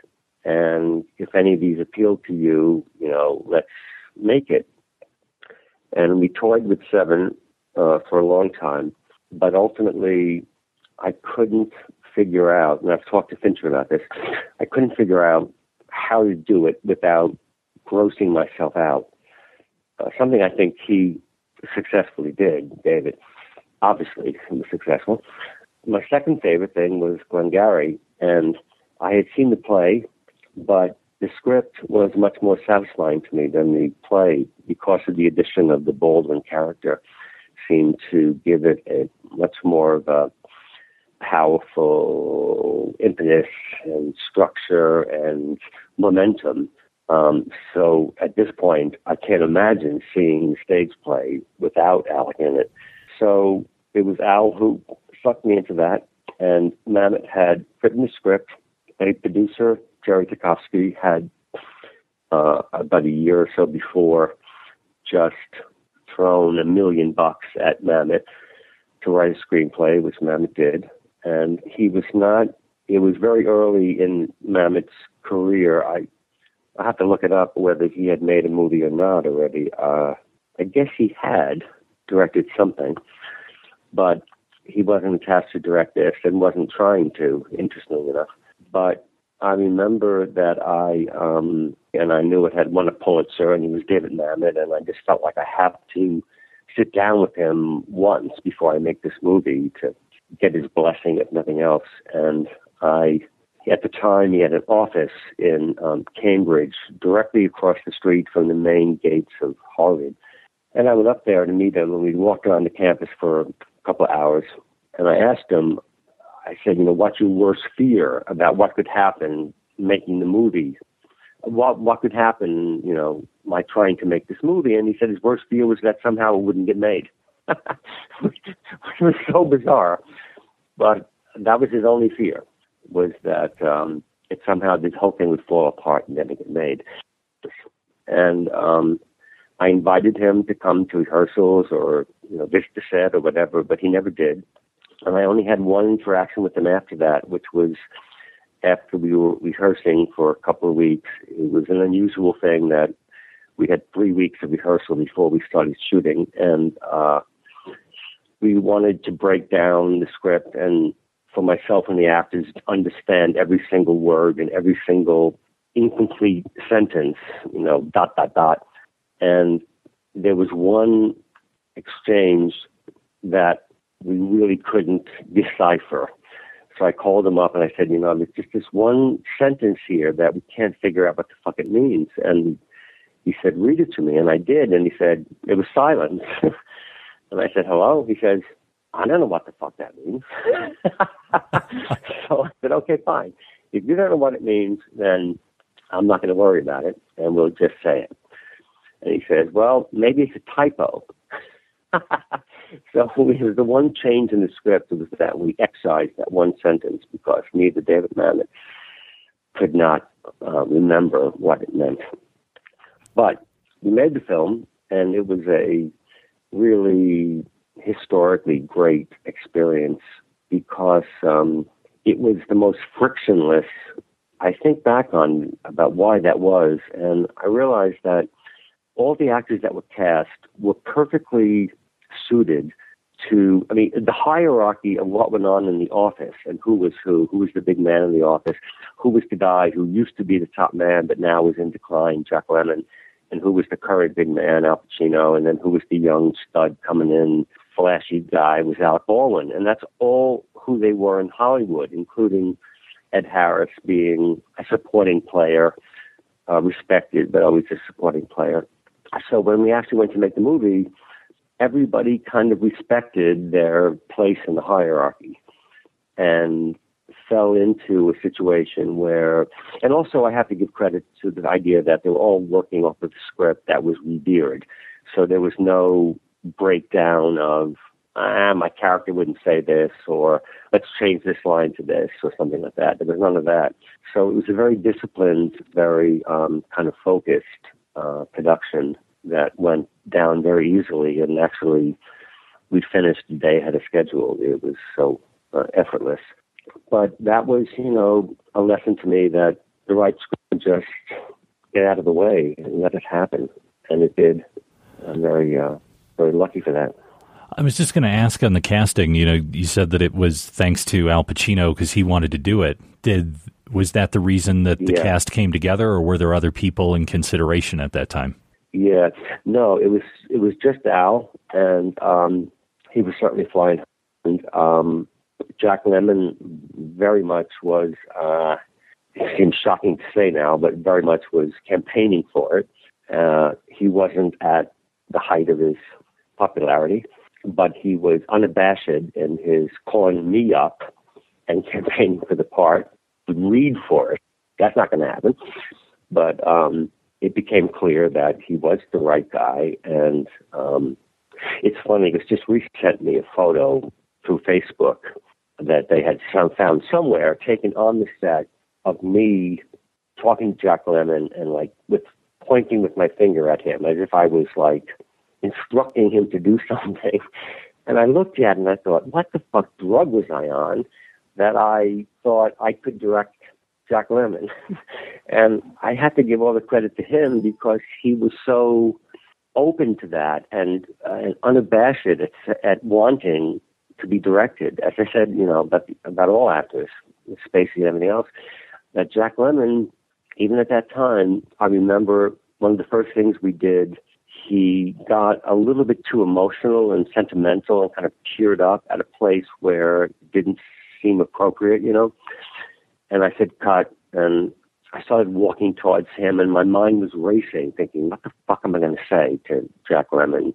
and if any of these appeal to you, let's make it. And we toyed with Seven for a long time, but ultimately I couldn't figure out, and I've talked to Fincher about this, I couldn't figure out how to do it without grossing myself out. Something I think he successfully did, David. Obviously, he was successful. My second favorite thing was Glengarry, and I had seen the play, but the script was much more satisfying to me than the play because of the addition of the Baldwin character. Seemed to give it a much more of a powerful impetus and structure and momentum. So at this point, I can't imagine seeing the stage play without Alec in it. So it was Al who sucked me into that, and Mamet had written the script. A producer, Jerry Tarkovsky, had about a year or so before just thrown $1 million at Mamet to write a screenplay, which Mamet did. And he was not, it was very early in Mamet's career. I have to look it up whether he had made a movie or not already. I guess he had directed something, but he wasn't attached to direct this and wasn't trying to, interestingly enough. But I remember that and I knew it had won a Pulitzer, and he was David Mamet, and I just felt like I have to sit down with him once before I make this movie to get his blessing, if nothing else. And at the time, he had an office in Cambridge, directly across the street from the main gates of Harvard. And I went up there to meet him, and we walked around the campus for a couple of hours. And I asked him, I said, what's your worst fear about what could happen making the movie? What could happen, by trying to make this movie? And he said his worst fear was that somehow it wouldn't get made. Which was so bizarre. But that was his only fear, was that it somehow this whole thing would fall apart and never get made. And I invited him to come to rehearsals or visit the set or whatever, but he never did. And I only had one interaction with him after that, which was after we were rehearsing for a couple of weeks. It was an unusual thing that we had 3 weeks of rehearsal before we started shooting, and we wanted to break down the script and for myself and the actors to understand every single word and every single incomplete sentence, dot, dot, dot. And there was one exchange that we really couldn't decipher. So I called him up and I said, there's just this one sentence here that we can't figure out what the fuck it means. And he said, read it to me. And I did. And he said, it was silence. And I said, hello? He says, I don't know what the fuck that means. So I said, okay, fine. If you don't know what it means, then I'm not going to worry about it, and we'll just say it. And he says, well, maybe it's a typo. So the one change in the script was that we excised that one sentence because neither David Mamet could not remember what it meant. But we made the film, and it was a really historically great experience because it was the most frictionless. I think back on about why that was, and I realized that all the actors that were cast were perfectly suited to, the hierarchy of what went on in the office and who was the big man in the office, who was the guy who used to be the top man but now was in decline, Jack Lemmon, and who was the current big man, Al Pacino, and then who was the young stud coming in, flashy guy, was Alec Baldwin. And that's all who they were in Hollywood, including Ed Harris being a supporting player, respected, but always a supporting player. So when we actually went to make the movie, everybody kind of respected their place in the hierarchy and fell into a situation where, and also I have to give credit to the idea that they were all working off of the script that was revered. So there was no breakdown of, my character wouldn't say this, or let's change this line to this, or something like that. There was none of that. So it was a very disciplined, very kind of focused production that went down very easily, and actually we finished the day ahead of schedule. It was so effortless. But that was, a lesson to me that the right script just get out of the way and let it happen. And it did. I'm very, very lucky for that. I was just going to ask on the casting, you said that it was thanks to Al Pacino because he wanted to do it. Was that the reason that the cast came together, or were there other people in consideration at that time? Yeah, no, it was just Al, and he was certainly flying. And Jack Lemmon very much was, it seems shocking to say now, but very much was campaigning for it. He wasn't at the height of his popularity, but he was unabashed in his calling me up and campaigning for the part, read for it. That's not going to happen. But it became clear that he was the right guy. And it's funny, because just recently sent me a photo through Facebook that they had found somewhere taken on the set of me talking to Jack Lemmon and pointing with my finger at him as if I was instructing him to do something. And I looked at it and I thought, what the fuck drug was I on that I thought I could direct Jack Lemmon? And I had to give all the credit to him because he was so open to that and unabashed at wanting to be directed. As I said, about all actors, Spacey and everything else, that Jack Lemmon, even at that time, I remember one of the first things we did, he got a little bit too emotional and sentimental and kind of teared up at a place where it didn't seem appropriate, And I said, cut. And I started walking towards him, and my mind was racing, thinking, what the fuck am I going to say to Jack Lemmon?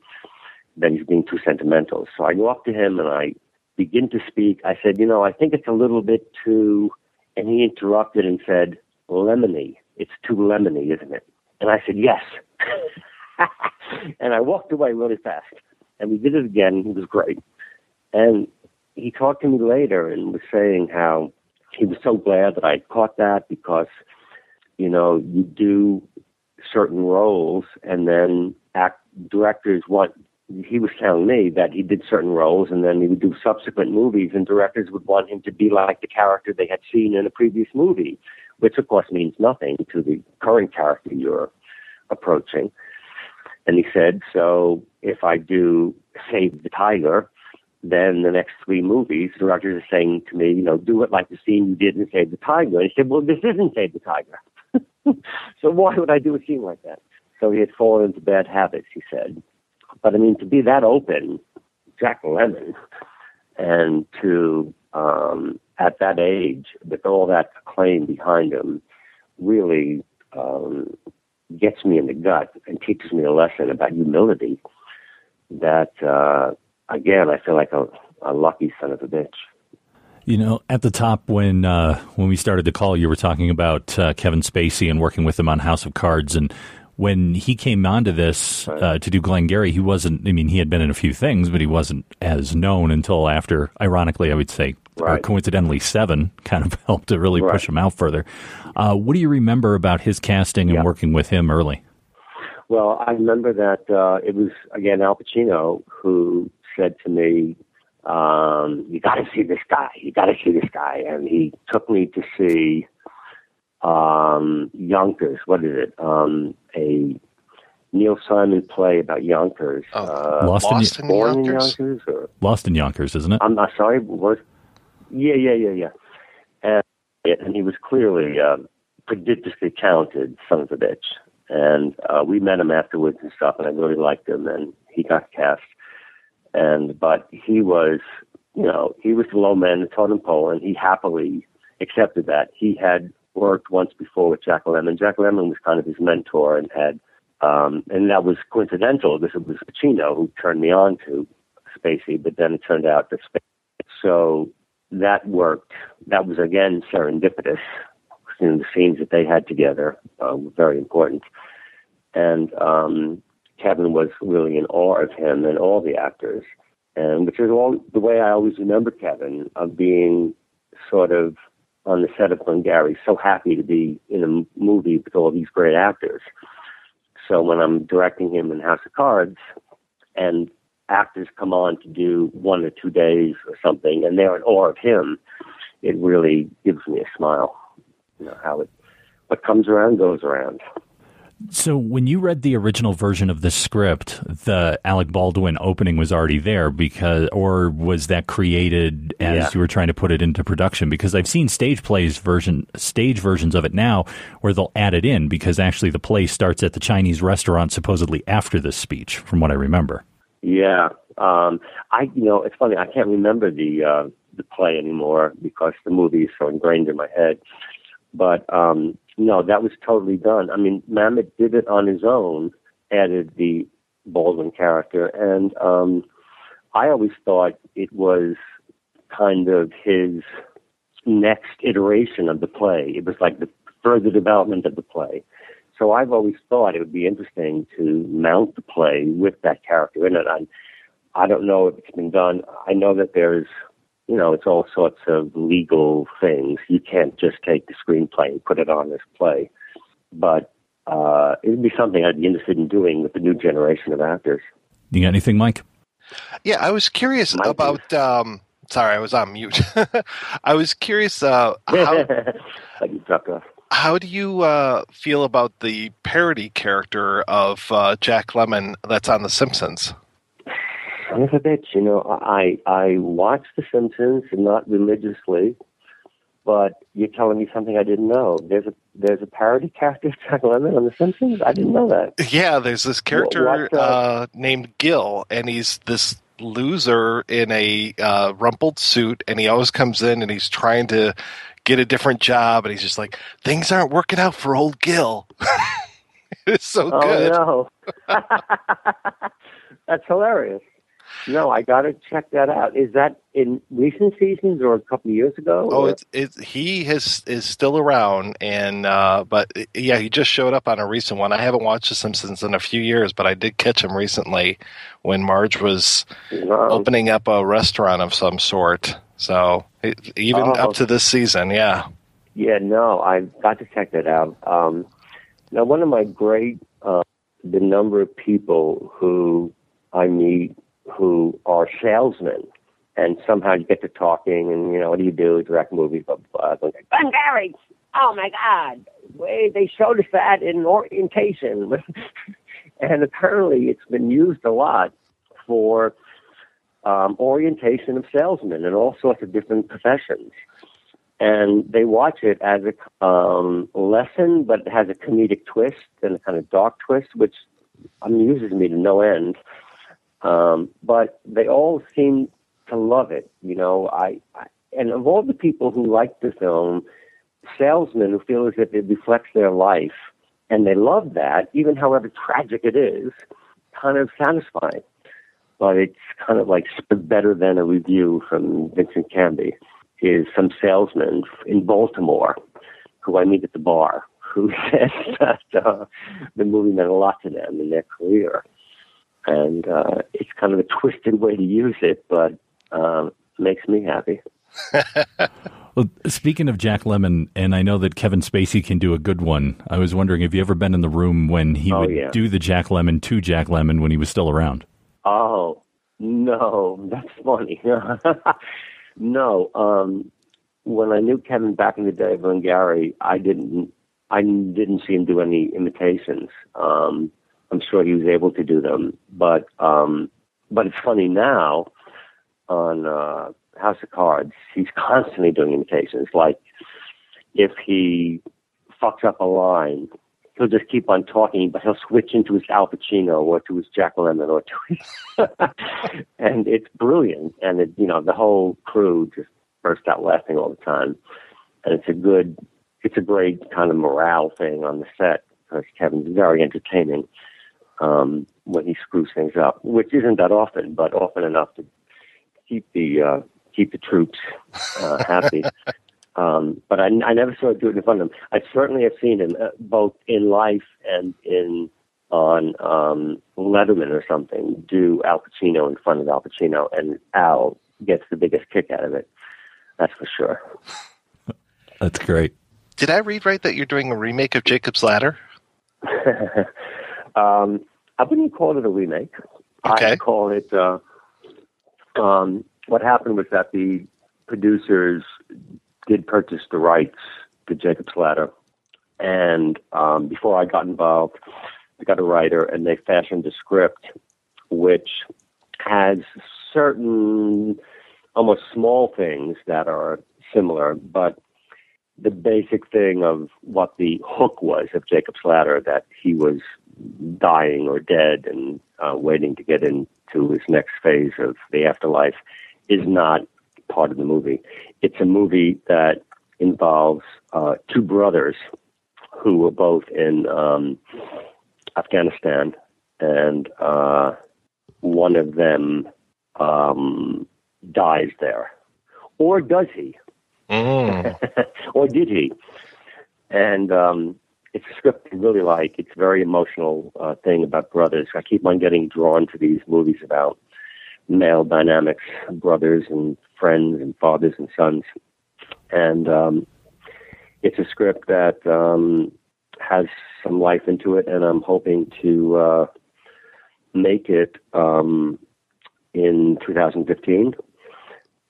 Then he's being too sentimental. So I go up to him, and I begin to speak. I said, I think it's a little bit too... And he interrupted and said, lemony. It's too lemony, isn't it? And I said, yes. And I walked away really fast. And we did it again. It was great. And he talked to me later and was saying how he was so glad that I caught that because, you do certain roles and then directors want he was telling me that he did certain roles and then he would do subsequent movies and directors would want him to be like the character they had seen in a previous movie, which of course means nothing to the current character you're approaching. And he said, so if I do Save the Tiger, then the next 3 movies, the directors are saying to me, do it like the scene you did in Save the Tiger. And he said, well, this isn't Save the Tiger. So why would I do a scene like that? So he had fallen into bad habits, he said. But I mean, to be that open, Jack Lemmon, and to, at that age, with all that acclaim behind him, really gets me in the gut and teaches me a lesson about humility that, again, I feel like a lucky son of a bitch. At the top when we started the call, you were talking about Kevin Spacey and working with him on House of Cards. And when he came onto this to do Glengarry, he wasn't, he had been in a few things, but he wasn't as known until after, ironically, I would say, or coincidentally, Seven kind of helped to really push him out further. What do you remember about his casting and working with him early? Well, I remember that it was, again, Al Pacino who said to me, you got to see this guy. You got to see this guy. And he took me to see Yonkers. What is it? A Neil Simon play about Yonkers. Lost in Yonkers? Lost in Yonkers, isn't it? I'm not sorry. Yeah. And he was clearly prodigiously talented son of a bitch. And we met him afterwards and stuff, and I really liked him, and he got cast. But he was, he was the low man, the totem pole, and he happily accepted that. He had worked once before with Jack Lemmon. Jack Lemmon was kind of his mentor and had, and that was coincidental because it was Pacino who turned me on to Spacey, but then it turned out that so that worked. That was, again, serendipitous. The scenes that they had together were very important. And Kevin was really in awe of him and all the actors, and which is all the way I always remember Kevin, of being sort of on the set of Glengarry, so happy to be in a movie with all these great actors. So when I'm directing him in House of Cards, and actors come on to do 1 or 2 days or something, and they're in awe of him, it really gives me a smile. How what comes around goes around. So when you read the original version of the script, the Alec Baldwin opening was already there or was that created as you were trying to put it into production? Because I've seen stage versions of it now where they'll add it in because actually the play starts at the Chinese restaurant supposedly after this speech, from what I remember. Yeah. It's funny. I can't remember the play anymore because the movie is so ingrained in my head. But, no, that was totally done. I mean, Mamet did it on his own, added the Baldwin character, and I always thought it was kind of his next iteration of the play. It was like the further development of the play. So I've always thought it would be interesting to mount the play with that character in it. I don't know if it's been done. I know that there's, it's all sorts of legal things. You can't just take the screenplay and put it on this play. But it would be something I'd be interested in doing with the new generation of actors. You got anything, Mike? Yeah, I was curious about... sorry, I was on mute. I was curious how do you feel about the parody character of Jack Lemmon that's on The Simpsons? Son of a bitch, I watch The Simpsons, not religiously, but you're telling me something I didn't know. There's a parody character of Jack Lemmon on The Simpsons? I didn't know that. Yeah, there's this character named Gil, and he's this loser in a rumpled suit, and he always comes in and he's trying to get a different job, and he's just like, things aren't working out for old Gil. It's so good. Oh, no. That's hilarious. No, I got to check that out. Is that in recent seasons or a couple of years ago? Oh, he is still around, and but yeah, he just showed up on a recent one. I haven't watched The Simpsons in a few years, but I did catch him recently when Marge was opening up a restaurant of some sort. So even up to this season, yeah. Yeah, no, I've got to check that out. Now, one of my great, the number of people who I meet who are salesmen. And somehow you get to talking, and, what do you do? Direct movies, blah, blah, blah. Glengarry! Oh, my God! Wait, they showed us that in orientation. And apparently it's been used a lot for orientation of salesmen in all sorts of different professions. And they watch it as a lesson, but it has a comedic twist and a kind of dark twist, which amuses me to no end. But they all seem to love it. And of all the people who like the film, salesmen who feel as if it reflects their life, and they love that, even however tragic it is, kind of satisfying. But it's kind of like better than a review from Vincent Canby is some salesman in Baltimore who I meet at the bar who says that the movie meant a lot to them in their career. And it's kind of a twisted way to use it, but makes me happy. Well, speaking of Jack Lemmon, and I know that Kevin Spacey can do a good one, I was wondering, have you ever been in the room when he would do the Jack Lemmon to Jack Lemmon when he was still around? Oh, no, that's funny. No, when I knew Kevin back in the day of Glengarry, I didn't see him do any imitations. I'm sure he was able to do them, but it's funny now on House of Cards, he's constantly doing imitations. Like if he fucks up a line, he'll just keep on talking, but he'll switch into his Al Pacino or to his Jack Lemmon or to his and it's brilliant. And the whole crew just burst out laughing all the time. And it's a great kind of morale thing on the set because Kevin's very entertaining when he screws things up, which isn't that often, but often enough to keep the troops happy. But I never saw it do it in front of him. I certainly have seen him both in life and on Letterman or something do Al Pacino in front of Al Pacino, and Al gets the biggest kick out of it. That's for sure. That's great. Did I read right that you're doing a remake of Jacob's Ladder? I wouldn't call it a remake. Okay. I'd call it. What happened was that the producers did purchase the rights to Jacob's Ladder, and before I got involved, I got a writer, and they fashioned a script which has certain almost small things that are similar, but the basic thing of what the hook was of Jacob's Ladder, that he was dying or dead and waiting to get into his next phase of the afterlife, is not part of the movie. It's a movie that involves two brothers who were both in Afghanistan, and one of them dies there. Or does he? Or did he? And it's a script I really like. It's a very emotional thing about brothers. I keep on getting drawn to these movies about male dynamics, brothers and friends and fathers and sons. And it's a script that has some life into it, and I'm hoping to make it in 2015,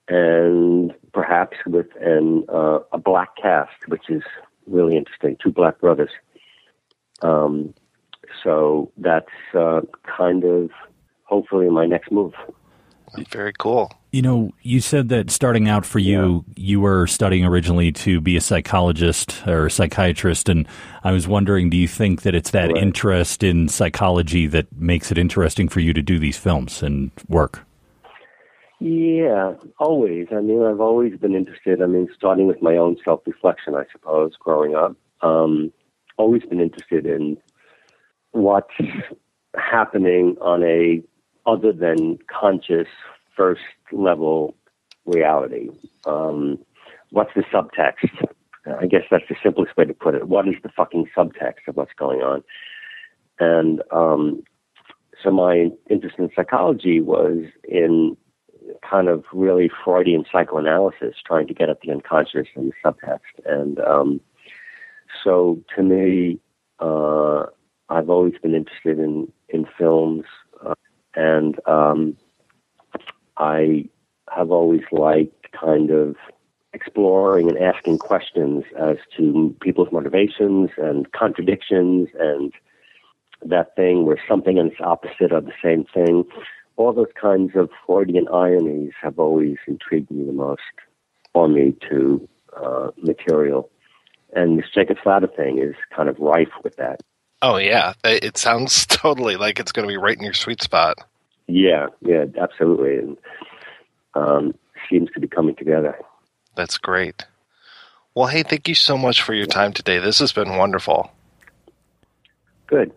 and perhaps with a black cast, which is really interesting, two black brothers. So that's kind of hopefully my next move. Very cool. You said that starting out for you, you were studying originally to be a psychologist or a psychiatrist, and I was wondering, do you think that it's that interest in psychology that makes it interesting for you to do these films and work? Yeah, always. I mean, I've always been interested. I mean, starting with my own self-reflection, I suppose, growing up. Always been interested in what's happening on a other than conscious first level reality. What's the subtext? I guess that's the simplest way to put it. What is the fucking subtext of what's going on? And so my interest in psychology was in kind of really Freudian psychoanalysis, trying to get at the unconscious and the subtext. And so to me, I've always been interested in films And I have always liked kind of exploring and asking questions as to people's motivations and contradictions and that thing where something and its opposite are the same thing. All those kinds of Freudian ironies have always intrigued me the most, for me to material. And this Jacob Flatter thing is kind of rife with that. Oh, yeah. It sounds totally like it's going to be right in your sweet spot. Yeah, absolutely. And seems to be coming together. That's great. Well, hey, thank you so much for your time today. This has been wonderful. Good.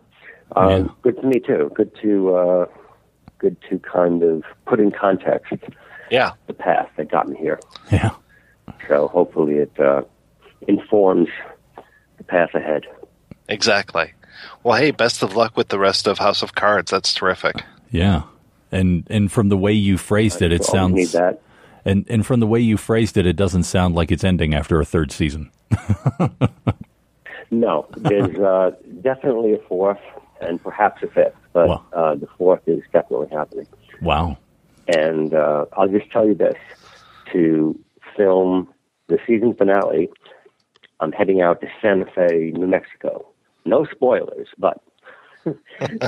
Good to me, too. Good to kind of put in context the path that got me here. Yeah. So hopefully it informs the path ahead. Exactly. Well, hey, best of luck with the rest of House of Cards. That's terrific. Yeah. And from the way you phrased it, it sounds... Need that. And from the way you phrased it, it doesn't sound like it's ending after a third season. No. There's definitely a fourth and perhaps a fifth, but the fourth is definitely happening. Wow. And I'll just tell you this. To film the season finale, I'm heading out to Santa Fe, New Mexico. No spoilers, but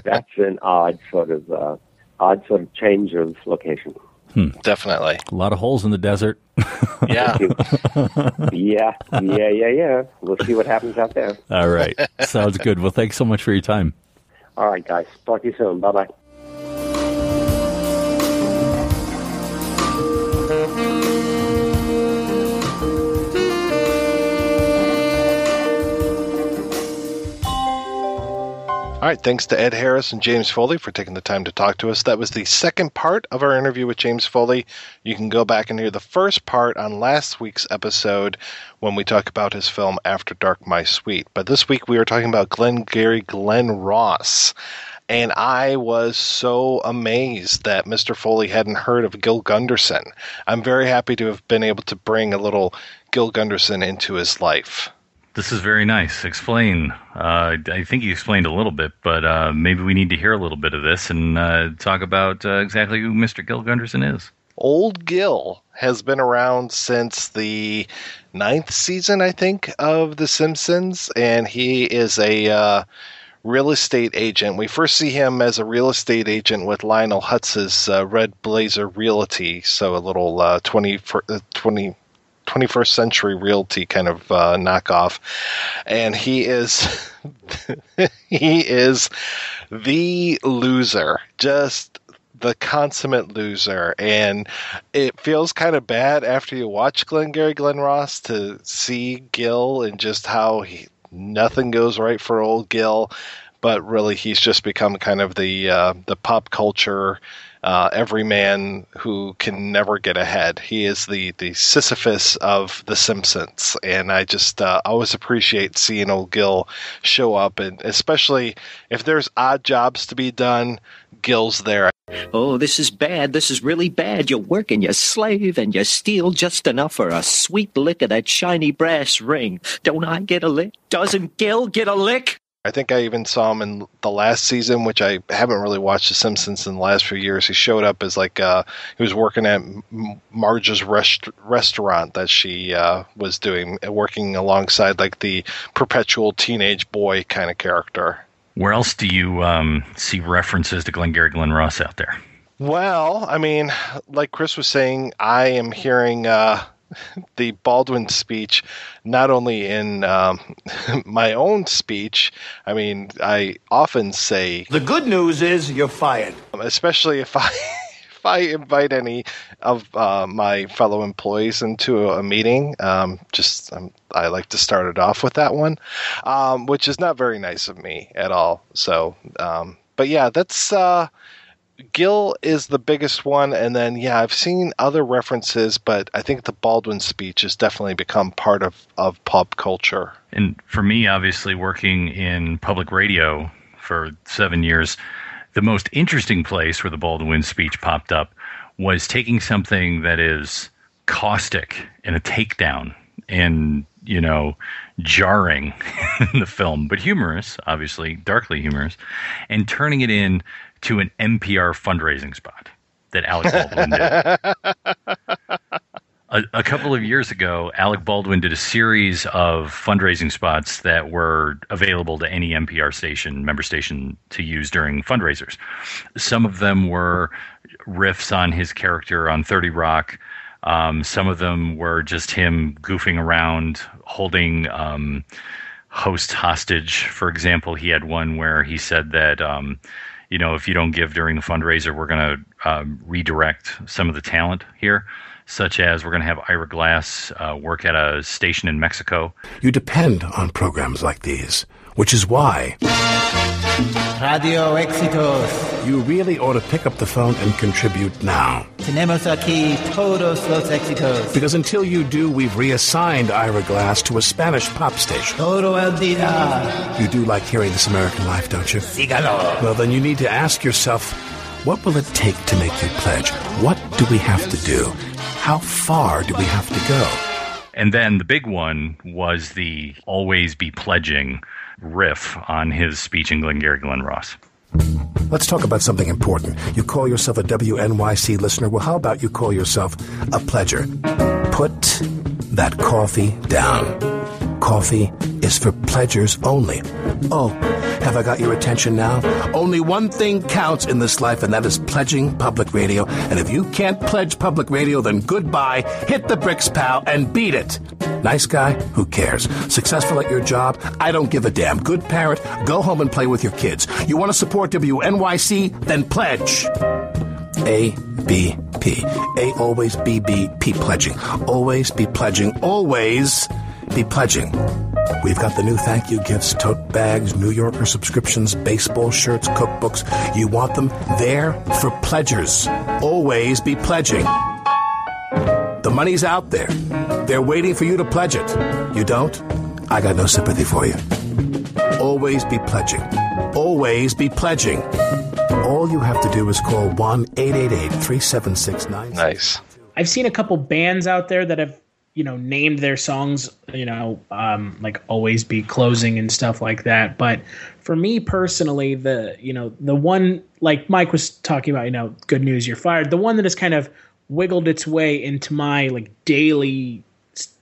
that's an odd sort of change of location. Definitely. A lot of holes in the desert. Yeah. Yeah. We'll see what happens out there. All right. Sounds good. Well, thanks so much for your time. All right, guys. Talk to you soon. Bye-bye. All right, thanks to Ed Harris and James Foley for taking the time to talk to us. That was the second part of our interview with James Foley. You can go back and hear the first part on last week's episode when we talk about his film After Dark, My Sweet. But this week we are talking about Glengarry Glen Ross. And I was so amazed that Mr. Foley hadn't heard of Gil-Gunderson. I'm very happy to have been able to bring a little Gil-Gunderson into his life. This is very nice. Explain. I think you explained a little bit, but maybe we need to hear a little bit of this and talk about exactly who Mr. Gil-Gunderson is. Old Gil has been around since the 9th season, I think, of The Simpsons, and he is a real estate agent. We first see him as a real estate agent with Lionel Hutz's Red Blazer Realty, so a little 21st century realty kind of knockoff. And he is the loser, just the consummate loser. And it feels kind of bad after you watch Glengarry Glen Ross to see Gil and just how nothing goes right for old Gil, but really he's just become kind of the pop culture everyman who can never get ahead. He is the Sisyphus of The Simpsons, and I just always appreciate seeing old Gil show up, and especially if there's odd jobs to be done, Gil's there. Oh, this is bad. This is really bad. You work and you slave and you steal just enough for a sweet lick of that shiny brass ring. Don't I get a lick? Doesn't Gil get a lick? I think I even saw him in the last season, which I haven't really watched The Simpsons in the last few years. He showed up as he was working at Marge's restaurant that she was doing, working alongside the perpetual teenage boy kind of character. Where else do you see references to Glengarry Glen Ross out there? Well, I mean, like Chris was saying, I am hearing the Baldwin speech not only in my own speech. I mean, I often say... The good news is you're fired. Especially if I invite any of my fellow employees into a meeting. I like to start it off with that one, which is not very nice of me at all. So, but yeah, that's... Gil is the biggest one, and then, I've seen other references, but I think the Baldwin speech has definitely become part of pop culture. And for me, obviously, working in public radio for 7 years, the most interesting place where the Baldwin speech popped up was taking something that is caustic and a takedown and jarring in the film, but humorous, obviously, darkly humorous, and turning it in to an NPR fundraising spot that Alec Baldwin did. A couple of years ago, Alec Baldwin did a series of fundraising spots that were available to any NPR station, member station, to use during fundraisers. Some of them were riffs on his character on 30 Rock. Some of them were just him goofing around, holding hosts hostage. For example, he had one where he said that, if you don't give during the fundraiser, we're going to redirect some of the talent here. Such as we're going to have Ira Glass work at a station in Mexico. You depend on programs like these, which is why Radio Éxitos. You really ought to pick up the phone and contribute now. Tenemos aquí todos los éxitos. Because until you do, we've reassigned Ira Glass to a Spanish pop station. Todo el día. You do like hearing This American Life, don't you? Sígalo. Well, then you need to ask yourself, what will it take to make you pledge? What do we have to do? How far do we have to go? And then the big one was the always be pledging riff on his speech in Glengarry Glen Ross. Let's talk about something important. You call yourself a WNYC listener. Well, how about you call yourself a pledger? Put that coffee down. Coffee is for pledgers only. Oh, have I got your attention now? Only one thing counts in this life, and that is pledging public radio. And if you can't pledge public radio, then goodbye, hit the bricks, pal, and beat it. Nice guy? Who cares? Successful at your job? I don't give a damn. Good parent? Go home and play with your kids. You want to support WNYC? Then pledge. A, B, P. A, always, B, B, P, pledging. Always be pledging. Always be pledging. We've got the new thank you gifts, tote bags, New Yorker subscriptions, baseball shirts, cookbooks. You want them? They're for pledgers. Always be pledging. The money's out there. They're waiting for you to pledge it. You don't? I got no sympathy for you. Always be pledging. Always be pledging. All you have to do is call 1-888-376-9. Nice. I've seen a couple bands out there that have named their songs, like Always Be Closing and stuff like that. But for me personally, the one, like Mike was talking about, good news, you're fired. The one that has kind of wiggled its way into my daily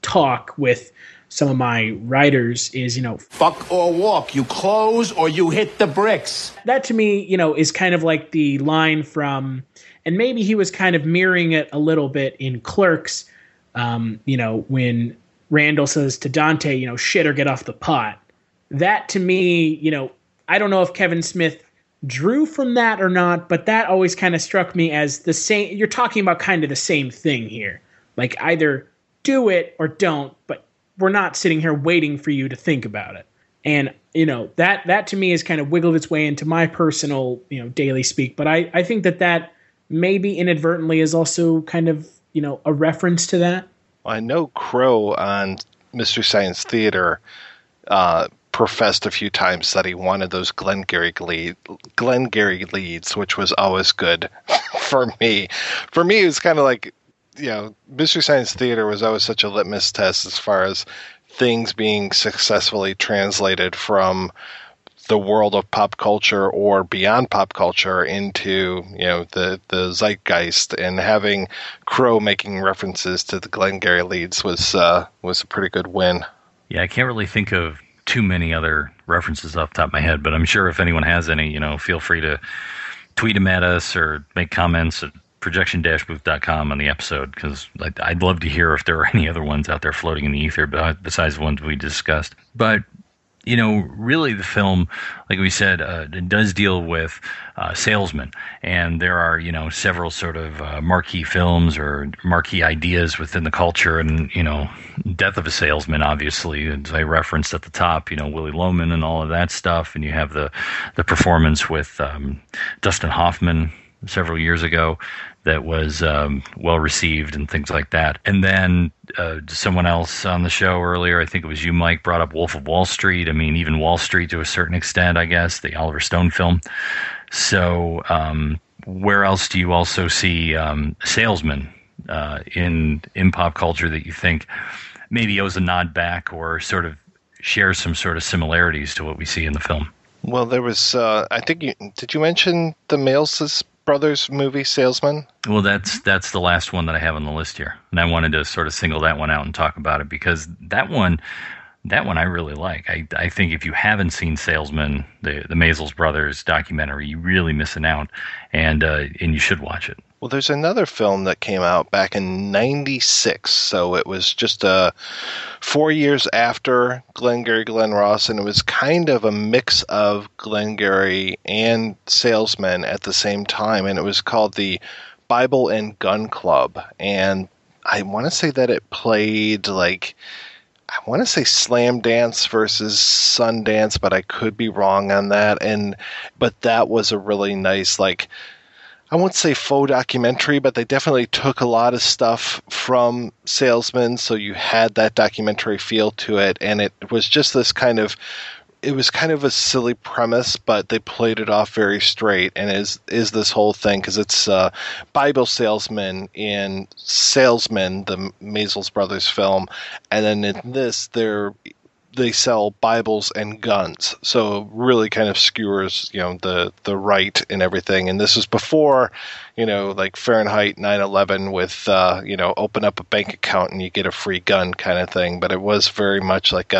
talk with some of my writers is, fuck or walk. You close or you hit the bricks. That to me, is kind of like the line from, and maybe he was kind of mirroring it a little bit in Clerks, when Randall says to Dante, shit or get off the pot. That to me, I don't know if Kevin Smith drew from that or not, but that always kind of struck me as the same. You're talking about kind of the same thing here. Like either do it or don't, but we're not sitting here waiting for you to think about it. And, that to me has kind of wiggled its way into my personal, daily speak. But I think that maybe inadvertently is also kind of, a reference to that. I know Crow on Mystery Science Theater professed a few times that he wanted those Glengarry leads, which was always good for me. For me, it was kind of like, Mystery Science Theater was always such a litmus test as far as things being successfully translated from the world of pop culture or beyond pop culture into, the zeitgeist, and having Crow making references to the Glengarry leads was a pretty good win. Yeah, I can't really think of too many other references off the top of my head, but I'm sure if anyone has any, feel free to tweet them at us or make comments at projection-booth.com on the episode, because I'd love to hear if there are any other ones out there floating in the ether besides the ones we discussed. But really the film, like we said, it does deal with salesmen. And there are, several sort of marquee films or marquee ideas within the culture. And, Death of a Salesman, obviously, as I referenced at the top, Willy Loman and all of that stuff. And you have the performance with Dustin Hoffman several years ago that was well received and things like that. And then someone else on the show earlier, I think it was you, Mike, brought up Wolf of Wall Street. I mean, even Wall Street to a certain extent, I guess, the Oliver Stone film. So where else do you also see salesmen in pop culture that you think maybe owes a nod back or sort of shares some sort of similarities to what we see in the film. Well, there was, I think, did you mention the Mails Brothers movie, Salesman? Well, that's the last one that I have on the list here. And I wanted to sort of single that one out and talk about it because that one I really like. I think if you haven't seen Salesman, the Maisels Brothers documentary, you're really missing out, and you should watch it. Well, there's another film that came out back in '96, so it was just 4 years after Glengarry Glen Ross, and it was kind of a mix of Glengarry and Salesman at the same time, and it was called the Bible and Gun Club, and I want to say that it played I want to say Slam Dance versus Sundance, but I could be wrong on that, but that was a really nice, I won't say faux documentary, but they definitely took a lot of stuff from Salesman, so you had that documentary feel to it, and it was just this kind of a silly premise, but they played it off very straight, and is this whole thing, because it's Bible salesmen in Salesman, the Maisels Brothers film, and then in this, they sell Bibles and guns, so really kind of skewers, the right and everything. And this was before, Fahrenheit 9/11 with, open up a bank account and you get a free gun kind of thing. But it was very much like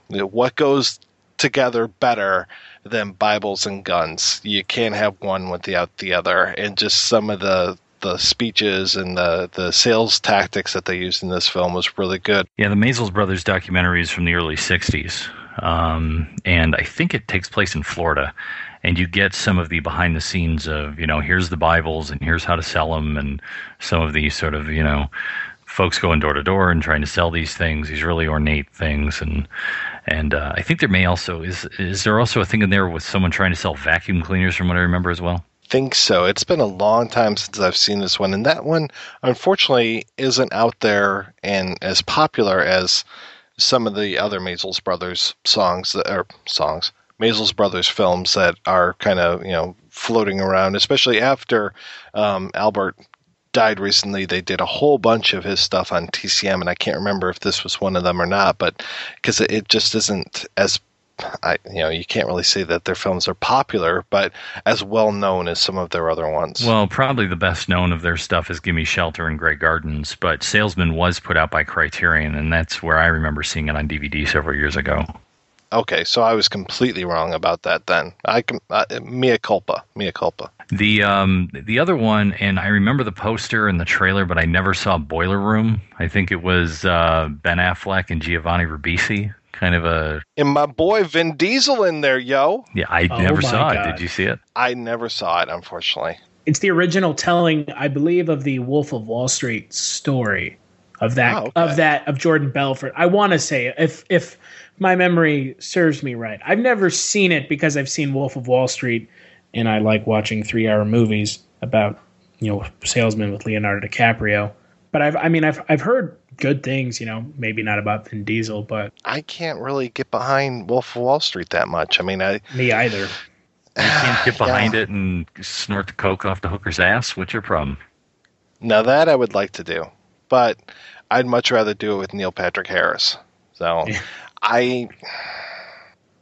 what goes together better than Bibles and guns? You can't have one without the other. And just some of the speeches and the sales tactics that they used in this film was really good. Yeah, the Maisels Brothers documentary is from the early 60s, and I think it takes place in Florida, and you get some of the behind the scenes of, here's the Bibles and here's how to sell them, and some of these sort of, folks going door to door and trying to sell these things, these really ornate things, and I think there may also, is there also a thing in there with someone trying to sell vacuum cleaners from what I remember as well? Think so. It's been a long time since I've seen this one, and that one unfortunately isn't out there and as popular as some of the other Maisels Brothers Maisels Brothers films that are kind of floating around, especially after Albert died recently. They did a whole bunch of his stuff on TCM, and I can't remember if this was one of them or not, but because it just isn't as you can't really say that their films are popular, but as well known as some of their other ones. Well, probably the best known of their stuff is Gimme Shelter and Grey Gardens, but Salesman was put out by Criterion, and that's where I remember seeing it on DVD several years ago. Okay, so I was completely wrong about that then. Mea culpa. The other one, and I remember the poster and the trailer, but I never saw Boiler Room. I think it was Ben Affleck and Giovanni Ribisi. Kind of and my boy Vin Diesel in there, yo. Yeah, I never saw it. Did you see it? I never saw it, unfortunately. It's the original telling, I believe, of the Wolf of Wall Street story of Jordan Belfort. I want to say, if my memory serves me right, I've never seen it because I've seen Wolf of Wall Street, and I like watching 3-hour movies about salesmen with Leonardo DiCaprio. But I've heard good things, maybe not about Vin Diesel, but I can't really get behind Wolf of Wall Street that much. Me either. You can't get behind it and snort the coke off the hooker's ass? What's your problem? Now that I would like to do, but I'd much rather do it with Neil Patrick Harris. So it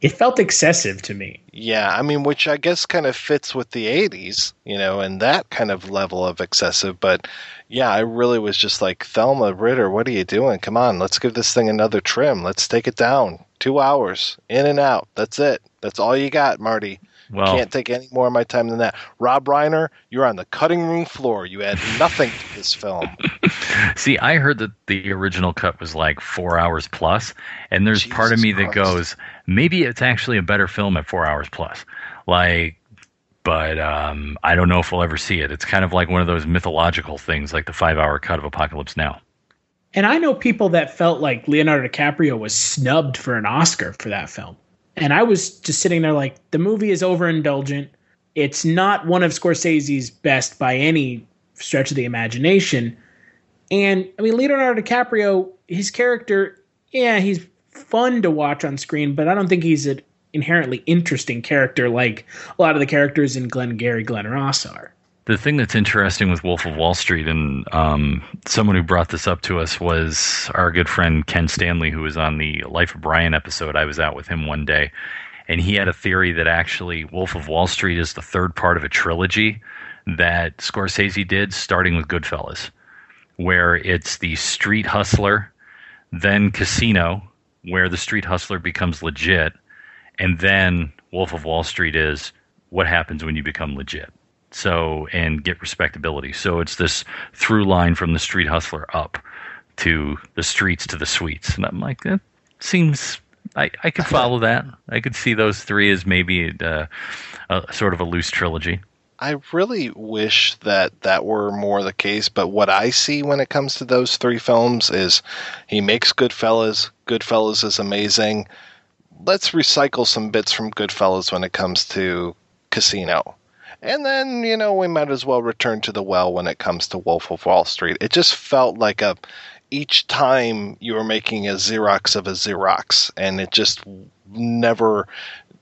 felt excessive to me. Yeah, which I guess kind of fits with the 80s, and that kind of level of excessive. But yeah, I really was just like, Thelma Ritter, what are you doing? Come on, let's give this thing another trim. Let's take it down. 2 hours, in and out. That's it. That's all you got, Marty. Well, can't take any more of my time than that. Rob Reiner, you're on the cutting room floor. You add nothing to this film. See, I heard that the original cut was like 4 hours plus, and there's part of me that goes, maybe it's actually a better film at 4 hours plus. But I don't know if we'll ever see it. It's kind of like one of those mythological things, like the 5-hour cut of Apocalypse Now. And I know people that felt like Leonardo DiCaprio was snubbed for an Oscar for that film. And I was just sitting there like, the movie is overindulgent. It's not one of Scorsese's best by any stretch of the imagination. And, Leonardo DiCaprio, his character, he's fun to watch on screen, but I don't think he's an inherently interesting character like a lot of the characters in Glengarry Glen Ross are. The thing that's interesting with Wolf of Wall Street, and someone who brought this up to us was our good friend Ken Stanley, who was on the Life of Brian episode. I was out with him one day, and he had a theory that actually Wolf of Wall Street is the third part of a trilogy that Scorsese did, starting with Goodfellas, where it's the street hustler, then Casino, where the street hustler becomes legit, and then Wolf of Wall Street is what happens when you become legit. So, and get respectability. So it's this through line from the street hustler up to the streets to the suites. And I'm like, that seems, I could follow that. I could see those three as maybe a sort of a loose trilogy. I really wish that were more the case, but what I see when it comes to those three films is he makes Goodfellas. Goodfellas is amazing. Let's recycle some bits from Goodfellas when it comes to Casino. And then, we might as well return to the well when it comes to Wolf of Wall Street. It just felt like each time you were making a Xerox of a Xerox, and it just never,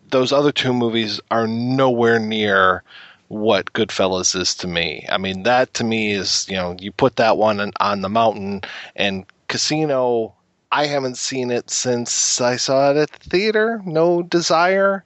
those other two movies are nowhere near what Goodfellas is to me. I mean, that to me is, you put that one on the mountain, and Casino, I haven't seen it since I saw it at the theater. No desire.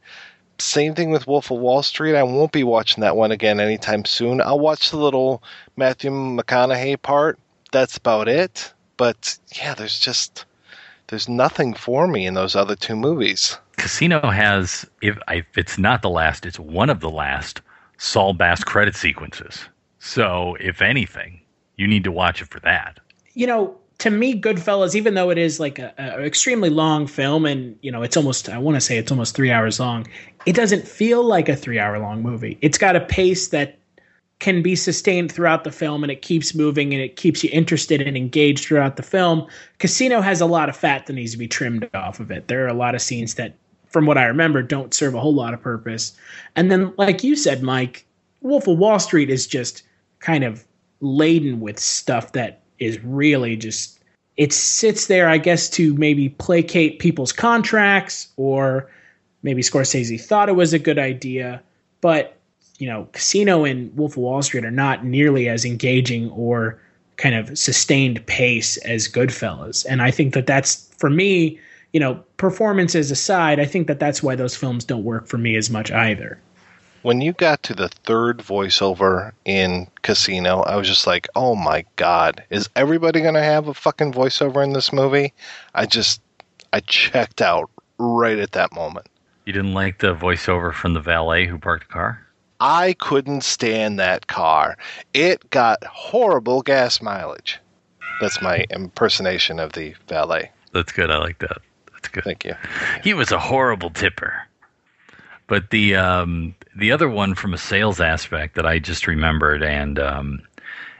Same thing with Wolf of Wall Street. I won't be watching that one again anytime soon. I'll watch the little Matthew McConaughey part. That's about it. But yeah, there's nothing for me in those other two movies. Casino has, if it's not the last, it's one of the last Saul Bass credit sequences. So if anything, you need to watch it for that. To me, Goodfellas, even though it is like an extremely long film, and it's almost, I want to say it's almost 3 hours long, it doesn't feel like a 3 hour long movie. It's got a pace that can be sustained throughout the film, and it keeps moving, and it keeps you interested and engaged throughout the film. Casino has a lot of fat that needs to be trimmed off of it. There are a lot of scenes that, from what I remember, don't serve a whole lot of purpose. And then, like you said, Mike, Wolf of Wall Street is just kind of laden with stuff that is really just, it sits there, I guess, to maybe placate people's contracts, or maybe Scorsese thought it was a good idea. But, Casino and Wolf of Wall Street are not nearly as engaging or kind of sustained pace as Goodfellas. And I think that that's, for me, performances aside, I think that that's why those films don't work for me as much either. When you got to the third voiceover in Casino, I was just like, oh my God, is everybody going to have a fucking voiceover in this movie? I checked out right at that moment. You didn't like the voiceover from the valet who parked the car? I couldn't stand that car. It got horrible gas mileage. That's my impersonation of the valet. That's good. I like that. That's good. Thank you. He was a horrible tipper. But the other one from a sales aspect that I just remembered, and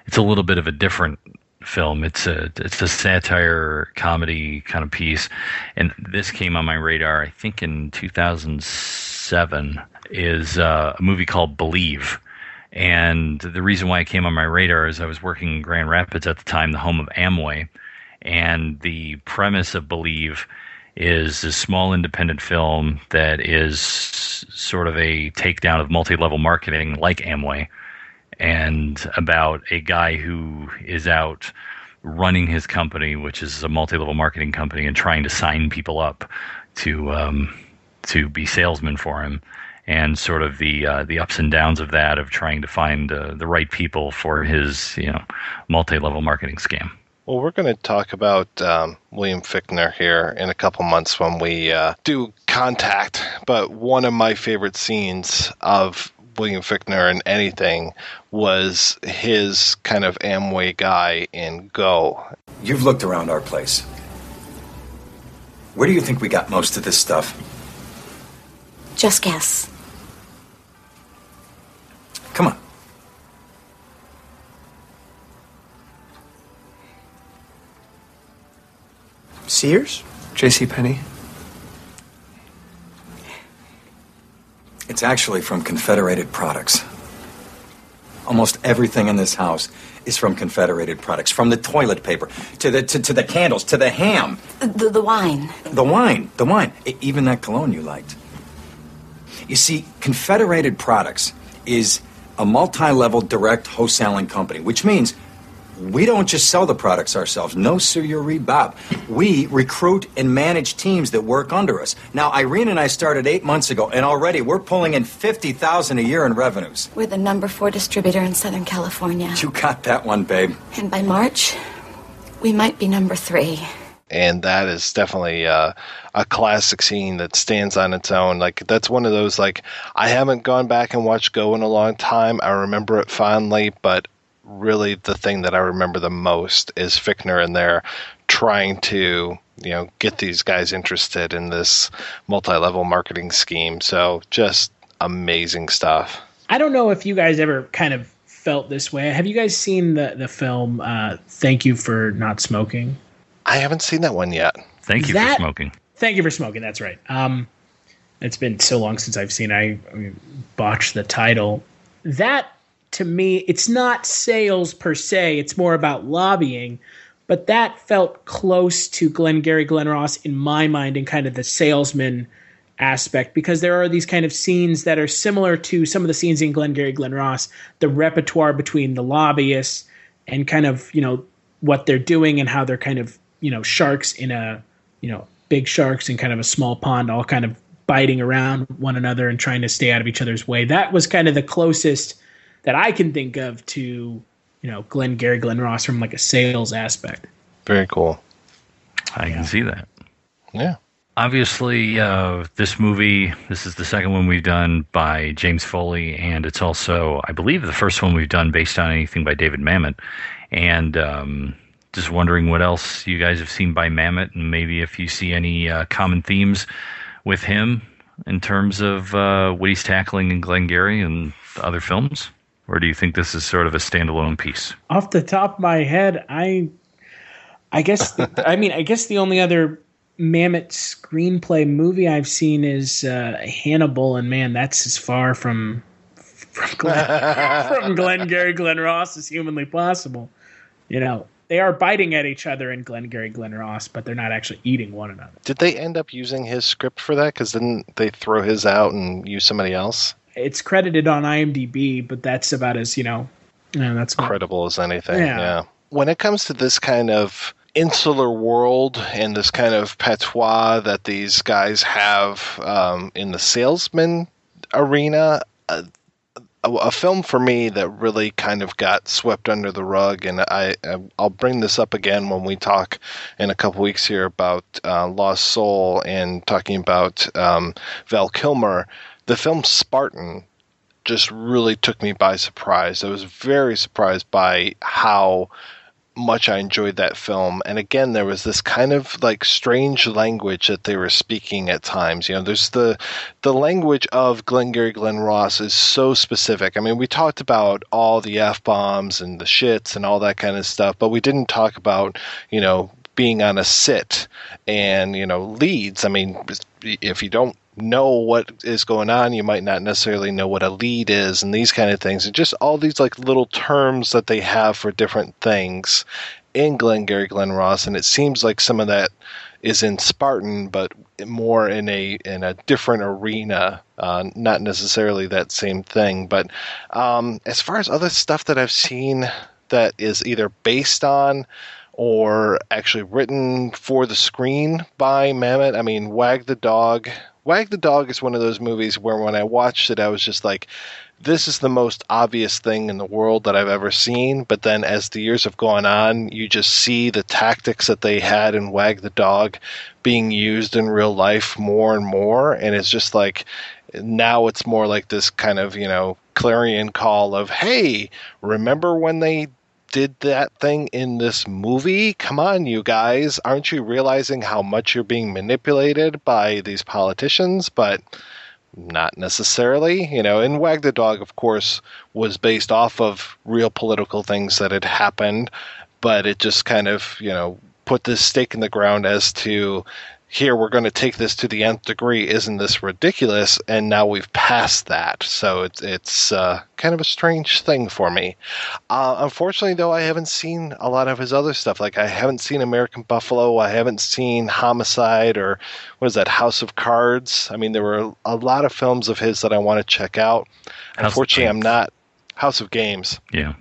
it's a little bit of a different film. It's a satire comedy kind of piece, and this came on my radar, I think, in 2007. Is a movie called Believe. And the reason why it came on my radar is I was working in Grand Rapids at the time, the home of Amway, and the premise of Believe is a small independent film that is sort of a takedown of multi-level marketing like Amway, and about a guy who is out running his company, which is a multi-level marketing company, and trying to sign people up to be salesmen for him, and sort of the ups and downs of that, of trying to find the right people for his multi-level marketing scam. Well, we're going to talk about William Fichtner here in a couple months when we do Contact. But one of my favorite scenes of William Fichtner in anything was his kind of Amway guy in Go. You've looked around our place. Where do you think we got most of this stuff? Just guess. Come on. Sears? JCPenney? It's actually from Confederated Products. Almost everything in this house is from Confederated Products. From the toilet paper, to the candles, to the ham. The wine. The wine. Even that cologne you liked. You see, Confederated Products is a multi-level direct wholesaling company, which means we don't just sell the products ourselves. No, sirree, Bob. We recruit and manage teams that work under us. Now, Irene and I started 8 months ago, and already we're pulling in $50,000 a year in revenues. We're the number 4 distributor in Southern California. You got that one, babe. And by March, we might be number 3. And that is definitely a classic scene that stands on its own. Like, that's one of those, like, I haven't gone back and watched Go in a long time. I remember it fondly, but really the thing that I remember the most is Fichtner in there trying to, get these guys interested in this multi-level marketing scheme. So just amazing stuff. I don't know if you guys ever kind of felt this way. Have you guys seen the film Thank You for Not Smoking? I haven't seen that one yet. Thank you for smoking. Thank You for Smoking, that's right. It's been so long since I've seen it. I botched the title. That, to me, it's not sales per se. It's more about lobbying. But that felt close to Glengarry Glen Ross in my mind in kind of the salesman aspect, because there are these kind of scenes that are similar to some of the scenes in Glengarry Glen Ross, the repertoire between the lobbyists and kind of, what they're doing and how they're kind of, sharks in a, big sharks in kind of a small pond, all kind of biting around one another and trying to stay out of each other's way. That was kind of the closest that I can think of to, Glengarry Glen Ross from like a sales aspect. Very cool. I can see that. Yeah. Obviously, this movie, this is the second one we've done by James Foley, and it's also, I believe, the first one we've done based on anything by David Mamet. And just wondering what else you guys have seen by Mamet, and maybe if you see any common themes with him in terms of what he's tackling in Glengarry and other films. Or do you think this is sort of a standalone piece? Off the top of my head, I guess the only other Mamet screenplay movie I've seen is Hannibal, and man, that's as far from Glengarry Glen Ross as humanly possible. They are biting at each other in Glengarry Glen Ross, but they're not actually eating one another. Did they end up using his script for that? Because didn't they throw his out and use somebody else? It's credited on IMDb, but that's about as, that's credible as anything. Yeah. When it comes to this kind of insular world and this kind of patois that these guys have in the salesman arena, a film for me that really kind of got swept under the rug, and I'll bring this up again when we talk in a couple weeks here about Lost Soul and talking about Val Kilmer. The film Spartan just really took me by surprise. I was very surprised by how much I enjoyed that film. And again, there was this kind of like strange language that they were speaking at times. There's the language of Glengarry Glen Ross is so specific. I mean, we talked about all the F-bombs and the shits and all that kind of stuff, but we didn't talk about, being on a sit and, leads. I mean, if you don't know what is going on, you might not necessarily know what a lead is and these kind of things, and just all these like little terms that they have for different things in Glengarry Glen Ross. And it seems like some of that is in Spartan, but more in a different arena, not necessarily that same thing. But as far as other stuff that I've seen that is either based on or actually written for the screen by Mamet, I mean, Wag the Dog is one of those movies where when I watched it, I was just like, this is the most obvious thing in the world that I've ever seen. But then as the years have gone on, you just see the tactics that they had in Wag the Dog being used in real life more and more. And it's just like, now it's more like this kind of, clarion call of, hey, remember when they did that thing in this movie? Come on, you guys. Aren't you realizing how much you're being manipulated by these politicians? But not necessarily. And Wag the Dog, of course, was based off of real political things that had happened, but it just kind of, put this stake in the ground as to, here, we're going to take this to the nth degree. Isn't this ridiculous? And now we've passed that. So it's kind of a strange thing for me. Unfortunately, though, I haven't seen a lot of his other stuff. Like, I haven't seen American Buffalo. I haven't seen Homicide, or what is that, House of Cards. I mean, there were a lot of films of his that I want to check out. Unfortunately, I'm not House of Games. Yeah.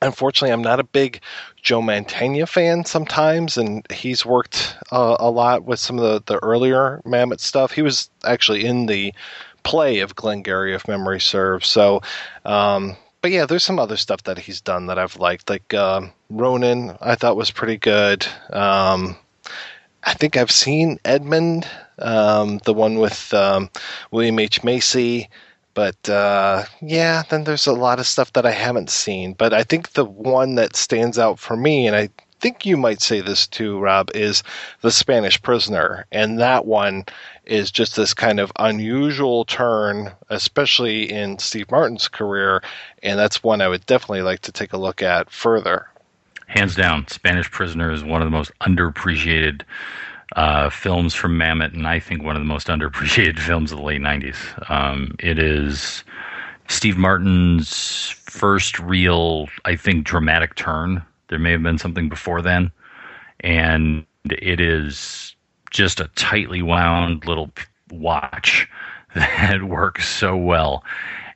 Unfortunately, I'm not a big Joe Mantegna fan sometimes, and he's worked a lot with some of the earlier Mamet stuff. He was actually in the play of Glengarry, if memory serves. So, but yeah, there's some other stuff that he's done that I've liked, like Ronin, I thought was pretty good. I think I've seen Edmund, the one with William H. Macy. But, yeah, then there's a lot of stuff that I haven't seen. But I think the one that stands out for me, and I think you might say this too, Rob, is The Spanish Prisoner. And that one is just this kind of unusual turn, especially in Steve Martin's career. And that's one I would definitely like to take a look at further. Hands down, Spanish Prisoner is one of the most underappreciated films from Mamet, and I think one of the most underappreciated films of the late 90s. It is Steve Martin's first real, I think, dramatic turn. There may have been something before then, and it is just a tightly wound little watch that works so well,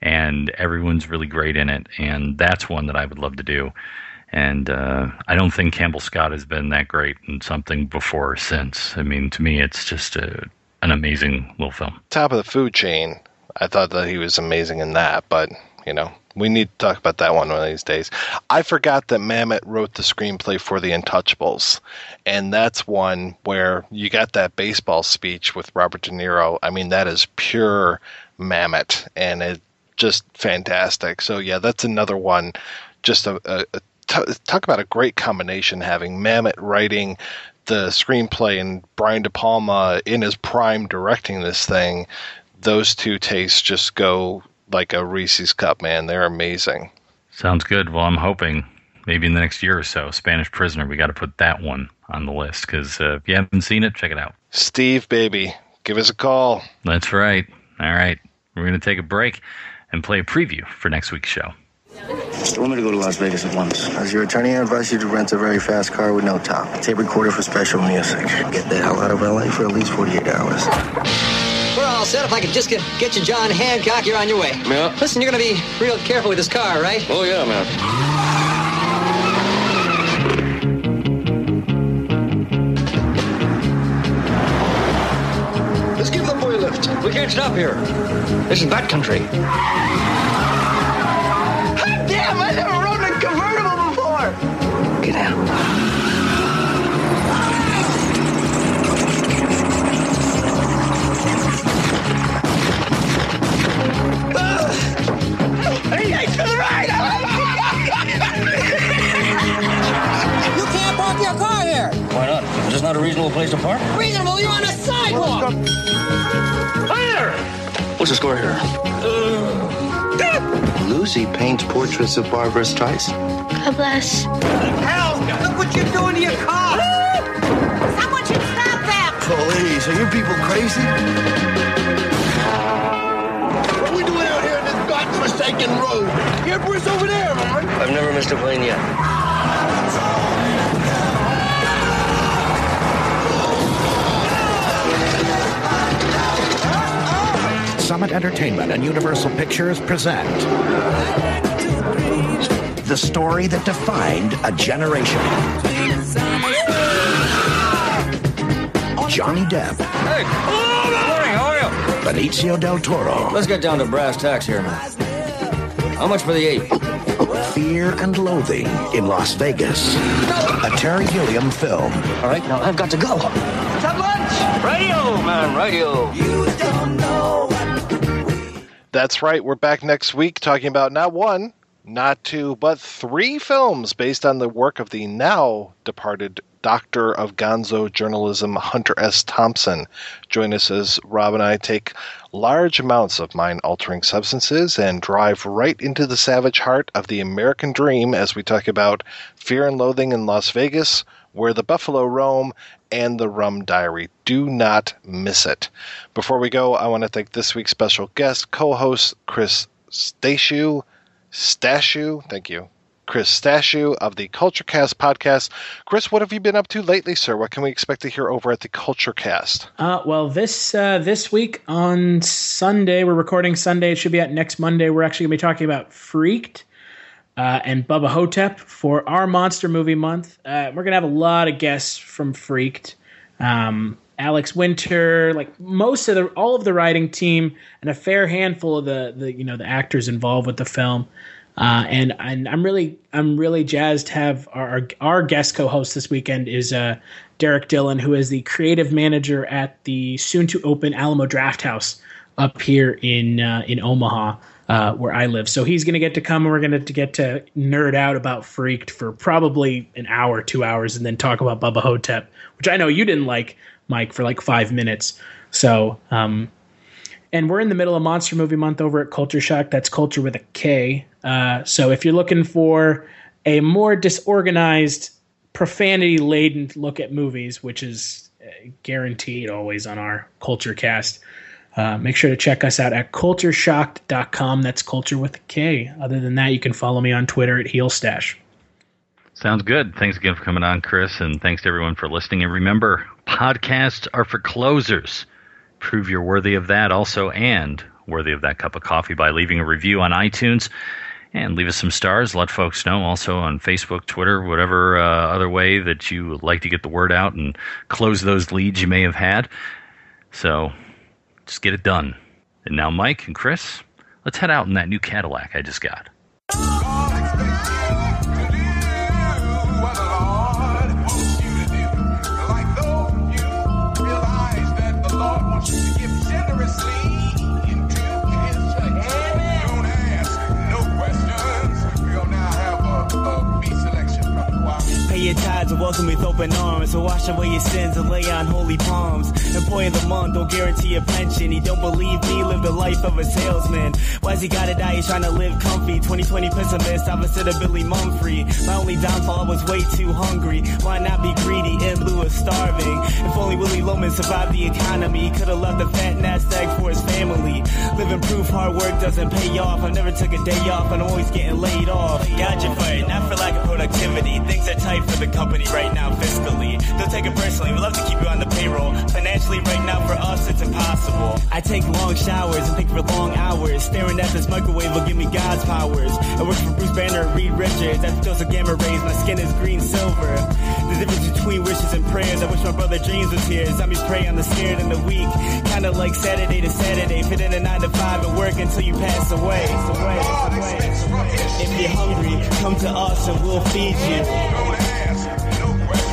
and everyone's really great in it, and that's one that I would love to do. And I don't think Campbell Scott has been that great in something before or since. I mean, to me, it's just an amazing little film. Top of the food chain. I thought that he was amazing in that, but, you know, we need to talk about that one of these days. I forgot that Mamet wrote the screenplay for The Untouchables, and that's one where you got that baseball speech with Robert De Niro. I mean, that is pure Mamet, and it's just fantastic. So, yeah, that's another one. Just talk about a great combination, having Mamet writing the screenplay and Brian De Palma in his prime directing this thing. Those two tastes just go like a Reese's cup, man. They're amazing. Sounds good. Well, I'm hoping maybe in the next year or so, Spanish Prisoner, we got to put that one on the list, because if you haven't seen it, check it out. Steve, baby, give us a call. That's right. All right. We're going to take a break and play a preview for next week's show. They want me to go to Las Vegas at once. As your attorney, I advise you to rent a very fast car with no top. Tape recorder for special music. Get the hell out of LA for at least 48 hours. We're all set. If I could just get you John Hancock, you're on your way. Yeah. Listen, you're going to be real careful with this car, right? Oh, yeah, man. Let's give the boy a lift. We can't stop here. This is back country. Damn, I never rode in a convertible before. Get out. Hey, to the right! You can't park your car here. Why not? Is this not a reasonable place to park? Reasonable? You're on a sidewalk. Fire! What's the score here? Lucy paints portraits of Barbara Streisand. God bless. Hell, look what you're doing to your car. Someone should stop them! Police, are you people crazy? What are we doing out here on this godforsaken road? The Emperor's over there, man. I've never missed a plane yet. Summit Entertainment and Universal Pictures present the story that defined a generation. Johnny Depp. Hey, morning, how are you? Benicio del Toro. Let's get down to brass tacks here, man. How much for the ape? Fear and Loathing in Las Vegas. A Terry Gilliam film. All right, now I've got to go. Let's have lunch. Radio, man, radio. You don't know. That's right. We're back next week talking about not one, not two, but 3 films based on the work of the now departed Doctor of Gonzo journalism, Hunter S. Thompson. Join us as Rob and I take large amounts of mind-altering substances and drive right into the savage heart of the American dream as we talk about Fear and Loathing in Las Vegas, Where the Buffalo Roam, and The Rum Diary. Do not miss it. Before we go, I want to thank this week's special guest, co-host Chris Stachiw. Thank you. Chris Stachiw of the Kulturecast podcast. Chris, what have you been up to lately, sir? What can we expect to hear over at the Kulturecast? Well, this week on Sunday, we're recording Sunday. It should be out next Monday. We're actually going to be talking about Freaked, and Bubba Hotep for our Monster Movie Month. We're going to have a lot of guests from Freaked. Alex Winter, like all of the writing team, and a fair handful of the actors involved with the film. And I'm really jazzed to have our guest co-host this weekend is Derek Dillon, who is the creative manager at the soon to open Alamo Drafthouse up here in Omaha, where I live. So he's going to get to come, and we're going to get to nerd out about Freaked for probably an hour, 2 hours, and then talk about Bubba Hotep, which I know you didn't like, Mike, for like 5 minutes. So, and we're in the middle of Monster Movie Month over at Kulture-shocked. That's culture with a K. So if you're looking for a more disorganized, profanity-laden look at movies, which is guaranteed always on our Kulturecast, make sure to check us out at kulture-shocked.com. That's culture with a K. Other than that, you can follow me on Twitter at HeelStash. Sounds good. Thanks again for coming on, Chris, and thanks to everyone for listening. And remember, podcasts are for closers. Prove you're worthy of that also, and worthy of that cup of coffee by leaving a review on iTunes. And leave us some stars. Let folks know also on Facebook, Twitter, whatever other way that you like to get the word out and close those leads you may have had. So just get it done. And now, Mike and Chris, let's head out in that new Cadillac I just got. Pay your tithes and welcome with open arms. So wash away your sins and lay on holy palms. Employee of the month don't guarantee a pension. He don't believe me, live the life of a salesman. Why's he gotta die? He's trying to live comfy. 2020 pessimist, opposite of Billy Mumfree. My only downfall, I was way too hungry. Why not be greedy in lieu of starving? If only Willie Loman survived the economy, he could have left a fat nest egg for his family. Living proof hard work doesn't pay off. I never took a day off and I'm always getting laid off. Gotcha fired, not for lack of productivity. Things are tight for the company right now fiscally. Don't take it personally, we love to keep you on the payroll. Financially right now for us it's impossible. I take long showers and think for long hours. Staring at this microwave will give me God's powers. I work for Bruce Banner and Reed Richards. That's dose of gamma rays, my skin is green silver. The difference between wishes and prayers. I wish my brother James was here. Zombies prey on the scared and the weak. Kinda like Saturday to Saturday. Fit in a 9 to 5 and work until you pass away. If you're hungry, come to us and we'll feed you.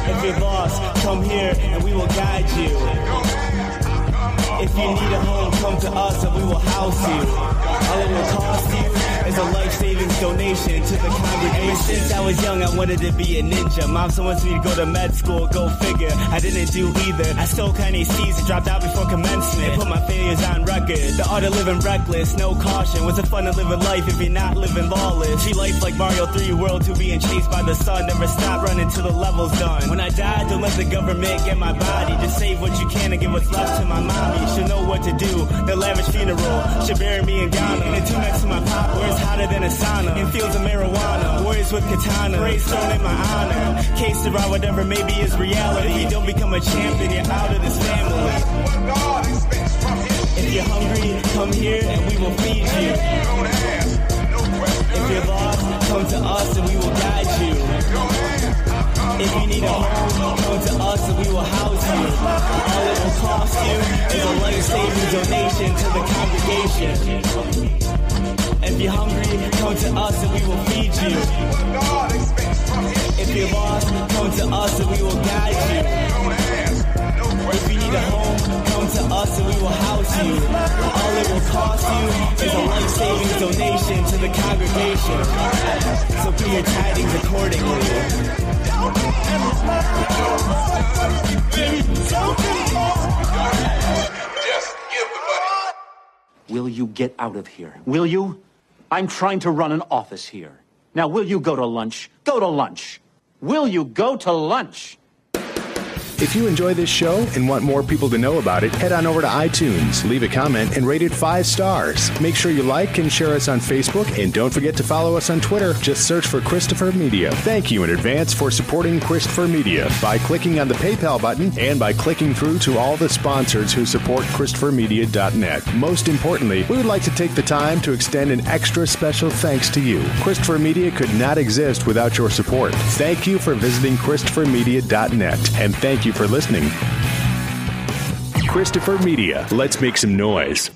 If you're lost, come here and we will guide you. If you need a home, come to us and we will house you. All it will cost you is a life savings donation to the congregation. Since I was young, I wanted to be a ninja. Mom still wants me to go to med school, go figure. I didn't do either. I stole Kanye seeds and dropped out before commencement. Put my failures on record. The art of living reckless, no caution. What's the fun of living life if you're not living lawless? Treat life like Mario 3 World 2 being chased by the sun. Never stop running till the level's done. When I die, don't let the government get my body. Just save what you can and give what's left to my mommy. She'll know what to do. The lavish funeral should bury me in Ghana. In a tomb next to my pop, where it's hotter than a sauna. In fields of marijuana, warriors with katana. Praise thrown in my honor. Case to ride whatever maybe is reality. If you don't become a champion, you're out of this family. If you're hungry, come here and we will feed you. If you're lost, come to us and we will guide you. If you need a home, come to us and we will house you. All it will cost you is a life-saving donation to the congregation. If you're hungry, come to us and we will feed you. If you're lost, come to us and we will guide you. If you need a home, come to us and we will house you. All it will cost you is a life-saving donation to the congregation. So pay your tithings accordingly. Will you get out of here? Will you? I'm trying to run an office here. Now, will you go to lunch? Go to lunch. Will you go to lunch? If you enjoy this show and want more people to know about it, head on over to iTunes, leave a comment, and rate it 5 stars. Make sure you like and share us on Facebook, and don't forget to follow us on Twitter. Just search for Christopher Media. Thank you in advance for supporting Christopher Media by clicking on the PayPal button and by clicking through to all the sponsors who support ChristopherMedia.net. Most importantly, we would like to take the time to extend an extra special thanks to you. Christopher Media could not exist without your support. Thank you for visiting ChristopherMedia.net, and thank you for listening. Christopher Media. Let's make some noise.